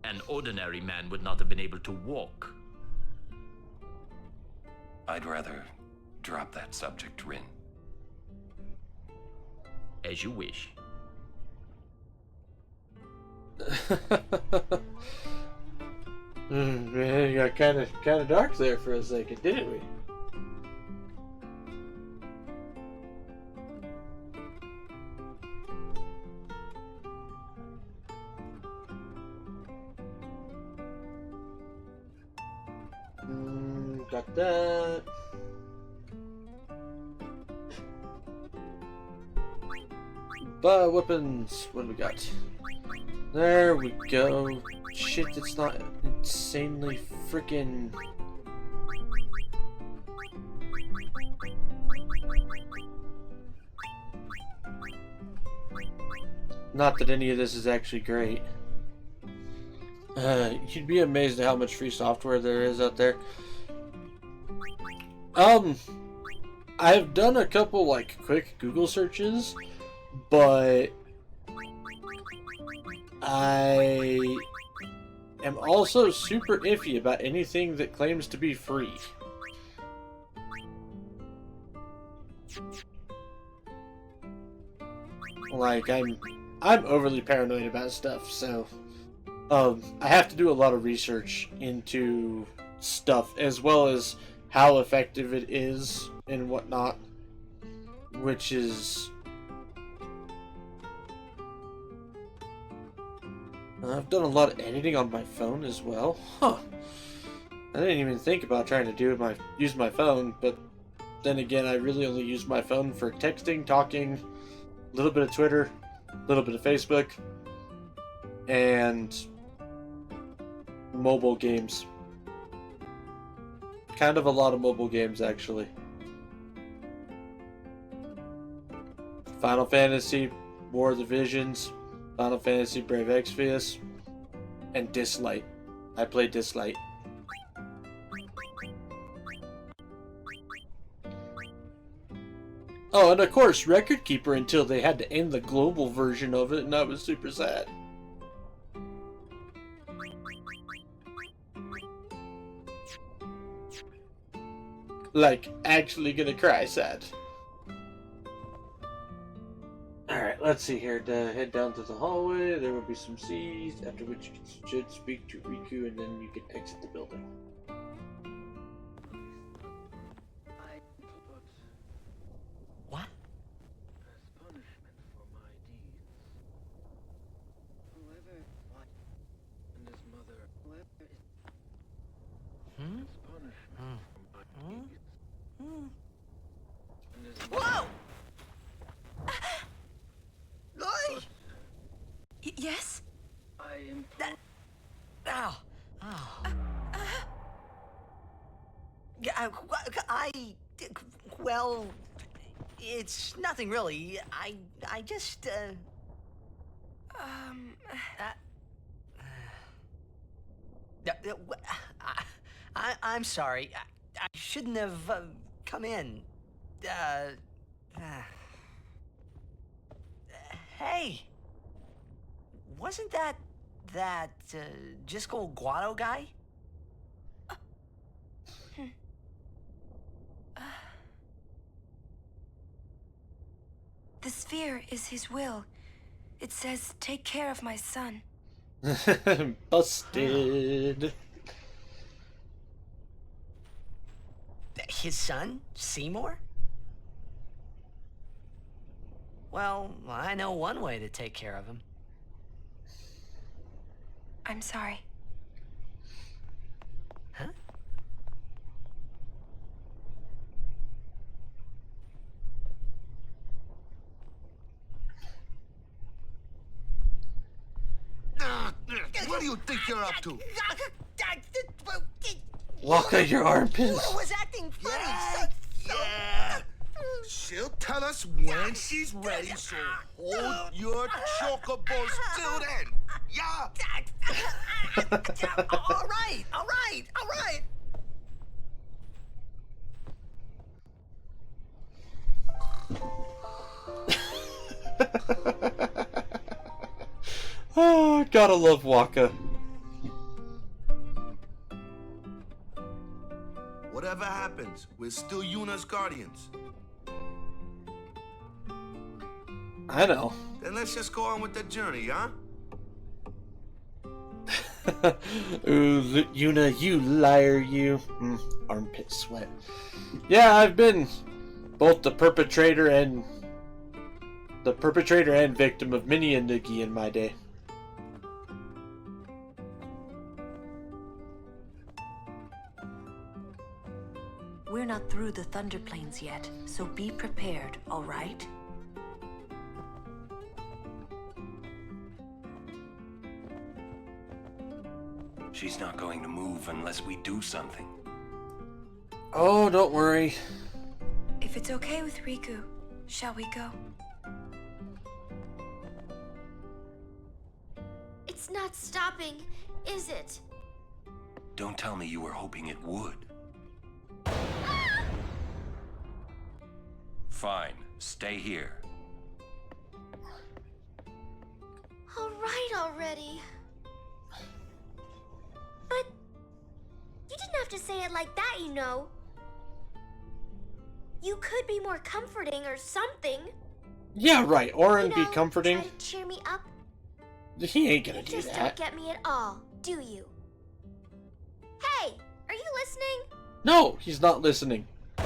An ordinary man would not have been able to walk. I'd rather drop that subject, Rin. As you wish. Man, you got kind of dark there for a second, didn't we? Got that. But weapons, what do we got? There we go. Shit, it's not insanely freaking. Not that any of this is actually great. You'd be amazed at how much free software there is out there. I've done a couple like quick Google searches, but I am also super iffy about anything that claims to be free. Like I'm overly paranoid about stuff, so I have to do a lot of research into stuff as well as how effective it is and whatnot, which is I've done a lot of editing on my phone as well. Huh. I didn't even think about trying to use my phone, but then again, I really only use my phone for texting, talking, a little bit of Twitter, a little bit of Facebook, and mobile games. Kind of a lot of mobile games, actually. Final Fantasy, War of the Visions, Final Fantasy Brave Exvius, and Dislight. I play Dislight. Oh, and of course, Record Keeper until they had to end the global version of it, and I was super sad. Like, actually gonna cry sad. Alright, let's see here. To head down to the hallway, there will be some C's, after which you should speak to Riku, and then you can exit the building. What? As punishment for my deeds. Whoever and his mother, whoever is as punishment for my deeds. And his Whoa! Loi! Yes? I am. Ow! Oh. Well, it's nothing really. I just, I'm sorry. I shouldn't have come in. Hey, wasn't that Jiskel Guado guy? The sphere is his will. It says, take care of my son. Busted. His son, Seymour? Well, I know one way to take care of him. I'm sorry. Huh? What do you think you're up to? Waka, your armpits. Luna was acting funny. Yeah. She'll tell us when she's ready, so hold your chocobos till then. Yeah. All right. Oh, gotta love Waka. Whatever happens, we're still Yuna's guardians. I know. Then let's just go on with the journey, huh? Ooh, Yuna, you liar, you. Armpit sweat. Yeah, I've been both the perpetrator and victim of many a noogie in my day. We're not through the Thunder Plains yet, so be prepared, all right? She's not going to move unless we do something. Oh, don't worry. If it's okay with Riku, shall we go? It's not stopping, is it? Don't tell me you were hoping it would. Fine, stay here. All right already. But you didn't have to say it like that, you know. You could be more comforting or something. Yeah, right. Orin be comforting. Try to cheer me up. He ain't gonna You do just that. don't get me at all, do you? Hey, are you listening? No, he's not listening. I'm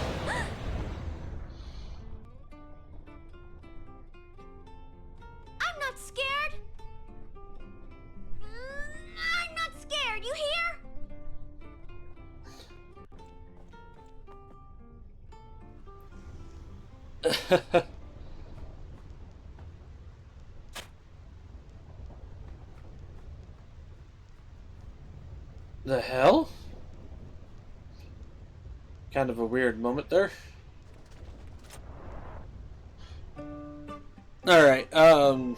not scared. I'm not scared, you hear? The hell? Kind of a weird moment there. Alright, Yuna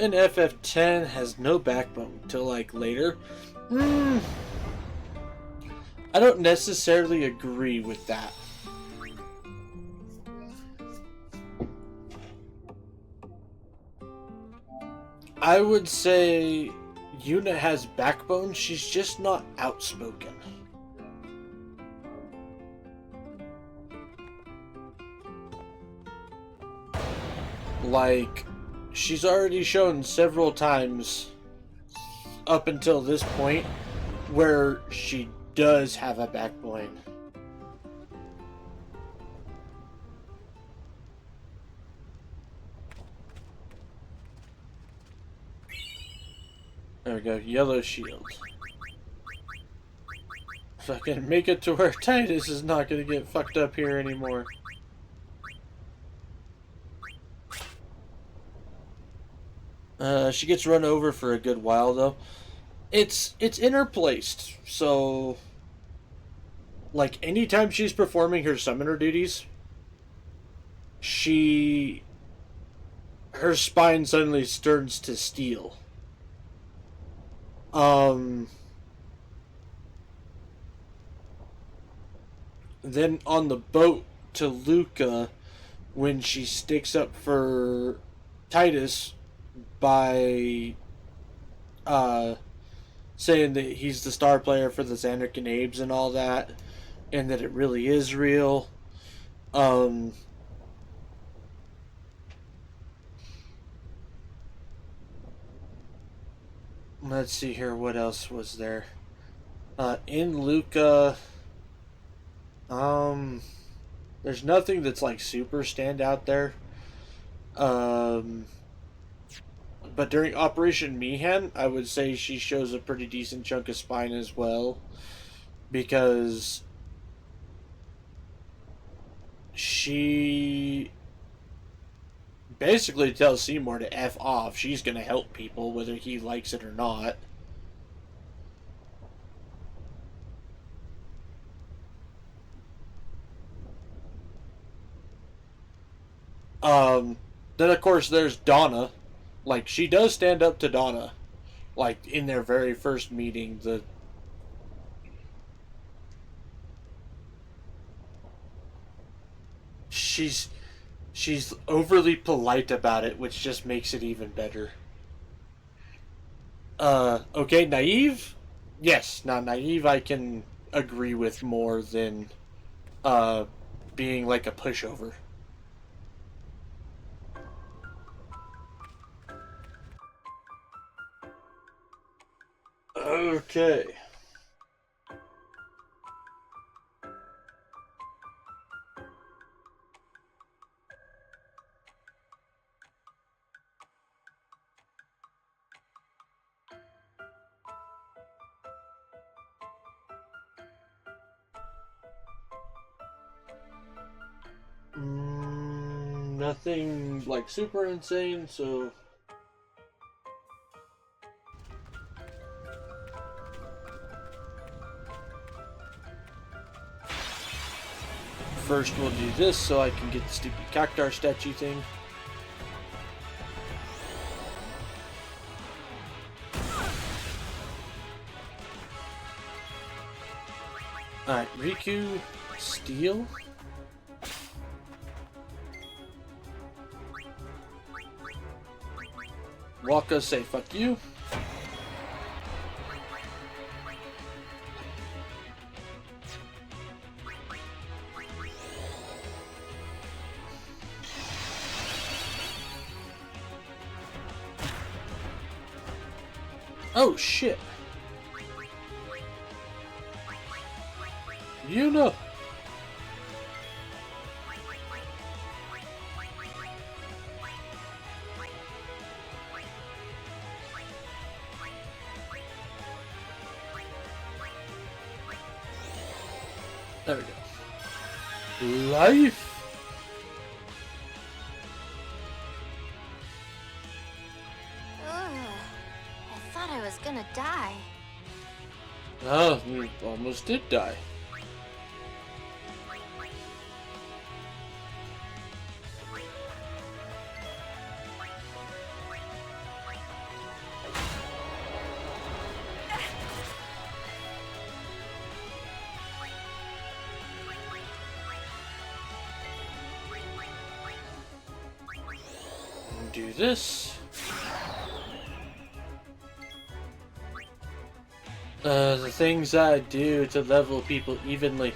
in FF10 has no backbone till like later. I don't necessarily agree with that. I would say Yuna has backbone, she's just not outspoken. Like, she's already shown several times up until this point where she does have a backbone. There we go, yellow shield. Fucking make it to where Titus is not gonna get fucked up here anymore. She gets run over for a good while though. It's interplaced, so like anytime she's performing her summoner duties, her spine suddenly turns to steel. Then on the boat to Luca, when she sticks up for Titus by saying that he's the star player for the Xanarkin Abes and all that, and that it really is real. Let's see here, what else was there? In Luca, there's nothing that's like super stand out there. But during Operation Mihan, I would say she shows a pretty decent chunk of spine as well, because she basically tells Seymour to F off. She's gonna help people, whether he likes it or not. Then of course there's Donna. Like, she does stand up to Donna. Like, in their very first meeting, she's overly polite about it, which just makes it even better. Okay, naive? Yes, now naive I can agree with more than, being like a pushover. Okay. Nothing like super insane, so first we'll do this so I can get the stupid Cactar statue thing. Alright, Riku, Steel. Waka, say fuck you. Oh shit. Yuna. There we go. Life. Ugh, I thought I was gonna die. Oh, we almost did die. Do this. The things I do to level people evenly.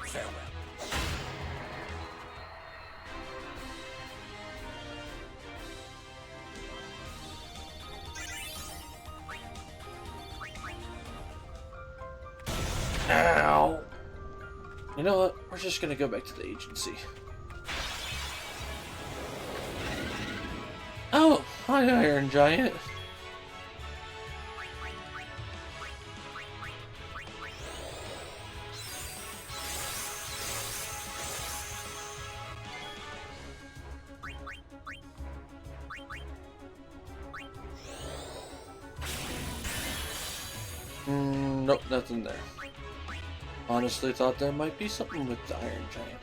Farewell. Ow. You know what? We're just gonna go back to the agency. Oh, hi Iron Giant. Nope, nothing there. Honestly thought there might be something with the Iron Giant.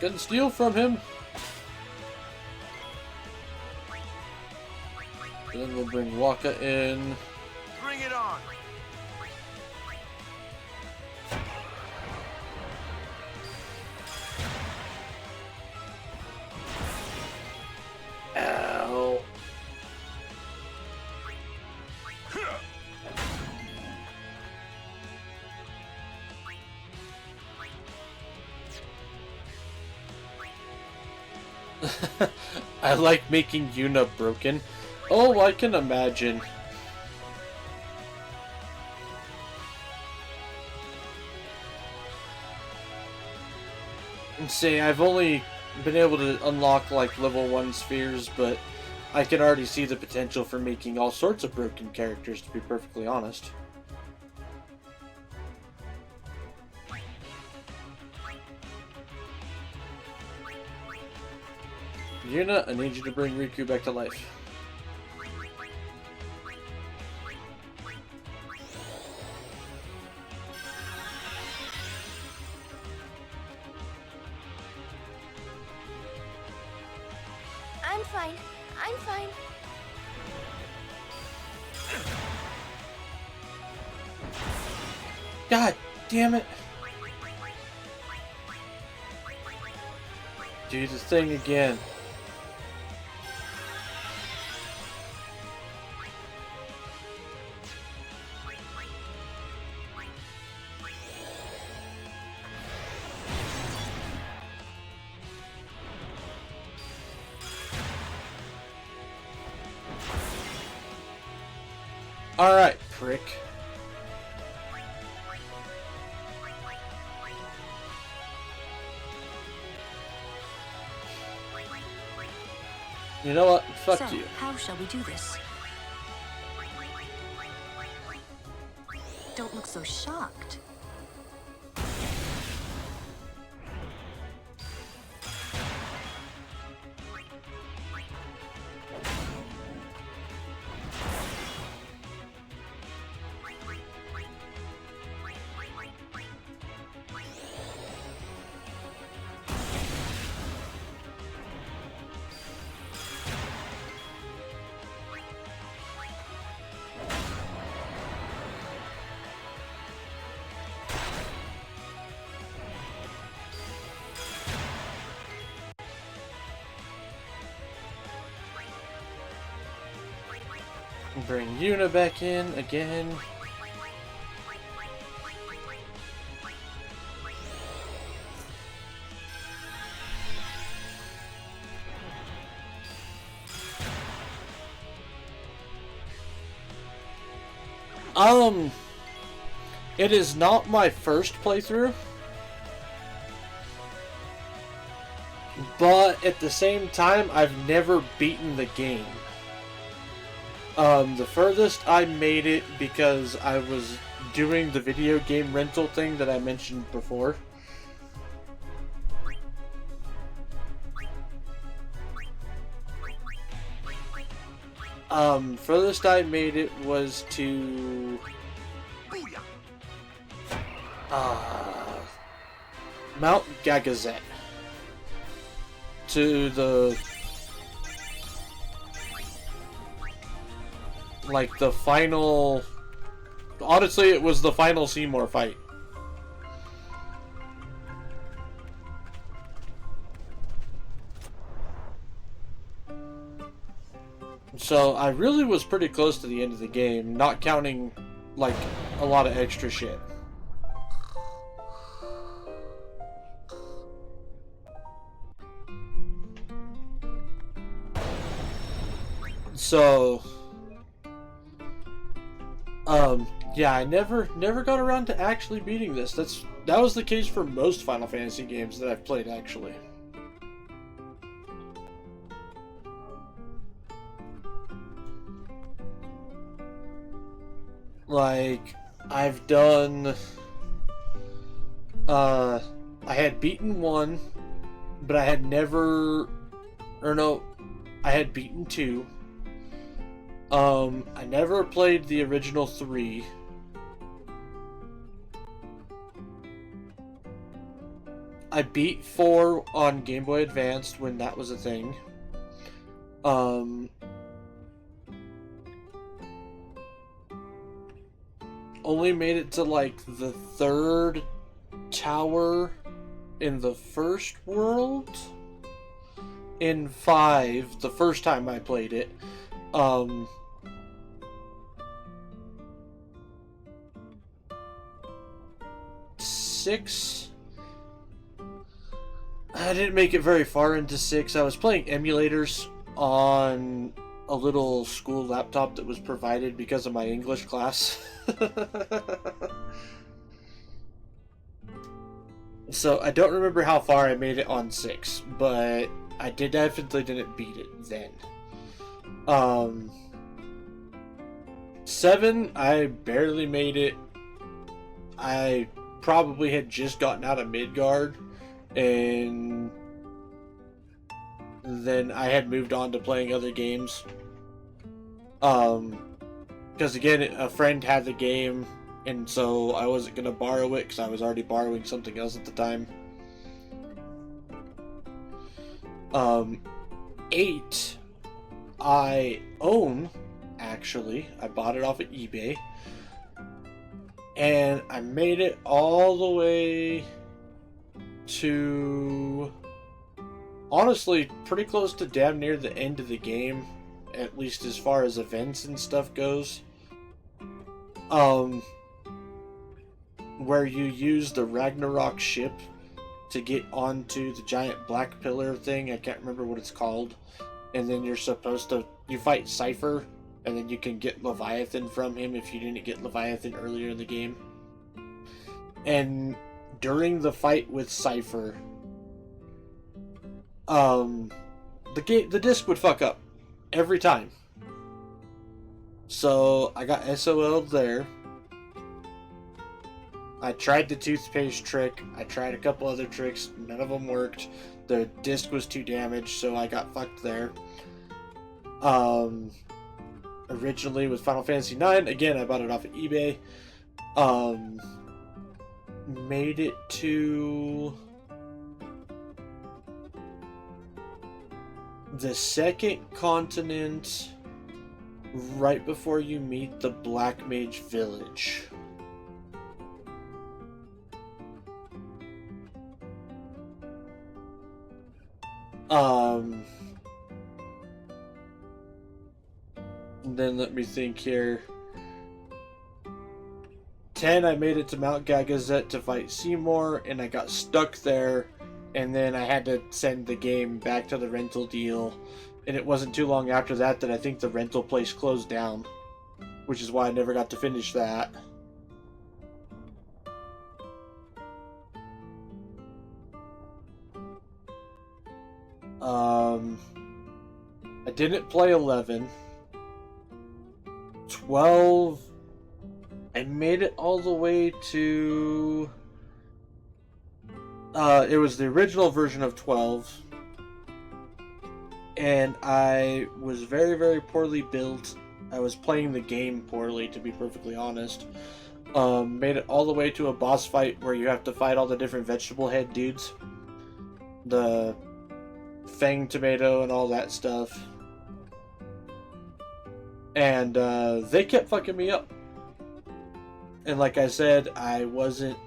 Couldn't steal from him. Then we'll bring Waka in. Bring it on. Ow. I like making Yuna broken. Oh, I can imagine. say I've only been able to unlock like level 1 spheres, but I can already see the potential for making all sorts of broken characters, to be perfectly honest. Yuna, I need you to bring Riku back to life. I'm fine. I'm fine. God damn it. Do the thing again. Alright, prick. You know what? Fuck So, you. how shall we do this? Don't look so shocked. Bring Yuna back in again. It is not my first playthrough, but at the same time, I've never beaten the game. The furthest I made it because I was doing the video game rental thing that I mentioned before. Furthest I made it was to Mount Gagazet. To the like the final, honestly it was the final Seymour fight. So I really was pretty close to the end of the game, not counting like a lot of extra shit. So yeah, I never got around to actually beating this. That was the case for most Final Fantasy games that I've played, actually. Like, I've done I had beaten 1, but I had never, or no, I had beaten 2. I never played the original 3. I beat 4 on Game Boy Advance when that was a thing. Only made it to like the 3rd tower in the first world. In 5, the first time I played it. 6, I didn't make it very far into 6. I was playing emulators on a little school laptop that was provided because of my English class. So I don't remember how far I made it on 6, but I definitely didn't beat it then. 7, I barely made it. I probably had just gotten out of Midgard, and then I had moved on to playing other games. Because again, a friend had the game, and so I wasn't going to borrow it because I was already borrowing something else at the time. 8, I own, actually. I bought it off of eBay. And I made it all the way to, honestly, pretty close to damn near the end of the game, at least as far as events and stuff goes. Where you use the Ragnarok ship to get onto the giant black pillar thing. I can't remember what it's called. And then you're supposed to, you fight Cypher, and then you can get Leviathan from him if you didn't get Leviathan earlier in the game. And during the fight with Cypher, the disc would fuck up every time. So I got SOL'd there. I tried the toothpaste trick. I tried a couple other tricks. None of them worked. The disc was too damaged, so I got fucked there. Originally with Final Fantasy IX, again, I bought it off of eBay. Made it to the second continent right before you meet the Black Mage Village. Then let me think here. 10, I made it to Mount Gagazet to fight Seymour, and I got stuck there, and then I had to send the game back to the rental deal, and it wasn't too long after that that I think the rental place closed down, which is why I never got to finish that. I didn't play 11. 12, I made it all the way to, it was the original version of 12, and I was very, very poorly built. I was playing the game poorly, to be perfectly honest. Made it all the way to a boss fight where you have to fight all the different vegetable head dudes. The Fang Tomato and all that stuff. And they kept fucking me up. And like I said, I wasn't,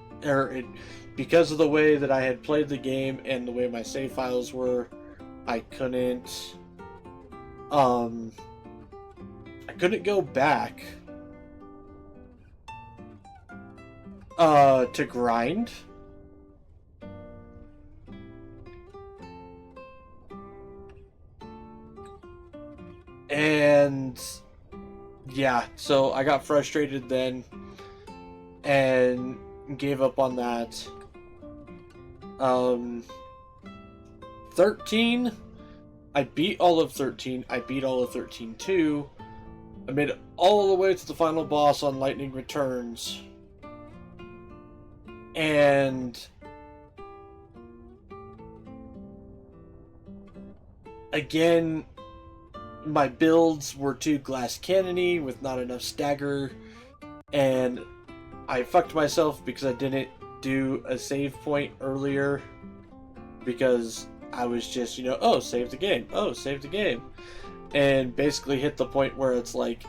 because of the way that I had played the game and the way my save files were, I couldn't go back to grind. And yeah, so I got frustrated then and gave up on that. 13, I beat all of 13. I beat all of 13 too. I made it all the way to the final boss on Lightning Returns. And again, my builds were too glass cannony with not enough stagger, and I fucked myself because I didn't do a save point earlier because I was just, oh, save the game, and basically hit the point where it's like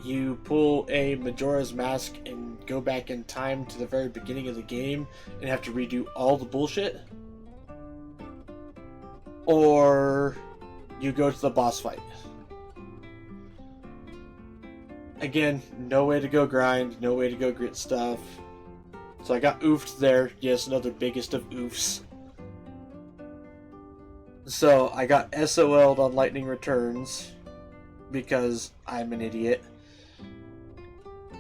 you pull a Majora's Mask and go back in time to the very beginning of the game and have to redo all the bullshit, or you go to the boss fight. Again, no way to go grind, no way to go grit stuff. So I got oofed there. Yes, another biggest of oofs. So I got SOL'd on Lightning Returns because I'm an idiot.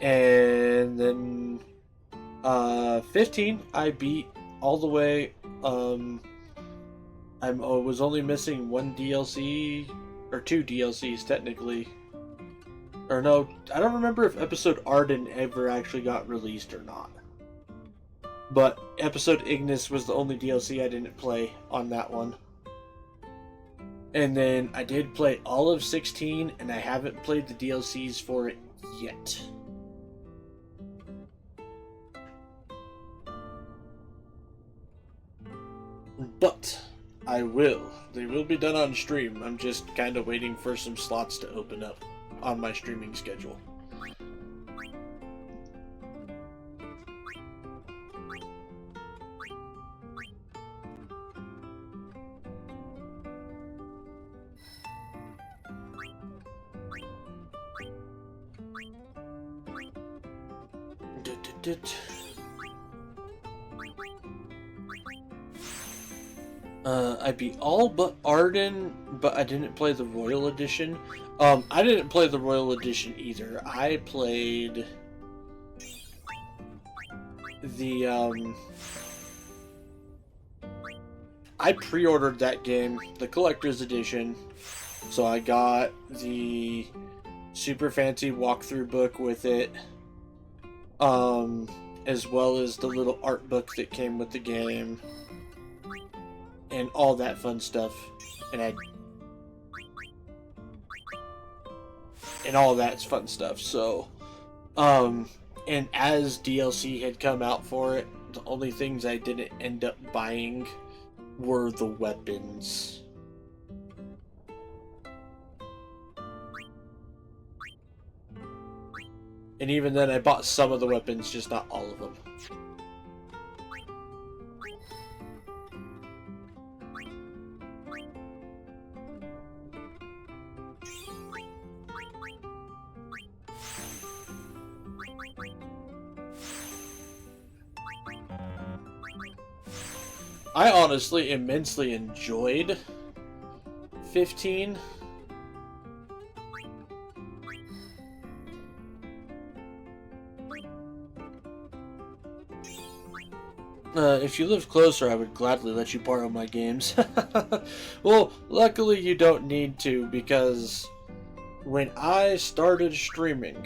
And then 15, I beat all the way. I was only missing one DLC, or 2 DLCs technically. Or no, I don't remember if episode Arden ever actually got released or not. But episode Ignis was the only DLC I didn't play on that one. And then I did play all of 16, and I haven't played the DLCs for it yet. But I will. They will be done on stream. I'm just kind of waiting for some slots to open up on my streaming schedule. I beat all but Arden, but I didn't play the Royal Edition. I didn't play the Royal Edition either. I played the, I pre-ordered that game, the Collector's Edition, so I got the super fancy walkthrough book with it, as well as the little art book that came with the game, and all that fun stuff, and all that's fun stuff. So, and as DLC had come out for it, the only things I didn't end up buying were the weapons. And even then, I bought some of the weapons, just not all of them. I honestly immensely enjoyed 15. If you lived closer, I would gladly let you borrow my games. Well, luckily you don't need to, because when I started streaming,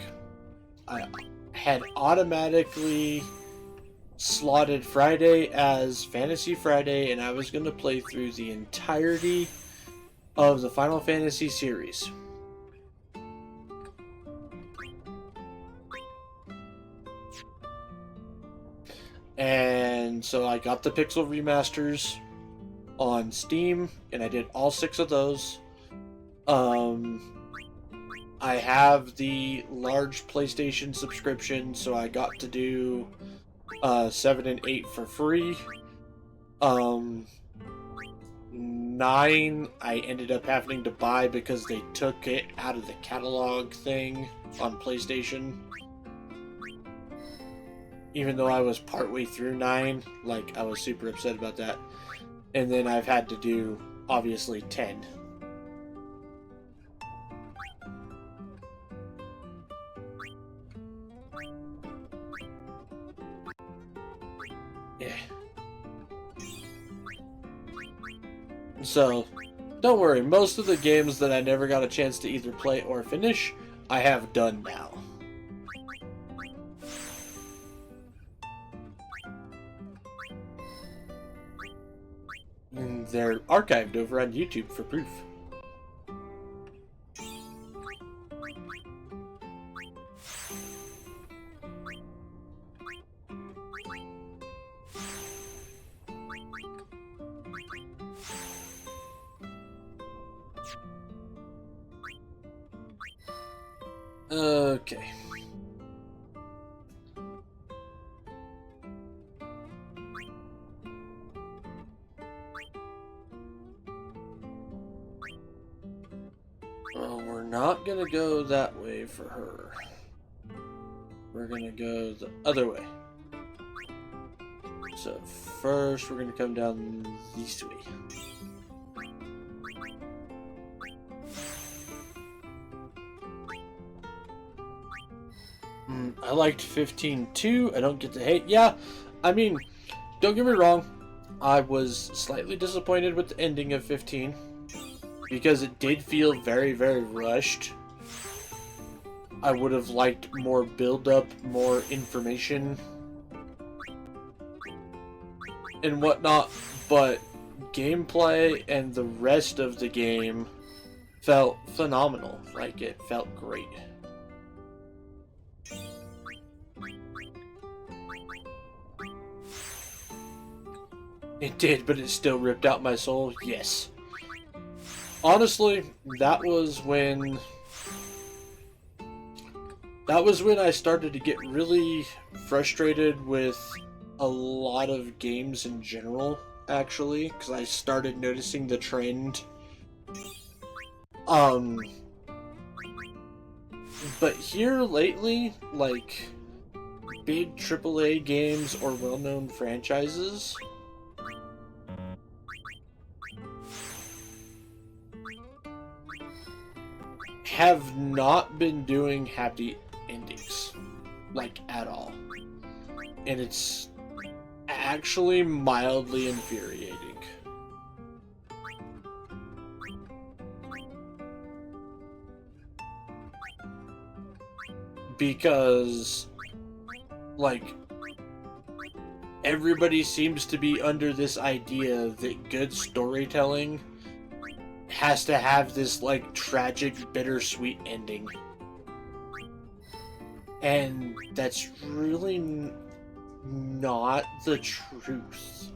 I had automatically slotted Friday as Fantasy Friday, and I was going to play through the entirety of the Final Fantasy series. And so I got the Pixel remasters on Steam, and I did all 6 of those. I have the large PlayStation subscription, so I got to do 7 and 8 for free. 9 I ended up having to buy because they took it out of the catalog thing on PlayStation. Even though I was partway through 9, like, I was super upset about that. And then I've had to do, obviously, 10. Yeah. So, don't worry, most of the games that I never got a chance to either play or finish, I have done now. And they're archived over on YouTube for proof. Okay. Well, we're not gonna go that way for her. We're gonna go the other way. So first we're gonna come down this way. I liked 15 too. I don't get to hate. Yeah, I mean, don't get me wrong, I was slightly disappointed with the ending of 15 because it did feel very, very rushed. I would have liked more build-up, more information, and whatnot, but gameplay and the rest of the game felt phenomenal. Like, it felt great. It did, but it still ripped out my soul, yes. Honestly, that was when I started to get really frustrated with a lot of games in general, actually, because I started noticing the trend. But here lately, like, big AAA games or well-known franchises have not been doing happy endings, like, at all. And it's actually mildly infuriating. Because, like, everybody seems to be under this idea that good storytelling has to have this, like, tragic, bittersweet ending. And that's really not the truth.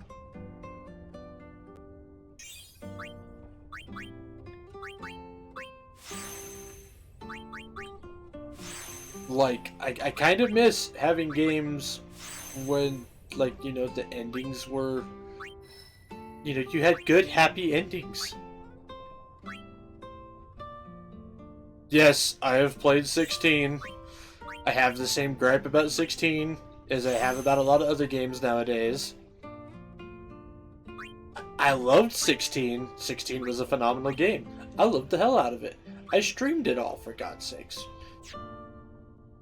Like, I kind of miss having games when, like, you know, the endings were, you know, you had good, happy endings. Yes, I have played 16. I have the same gripe about 16 as I have about a lot of other games nowadays. I loved 16. 16 was a phenomenal game. I loved the hell out of it. I streamed it all, for God's sakes.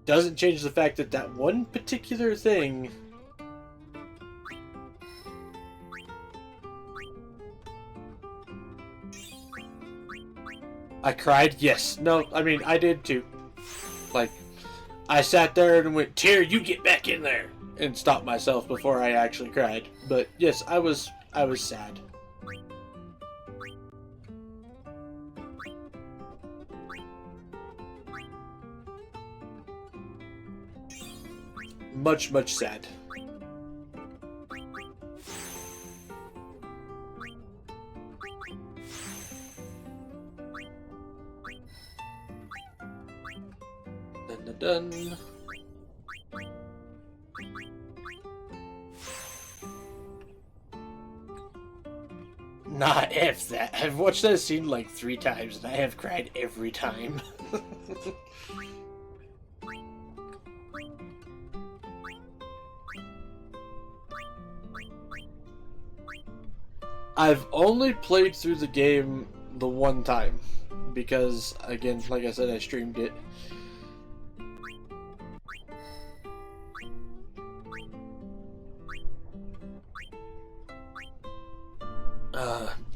Doesn't change the fact that that one particular thing I cried? Yes. No, I mean, I did too. Like, I sat there and went, Tyr, you get back in there! And stopped myself before I actually cried. But yes, I was sad. Much, much sad. Dun. Nah, F that. I've watched that scene like 3 times and I have cried every time. I've only played through the game the one time because, again, like I said, I streamed it.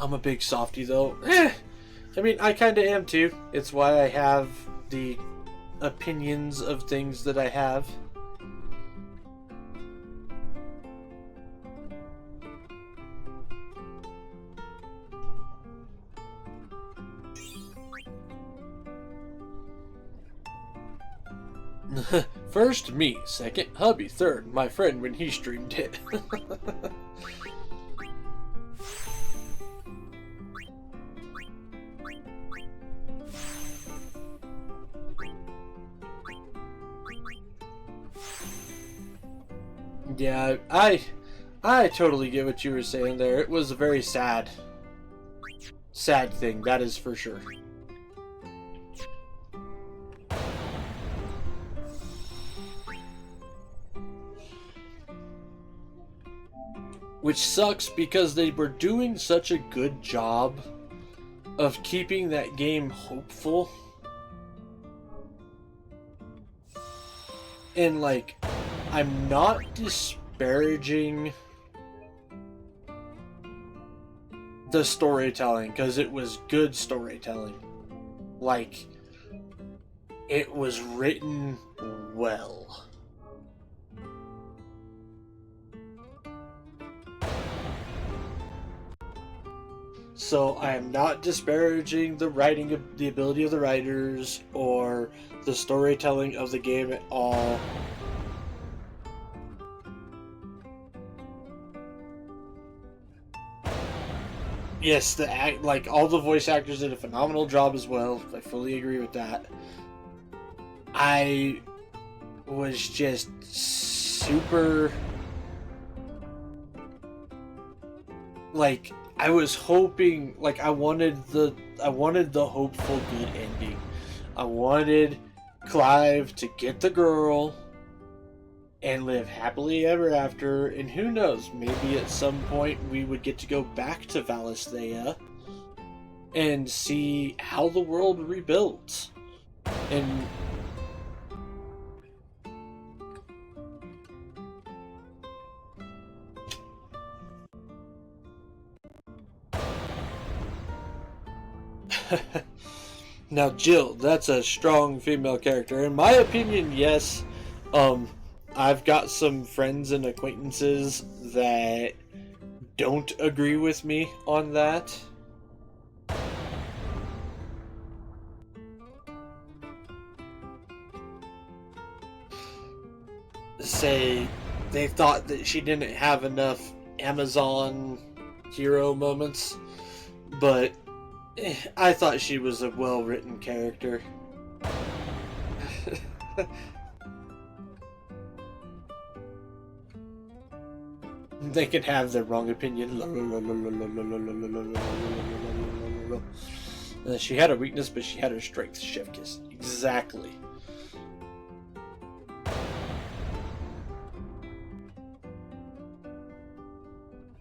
I'm a big softie, though. I mean, I kinda am, too. It's why I have the opinions of things that I have. First, me. Second, hubby. Third, my friend when he streamed it. Yeah, I totally get what you were saying there. It was a very sad thing, that is for sure. Which sucks because they were doing such a good job of keeping that game hopeful. And, like, I'm not disparaging the storytelling, because it was good storytelling. Like, it was written well. So I am not disparaging the writing, the ability of the writers, or the storytelling of the game at all. Yes, like all the voice actors did a phenomenal job as well. I fully agree with that. I was just super, like, I was hoping, like, I wanted the hopeful good ending. I wanted Clive to get the girl and live happily ever after, and who knows, maybe at some point we would get to go back to Valisthea and see how the world rebuilds. And now, Jill, that's a strong female character. In my opinion, yes. I've got some friends and acquaintances that don't agree with me on that. Say they thought that she didn't have enough Amazon hero moments, but I thought she was a well-written character. They can have their wrong opinion. She had a weakness, but she had her strength. Chef Kiss. Exactly.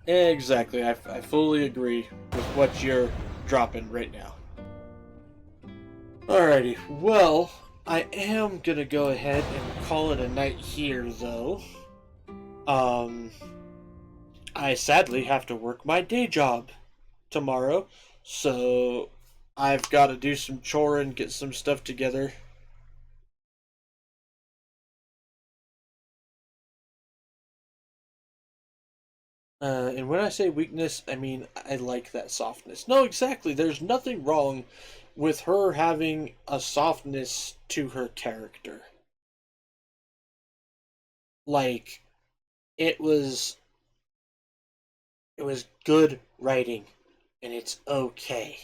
Exactly. I fully agree with what you're dropping right now. Alrighty. Well, I am gonna go ahead and call it a night here, though. I sadly have to work my day job tomorrow, so I've got to do some chore and get some stuff together. And when I say weakness, I mean I like that softness. No, exactly. There's nothing wrong with her having a softness to her character. Like, it was good writing, and it's okay.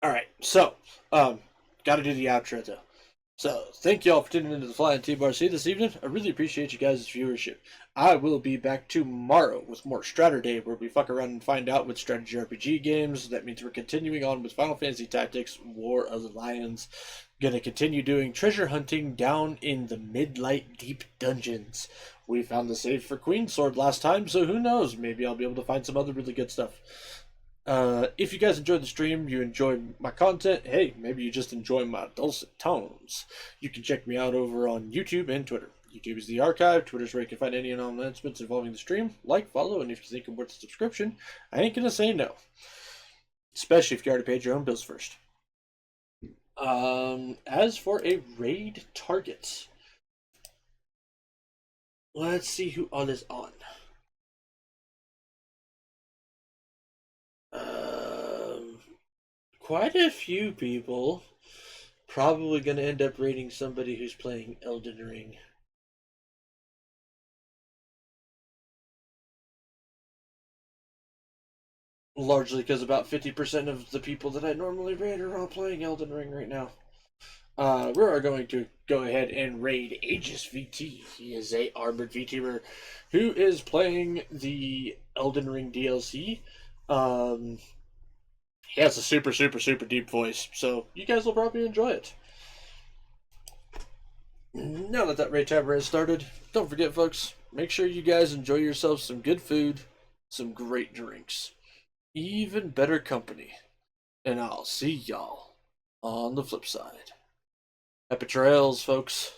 Alright, so, gotta do the outro though. So, thank y'all for tuning into the Flying T-Bar-C this evening. I really appreciate you guys' viewership. I will be back tomorrow with more Straturday, where we fuck around and find out with strategy RPG games. That means we're continuing on with Final Fantasy Tactics, War of the Lions. Gonna continue doing treasure hunting down in the Midlight Deep Dungeons. We found the save for Queensword last time, so who knows? Maybe I'll be able to find some other really good stuff. If you guys enjoyed the stream, you enjoy my content, hey, maybe you just enjoy my dulcet tones, you can check me out over on YouTube and Twitter. YouTube is the archive, Twitter's where you can find any announcements involving the stream. Like, follow, and if you think it's worth a subscription, I ain't gonna say no. Especially if you already paid your own bills first. As for a raid target, let's see who all is on. Quite a few people. Probably gonna end up raiding somebody who's playing Elden Ring. Largely because about 50% of the people that I normally raid are all playing Elden Ring right now. We are going to go ahead and raid Aegis VT. He is a armored VTuber who is playing the Elden Ring DLC. He has a super deep voice, so you guys will probably enjoy it. Now that raid tabber has started, don't forget, folks, make sure you guys enjoy yourselves some good food, some great drinks, even better company, and I'll see y'all on the flip side. Happy trails, folks.